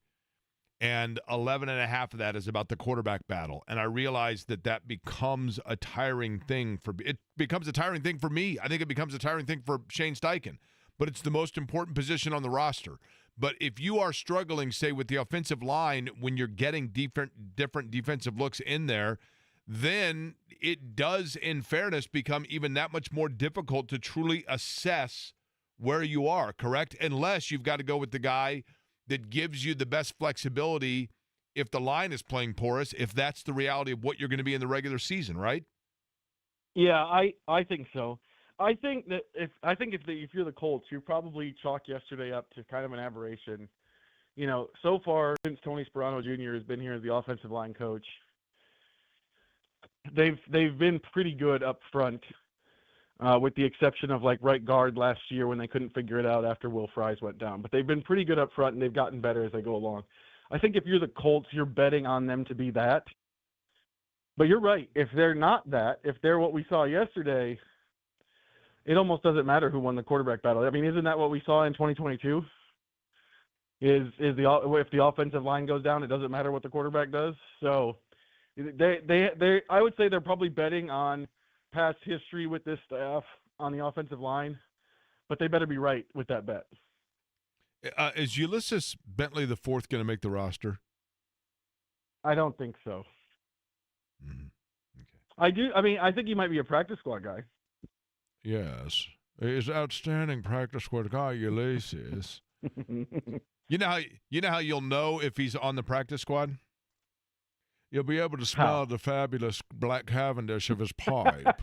and 11 and a half of that is about the quarterback battle. And I realize that becomes a tiring thing it becomes a tiring thing for me. I think it becomes a tiring thing for Shane Steichen, but it's the most important position on the roster. But if you are struggling, say, with the offensive line when you're getting different defensive looks in there, then it does, in fairness, become even that much more difficult to truly assess where you are, correct? Unless you've got to go with the guy that gives you the best flexibility if the line is playing porous, if that's the reality of what you're going to be in the regular season, right? Yeah, I think so. I think that if you're the Colts, you probably chalk yesterday up to kind of an aberration. So far since Tony Sperano Jr. has been here as the offensive line coach, they've been pretty good up front, with the exception of like right guard last year when they couldn't figure it out after Will Fries went down. But they've been pretty good up front, and they've gotten better as they go along. I think if you're the Colts, you're betting on them to be that. But you're right. If they're not that, if they're what we saw yesterday, it almost doesn't matter who won the quarterback battle. I mean, isn't that what we saw in 2022? If the offensive line goes down, it doesn't matter what the quarterback does. So I would say they're probably betting on past history with this staff on the offensive line, but they better be right with that bet. Is Ulysses Bentley IV going to make the roster? I don't think so. Mm-hmm. Okay. I do. I mean, I think he might be a practice squad guy. Yes. He's outstanding practice squad guy, Ulysses. You know how you'll know if he's on the practice squad? You'll be able to smell the fabulous black Cavendish of his pipe.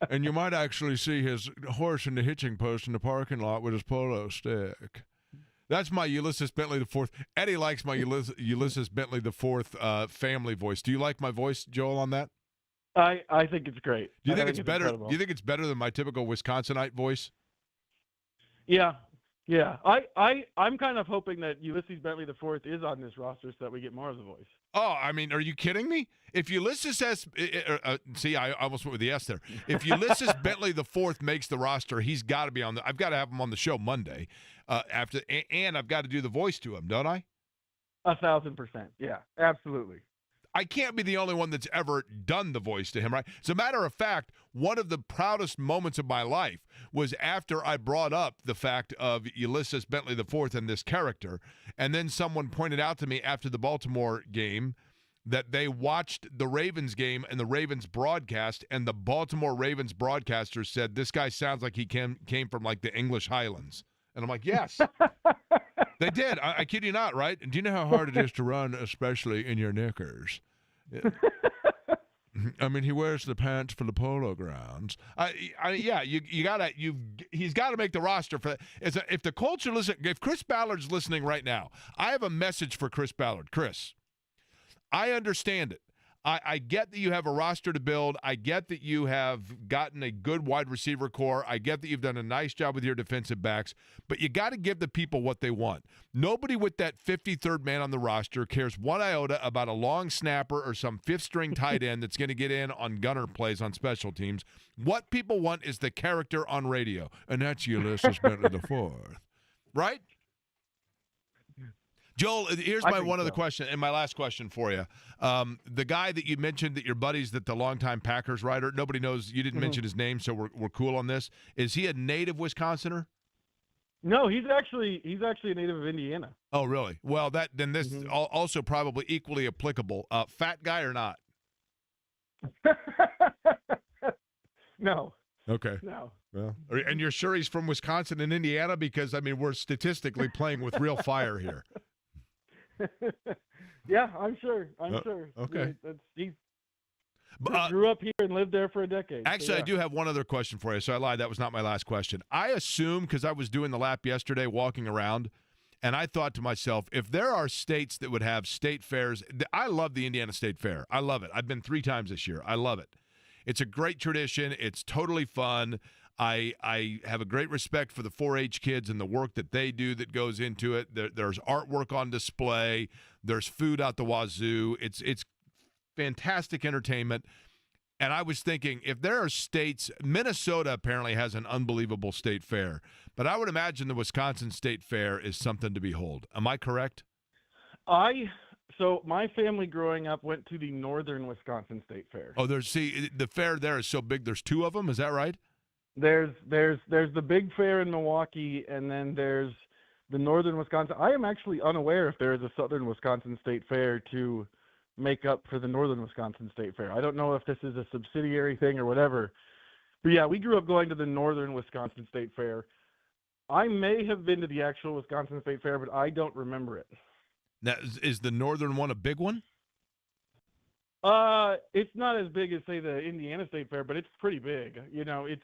And you might actually see his horse in the hitching post in the parking lot with his polo stick. That's my Ulysses Bentley IV. Eddie likes my Ulysses Bentley IV family voice. Do you like my voice, Joel, on that? I think it's great. Do you think it's better? Incredible. Do you think it's better than my typical Wisconsinite voice? Yeah. I'm kind of hoping that Ulysses Bentley IV is on this roster so that we get more of the voice. Oh, I mean, are you kidding me? If Ulysses has, see, I almost went with the S there. If Ulysses Bentley IV makes the roster, he's got to be on I've got to have him on the show Monday, and I've got to do the voice to him, don't I? 1,000%. Yeah, absolutely. I can't be the only one that's ever done the voice to him, right? As a matter of fact, one of the proudest moments of my life was after I brought up the fact of Ulysses Bentley IV and this character, and then someone pointed out to me after the Baltimore game that they watched the Ravens game and the Ravens broadcast, and the Baltimore Ravens broadcaster said, this guy sounds like he came from like the English Highlands. And I'm like, yes. They did. I kid you not, right? Do you know how hard it is to run, especially in your knickers? I mean, he wears the pants for the polo grounds. Yeah, he's got to make the roster for that. If the Colts are listening, if Chris Ballard's listening right now, I have a message for Chris Ballard. Chris, I understand it. I get that you have a roster to build. I get that you have gotten a good wide receiver core. I get that you've done a nice job with your defensive backs, but you got to give the people what they want. Nobody with that 53rd man on the roster cares one iota about a long snapper or some fifth-string tight end that's going to get in on gunner plays on special teams. What people want is the character on radio, and that's Ulysses Bentley the fourth, right? Joel, here's my one other question, and my last question for you. The guy that you mentioned that your buddy's that the longtime Packers writer, nobody knows, you didn't mention his name, so we're cool on this. Is he a native Wisconsinner? No, he's actually a native of Indiana. Oh, really? Well, then this also probably equally applicable. Fat guy or not? No. Okay. No. Well, and you're sure he's from Wisconsin and Indiana? Because, I mean, we're statistically playing with real fire here. Yeah, I'm sure. I'm sure. Okay. He grew up here and lived there for a decade. Actually, so yeah. I do have one other question for you, so I lied. That was not my last question. I assume, because I was doing the lap yesterday, walking around, and I thought to myself, if there are states that would have state fairs, I love the Indiana State Fair. I love it. I've been 3 times this year. I love it. It's a great tradition. It's totally fun. I have a great respect for the 4-H kids and the work that they do that goes into it. There's artwork on display. There's food out the wazoo. It's fantastic entertainment. And I was thinking, if there are states, Minnesota apparently has an unbelievable state fair, but I would imagine the Wisconsin State Fair is something to behold. Am I correct? So my family growing up went to the Northern Wisconsin State Fair. Oh, the fair there is so big. There's 2 of them. Is that right? There's the big fair in Milwaukee, and then there's the Northern Wisconsin. I am actually unaware if there is a Southern Wisconsin State Fair to make up for the Northern Wisconsin State Fair. I don't know if this is a subsidiary thing or whatever. But yeah, we grew up going to the Northern Wisconsin State Fair. I may have been to the actual Wisconsin State Fair, but I don't remember it. Now, is the Northern one a big one? It's not as big as, say, the Indiana State Fair, but it's pretty big. You know, it's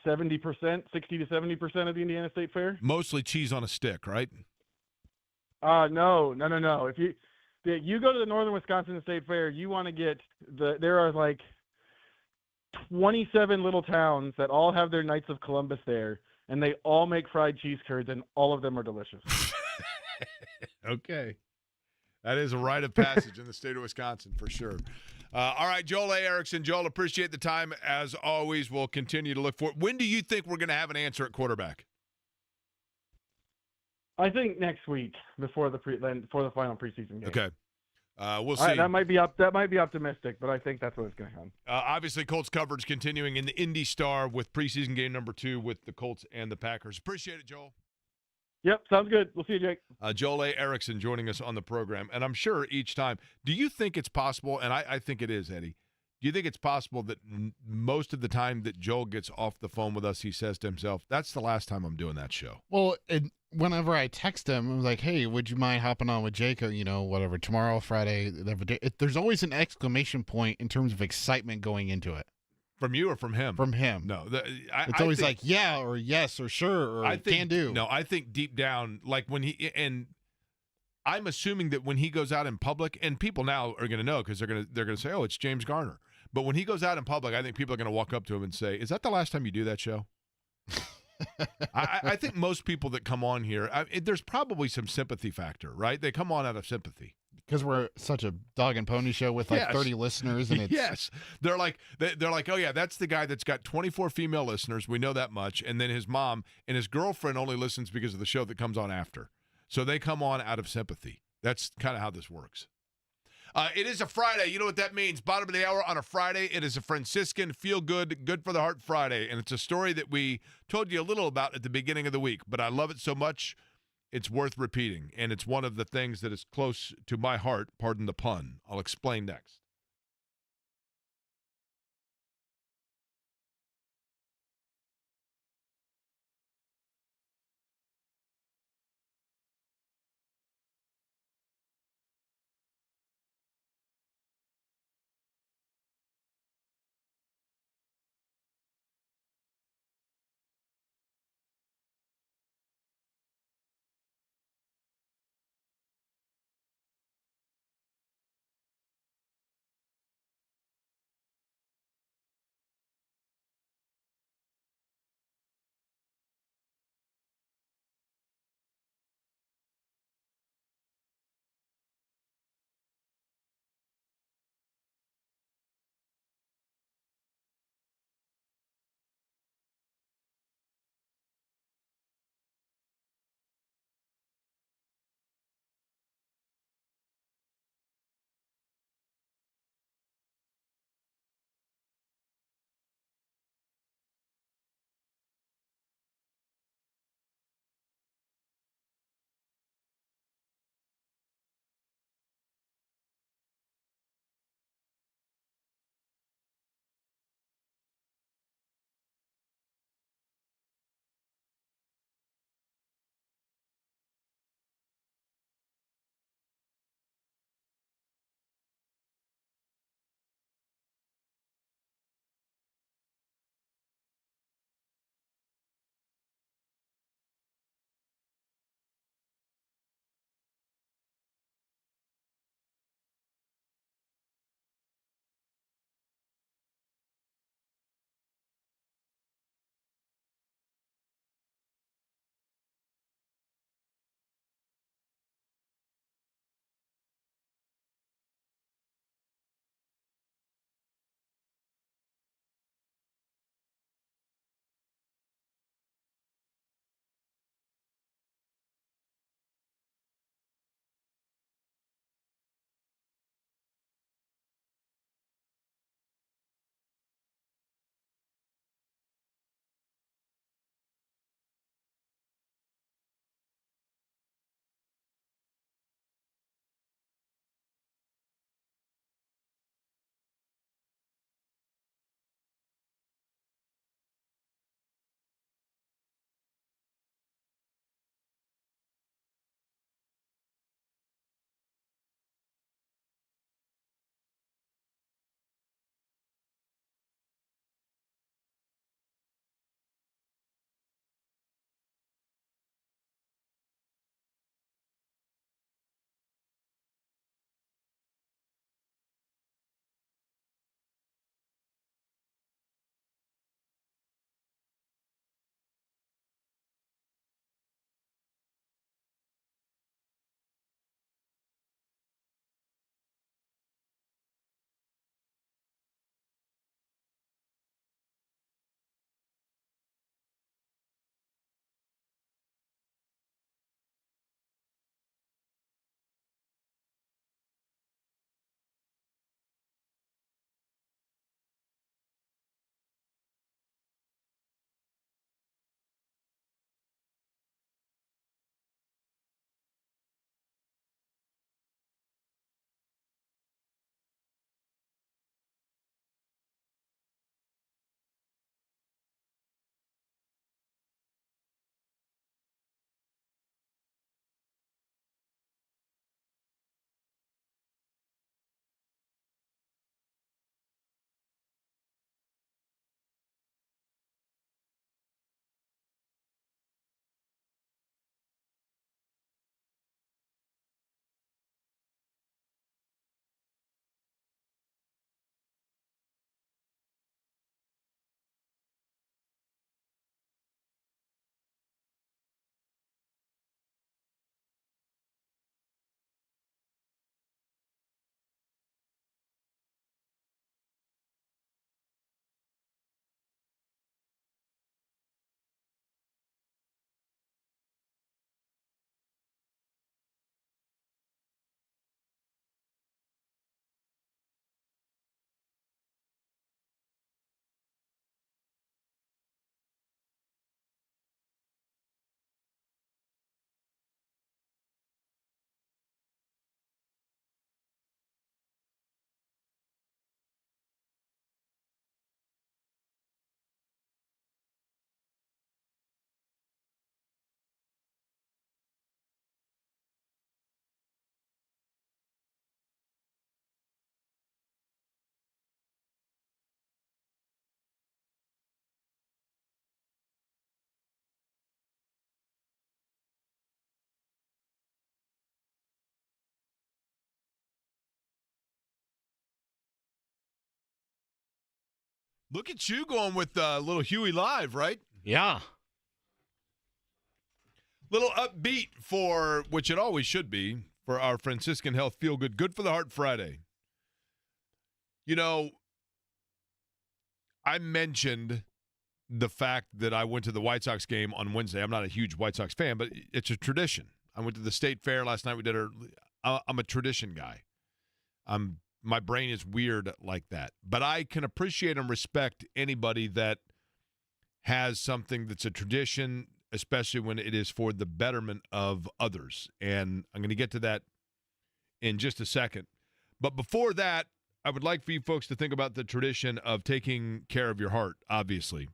70%, 60 to 70% of the Indiana State Fair. Mostly cheese on a stick, right? No. If you go to the Northern Wisconsin State Fair, you want to get there are like 27 little towns that all have their Knights of Columbus there, and they all make fried cheese curds, and all of them are delicious. Okay. That is a rite of passage in the state of Wisconsin for sure. All right, Joel A. Erickson. Joel, appreciate the time. As always, we'll continue to look for it. When do you think we're going to have an answer at quarterback? I think next week before the final preseason game. Okay. We'll see. That might be optimistic, but I think that's what it's going to come. Obviously, Colts coverage continuing in the Indy Star with preseason game number 2 with the Colts and the Packers. Appreciate it, Joel. Yep, sounds good. We'll see you, Jake. Joel A. Erickson joining us on the program. And I'm sure each time, do you think it's possible, and I think it is, Eddie, do you think it's possible that most of the time that Joel gets off the phone with us, he says to himself, that's the last time I'm doing that show? Well, whenever I text him, I'm like, hey, would you mind hopping on with Jake or, whatever, tomorrow, Friday, there's always an exclamation point in terms of excitement going into it. From you or from him? From him. No. It's always like, yeah, or yes, or sure, or can do. No, I think deep down, like when and I'm assuming that when he goes out in public, and people now are going to know because they're going to say, oh, it's James Garner. But when he goes out in public, I think people are going to walk up to him and say, is that the last time you do that show? I think most people that come on here, there's probably some sympathy factor, right? They come on out of sympathy. Because we're such a dog and pony show with like 30 listeners, and it's yes, they're like, oh yeah, that's the guy that's got 24 female listeners. We know that much, and then his mom and his girlfriend only listens because of the show that comes on after. So they come on out of sympathy. That's kind of how this works. It is a Friday. You know what that means? Bottom of the hour on a Friday. It is a Franciscan feel-good, good for the heart Friday, and it's a story that we told you a little about at the beginning of the week. But I love it so much. It's worth repeating, and it's one of the things that is close to my heart, pardon the pun. I'll explain next. Look at you going with little Huey Live, right? Yeah. Little upbeat for, which it always should be, for our Franciscan Health Feel Good. Good for the Heart Friday. You know, I mentioned the fact that I went to the White Sox game on Wednesday. I'm not a huge White Sox fan, but it's a tradition. I went to the State Fair last night. I'm a tradition guy. My brain is weird like that. But I can appreciate and respect anybody that has something that's a tradition, especially when it is for the betterment of others. And I'm going to get to that in just a second. But before that, I would like for you folks to think about the tradition of taking care of your heart, obviously.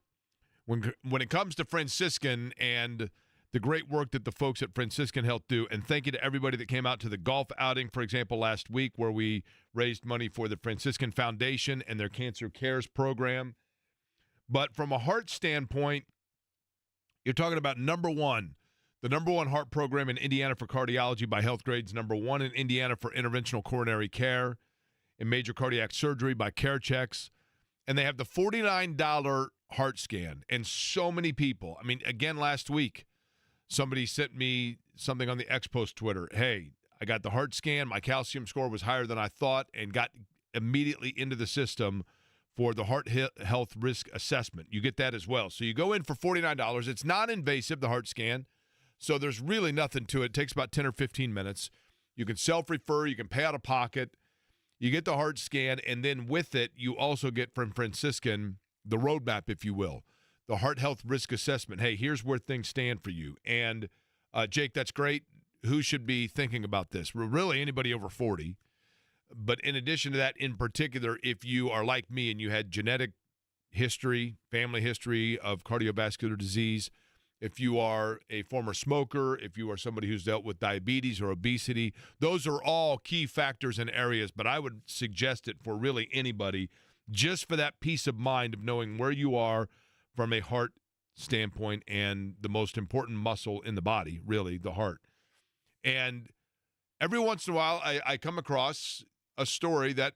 When it comes to Franciscan and the great work that the folks at Franciscan Health do, and thank you to everybody that came out to the golf outing, for example, last week, where we raised money for the Franciscan Foundation and their Cancer Cares program. But from a heart standpoint, you're talking about number one, the number one heart program in Indiana for cardiology by Health Grades, number one in Indiana for interventional coronary care and major cardiac surgery by CareChex. And they have the $49 heart scan. And so many people, I mean, again, last week, somebody sent me something on the X Post Twitter. Hey, I got the heart scan. My calcium score was higher than I thought, and got immediately into the system for the heart health risk assessment. You get that as well. So you go in for $49. It's non-invasive, the heart scan. So there's really nothing to it. It takes about 10 or 15 minutes. You can self-refer. You can pay out of pocket. You get the heart scan, and then with it, you also get from Franciscan the roadmap, if you will, the heart health risk assessment. Hey, here's where things stand for you. And, Jake, that's great. Who should be thinking about this? Well, really, anybody over 40. But in addition to that, in particular, if you are like me and you had genetic history, family history of cardiovascular disease, if you are a former smoker, if you are somebody who's dealt with diabetes or obesity, those are all key factors and areas. But I would suggest it for really anybody, just for that peace of mind of knowing where you are from a heart standpoint and the most important muscle in the body, really, the heart. And every once in a while, I come across a story that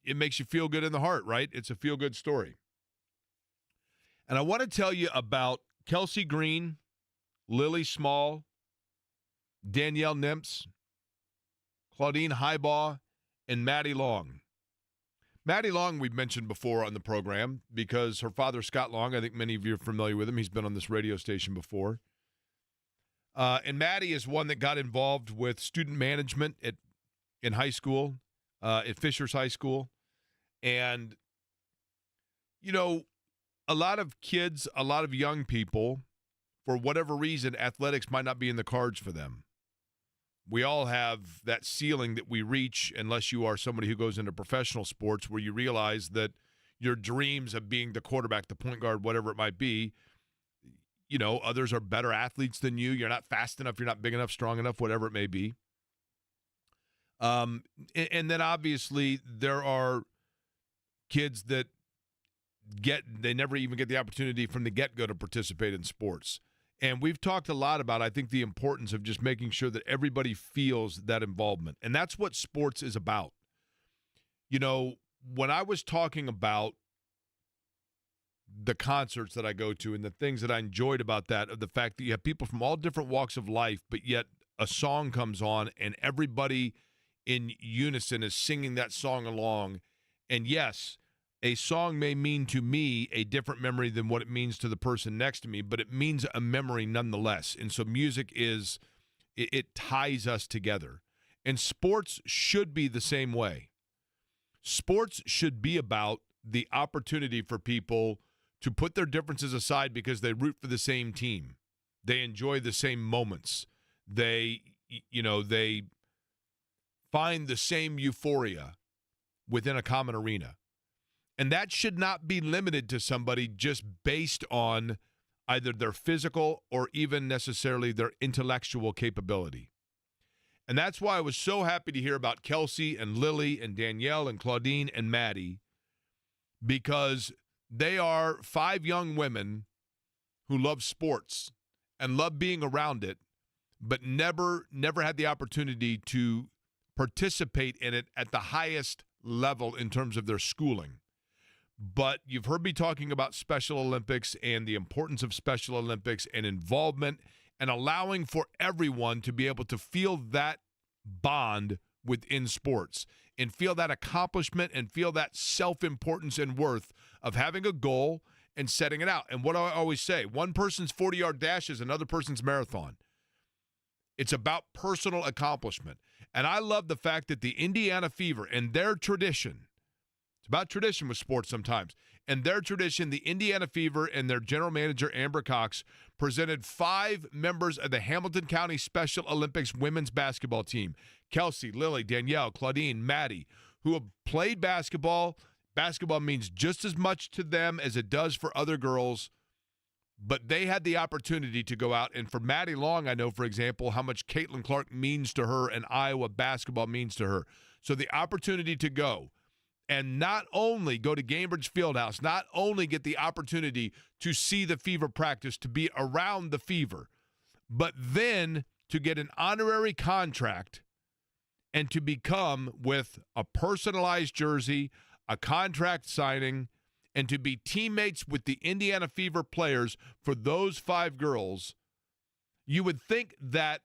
it makes you feel good in the heart, right? It's a feel-good story. And I want to tell you about Kelsey Green, Lily Small, Danielle Nimps, Claudine Highbaugh, and Maddie Long. Maddie Long we've mentioned before on the program because her father, Scott Long, I think many of you are familiar with him. He's been on this radio station before. And Maddie is one that got involved with student management in high school, at Fishers High School. And, you know, a lot of kids, a lot of young people, for whatever reason, athletics might not be in the cards for them. We all have that ceiling that we reach unless you are somebody who goes into professional sports where you realize that your dreams of being the quarterback, the point guard, whatever it might be, you know, others are better athletes than you. You're not fast enough. You're not big enough, strong enough, whatever it may be. And then obviously there are kids that they never even get the opportunity from the get-go to participate in sports. And we've talked a lot about, I think, the importance of just making sure that everybody feels that involvement. And that's what sports is about. You know, when I was talking about the concerts that I go to and the things that I enjoyed about that, of the fact that you have people from all different walks of life, but yet a song comes on and everybody in unison is singing that song along. And yes, a song may mean to me a different memory than what it means to the person next to me, but it means a memory nonetheless. And so music it ties us together. And sports should be the same way. Sports should be about the opportunity for people to put their differences aside because they root for the same team. They enjoy the same moments. They find the same euphoria within a common arena. And that should not be limited to somebody just based on either their physical or even necessarily their intellectual capability. And that's why I was so happy to hear about Kelsey and Lily and Danielle and Claudine and Maddie, because they are 5 young women who love sports and love being around it, but never had the opportunity to participate in it at the highest level in terms of their schooling. But you've heard me talking about Special Olympics and the importance of Special Olympics and involvement and allowing for everyone to be able to feel that bond within sports and feel that accomplishment and feel that self-importance and worth of having a goal and setting it out. And what do I always say? One person's 40-yard dash is another person's marathon. It's about personal accomplishment. And I love the fact that the Indiana Fever and their tradition, it's about tradition with sports sometimes, and their tradition, the Indiana Fever and their general manager, Amber Cox, presented 5 members of the Hamilton County Special Olympics women's basketball team, Kelsey, Lily, Danielle, Claudine, Maddie, who have played basketball. Basketball means just as much to them as it does for other girls, but they had the opportunity to go out. And for Maddie Long, I know, for example, how much Caitlin Clark means to her and Iowa basketball means to her. So the opportunity to go and not only go to Gainbridge Fieldhouse, not only get the opportunity to see the Fever practice, to be around the Fever, but then to get an honorary contract and to become, with a personalized jersey, a contract signing, and to be teammates with the Indiana Fever players for those 5 girls. You would think that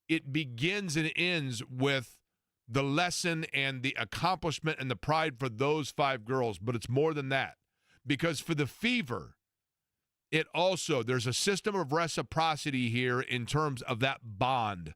it begins and ends with the lesson and the accomplishment and the pride for those 5 girls, but it's more than that. Because for the Fever, there's a system of reciprocity here in terms of that bond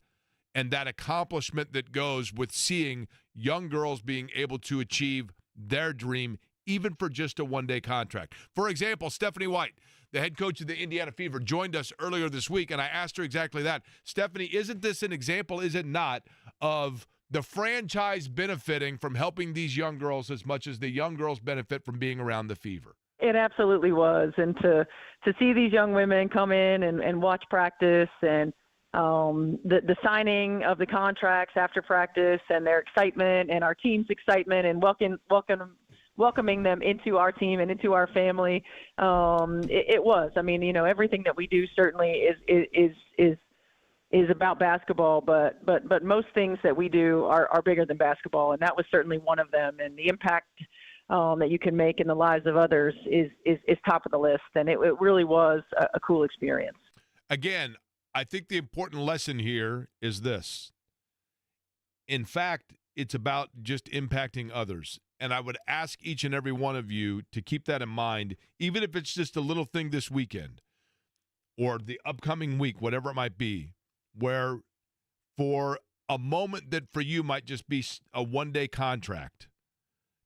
and that accomplishment that goes with seeing young girls being able to achieve their dream, even for just a one-day contract. For example, Stephanie White, the head coach of the Indiana Fever, joined us earlier this week, and I asked her exactly that. Stephanie, isn't this an example, is it not, of the franchise benefiting from helping these young girls as much as the young girls benefit from being around the Fever? It absolutely was. And to see these young women come in and watch practice and the signing of the contracts after practice and their excitement and our team's excitement and welcoming them into our team and into our family. It was. I mean, everything that we do certainly is about basketball, but most things that we do are bigger than basketball, and that was certainly one of them. And the impact that you can make in the lives of others is top of the list, and it really was a cool experience. Again, I think the important lesson here is this. In fact, it's about just impacting others. And I would ask each and every one of you to keep that in mind, even if it's just a little thing this weekend or the upcoming week, whatever it might be, where for a moment that for you might just be a one-day contract,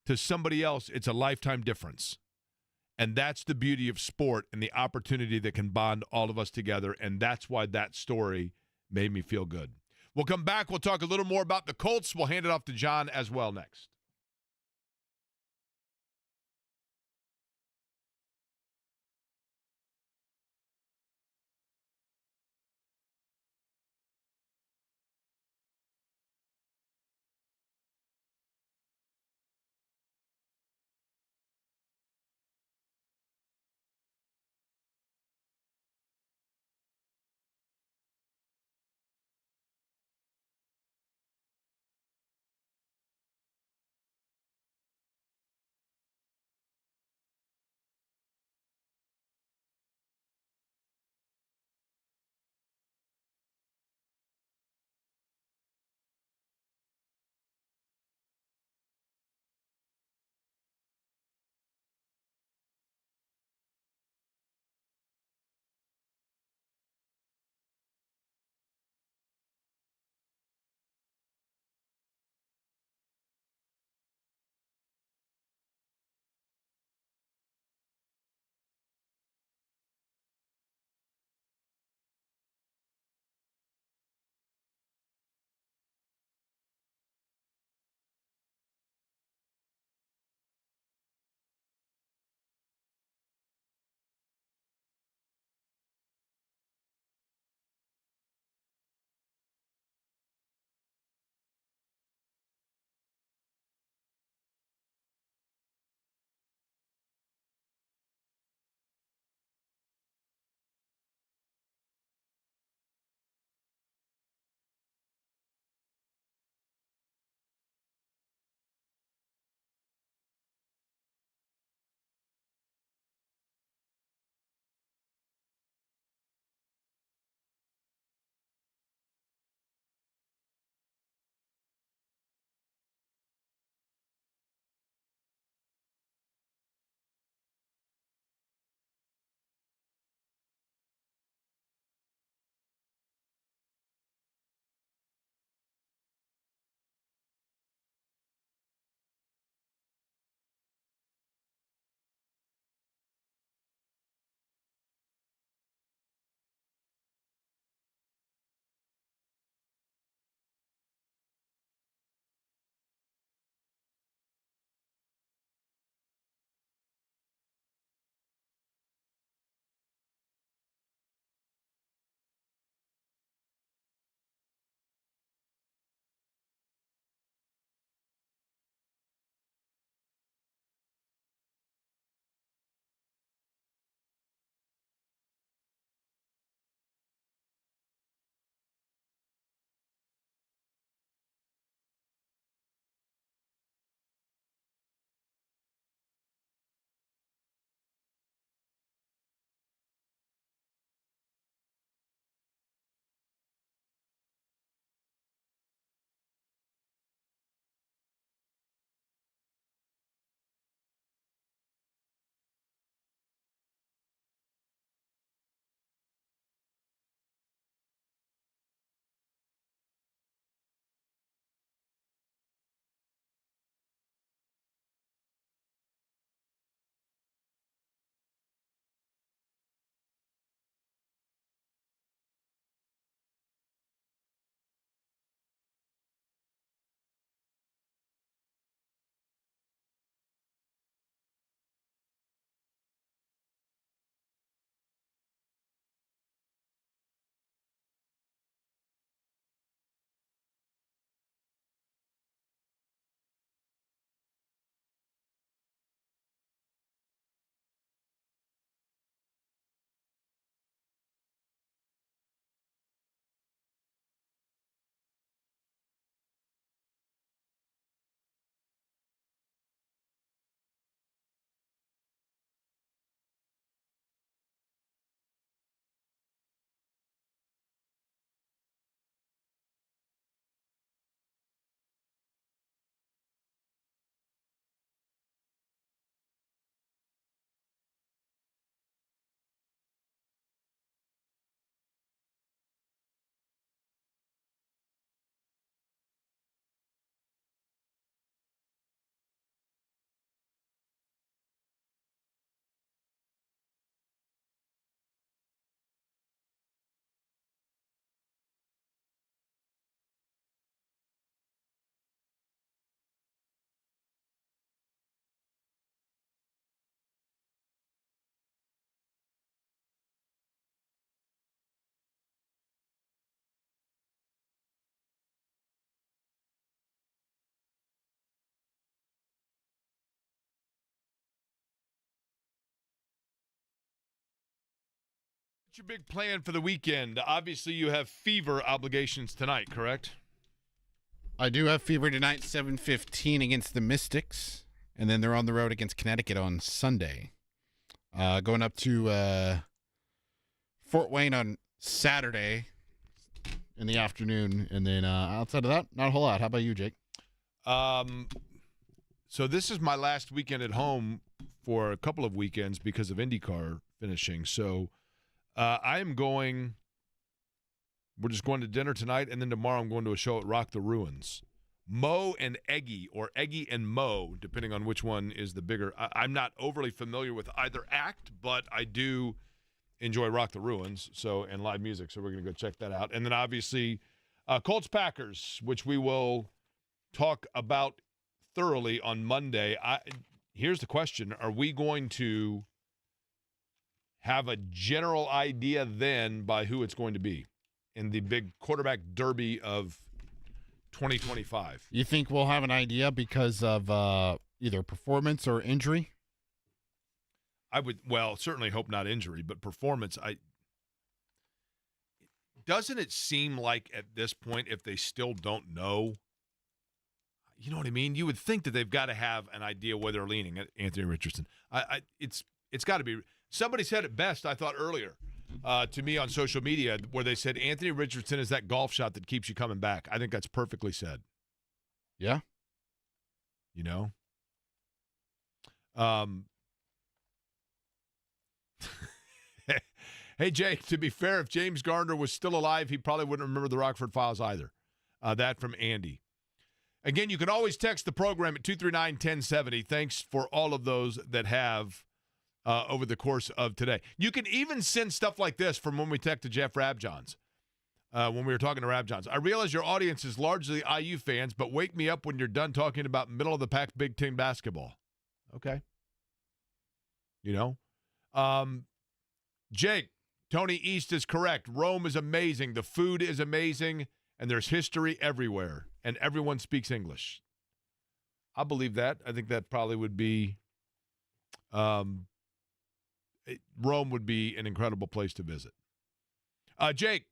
to somebody else it's a lifetime difference. And that's the beauty of sport and the opportunity that can bond all of us together. And that's why that story made me feel good. We'll come back. We'll talk a little more about the Colts. We'll hand it off to John as well next. What's your big plan for the weekend? Obviously, you have Fever obligations tonight, correct? I do have Fever tonight, 7:15 against the Mystics, and then they're on the road against Connecticut on Sunday. Going up to Fort Wayne on Saturday in the afternoon, and then outside of that, not a whole lot. How about you, Jake? So this is my last weekend at home for a couple of weekends because of IndyCar finishing. So I am going. We're just going to dinner tonight, and then tomorrow I'm going to a show at Rock the Ruins. Mo and Eggy, or Eggy and Mo, depending on which one is the bigger. I'm not overly familiar with either act, but I do enjoy Rock the Ruins and live music, so we're going to go check that out. And then obviously Colts Packers, which we will talk about thoroughly on Monday. Here's the question. Are we going to have a general idea then by who it's going to be in the big quarterback derby of 2025? You think we'll have an idea because of either performance or injury? I would, certainly hope not injury, but performance. Doesn't it seem like at this point, if they still don't know, you know what I mean? You would think that they've got to have an idea where they're leaning at Anthony Richardson. It's got to be. Somebody said it best, I thought, earlier to me on social media, where they said Anthony Richardson is that golf shot that keeps you coming back. I think that's perfectly said. Yeah. You know? Hey, Jake, to be fair, if James Garner was still alive, he probably wouldn't remember the Rockford Files either. That from Andy. Again, you can always text the program at 239-1070. Thanks for all of those that have over the course of today. You can even send stuff like this from when we texted Jeff Rabjohns, when we were talking to Rabjohns. I realize your audience is largely IU fans, but wake me up when you're done talking about middle-of-the-pack Big Ten basketball. Okay. You know? Jake, Tony East is correct. Rome is amazing. The food is amazing, and there's history everywhere, and everyone speaks English. I believe that. I think that probably would be Rome would be an incredible place to visit. Jake,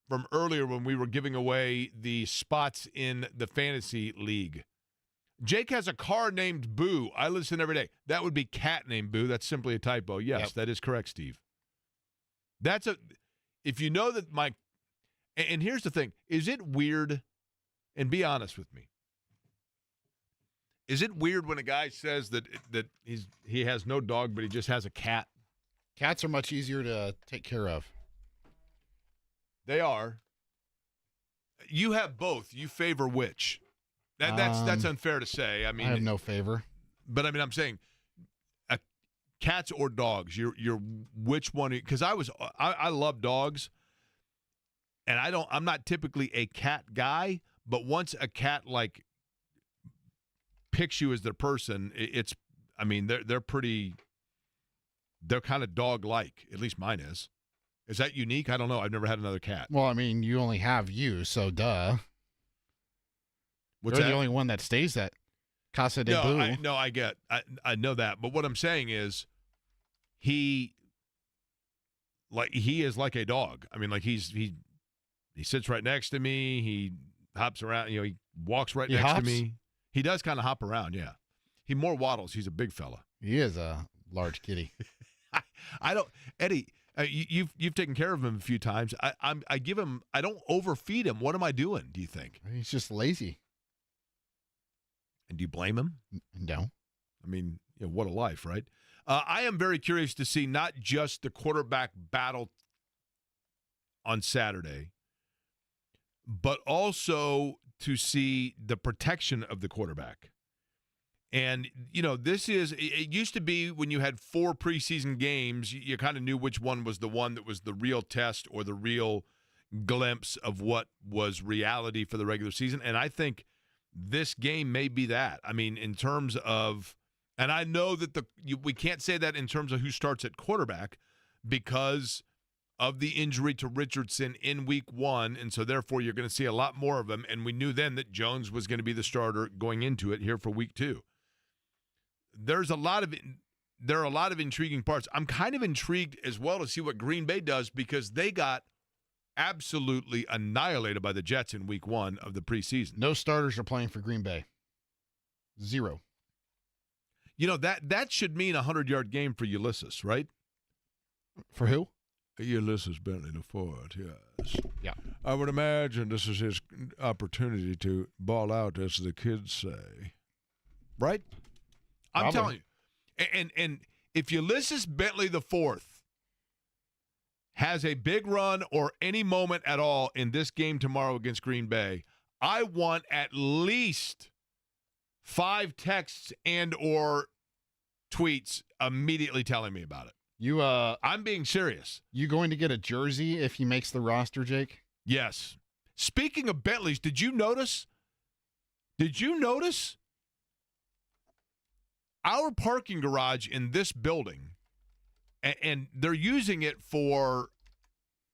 from earlier when we were giving away the spots in the fantasy league, Jake has a car named Boo. I listen every day. That would be cat named Boo. That's simply a typo. Yes, yep. That is correct, Steve. If you know that and here's the thing. Is it weird, and be honest with me, is it weird when a guy says that he has no dog, but he just has a cat? Cats are much easier to take care of. They are. You have both. You favor which? That's unfair to say. I mean, I have no favor. But I mean, I'm saying, cats or dogs. You're which one? Because I love dogs, and I'm not typically a cat guy. But once a cat picks you as their person, they're kind of dog-like. At least mine is. Is that unique? I don't know. I've never had another cat. Well, I mean, you only have you, so duh. What's You're that? the only one that stays at Casa de Boo. I know that. But what I'm saying is he is like a dog. I mean, he sits right next to me. He hops around. He walks right next to me. He does kind of hop around, yeah. He more waddles. He's a big fella. He is a large kitty. Eddie, you've taken care of him a few times. I give him. I don't overfeed him. What am I doing? Do you think? He's just lazy. And do you blame him? No. I mean, what a life, right? I am very curious to see not just the quarterback battle on Saturday, but also to see the protection of the quarterback. And, it used to be when you had 4 preseason games, you kind of knew which one was the one that was the real test or the real glimpse of what was reality for the regular season. And I think this game may be that. I mean, in terms of, and I know that we can't say that in terms of who starts at quarterback because of the injury to Richardson in week 1, and so therefore you're going to see a lot more of him, and we knew then that Jones was going to be the starter going into it here for week 2. There's a lot of there are a lot of intriguing parts. I'm kind of intrigued as well to see what Green Bay does because they got absolutely annihilated by the Jets in week 1 of the preseason. No starters are playing for Green Bay. 0. That should mean a 100-yard game for Ulysses, right? For who? Ulysses Bentley IV, yes. Yeah. I would imagine this is his opportunity to ball out, as the kids say. Right? I'm telling you. And if Ulysses Bentley IV has a big run or any moment at all in this game tomorrow against Green Bay, I want at least 5 texts and or tweets immediately telling me about it. I'm being serious. You going to get a jersey if he makes the roster, Jake? Yes. Speaking of Bentleys, did you notice our parking garage in this building, and they're using it for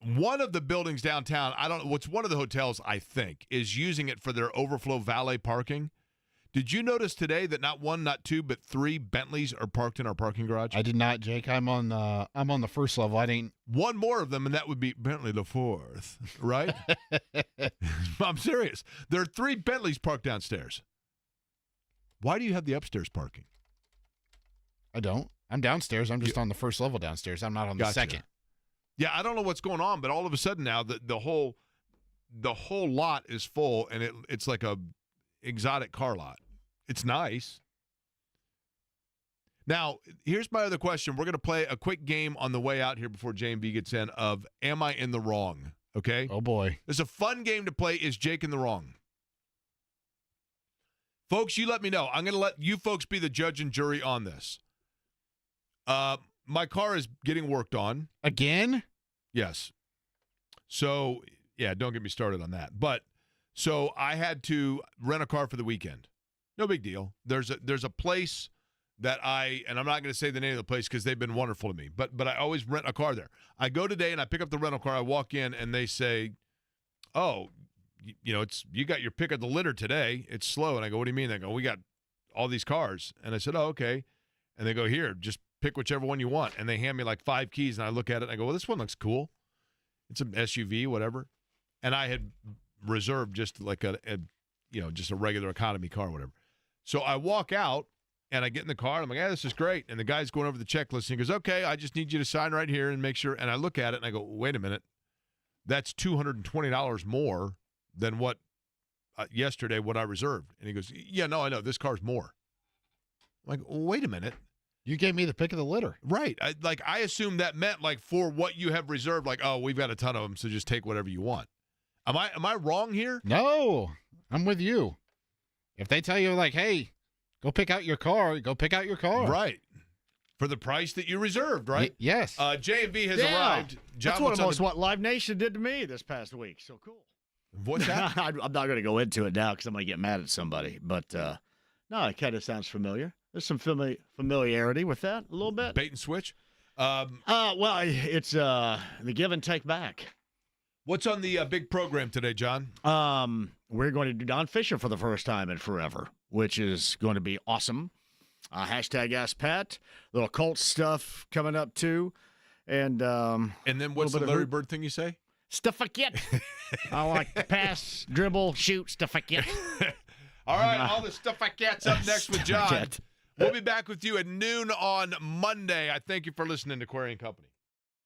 one of the buildings downtown, I don't know, what's one of the hotels, I think, is using it for their overflow valet parking. Did you notice today that not 1, not 2, but 3 Bentleys are parked in our parking garage? I did not, Jake. I'm on the first level. I didn't. One more of them, and that would be Bentley IV, right? I'm serious. There are 3 Bentleys parked downstairs. Why do you have the upstairs parking? I don't. I'm downstairs. I'm just on the first level downstairs. I'm not on the second. Yeah, I don't know what's going on, but all of a sudden now the whole lot is full, and it's like a exotic car lot. It's nice. Now, here's my other question. We're going to play a quick game on the way out here before J&B gets in of Am I in the Wrong? Okay? Oh, boy. It's a fun game to play. Is Jake in the wrong? Folks, you let me know. I'm going to let you folks be the judge and jury on this. My car is getting worked on. Again? Yes. So, yeah, don't get me started on that. But, so I had to rent a car for the weekend. No big deal. There's a place that and I'm not going to say the name of the place because they've been wonderful to me, but I always rent a car there. I go today and I pick up the rental car. I walk in and they say, oh, you got your pick of the litter today. It's slow. And I go, what do you mean? They go, we got all these cars. And I said, oh, okay. And they go, here, just pick whichever one you want. And they hand me like 5 keys and I look at it and I go, well, this one looks cool. It's an SUV, whatever. And I had reserved just like just a regular economy car, whatever. So I walk out and I get in the car and I'm like, this is great. And the guy's going over the checklist and he goes, okay, I just need you to sign right here and make sure. And I look at it and I go, wait a minute. That's $220 more than what yesterday, what I reserved. And he goes, yeah, no, I know. This car's more. I'm like, wait a minute. You gave me the pick of the litter. Right. I assumed that meant like for what you have reserved, like, oh, we've got a ton of them, so just take whatever you want. Am I wrong here? No, I'm with you. If they tell you like, hey, go pick out your car, go pick out your car. Right. For the price that you reserved, right? Yes. J&B has arrived. John, that's what Live Nation did to me this past week. So cool. What's that? I'm not going to go into it now because I'm going to get mad at somebody. But no, it kind of sounds familiar. There's some familiarity with that a little bit. Bait and switch? Well, it's the give and take back. What's on the big program today, John? We're going to do Don Fisher for the first time in forever, which is going to be awesome. Hashtag Ask Pat. Little Colts stuff coming up, too. And then what's the Larry Bird thing you say? Stuff like it. I like to pass, dribble, shoot, stuff like it. All right, all the stuff like that's up next with John. We'll be back with you at noon on Monday. I thank you for listening to Query & Company.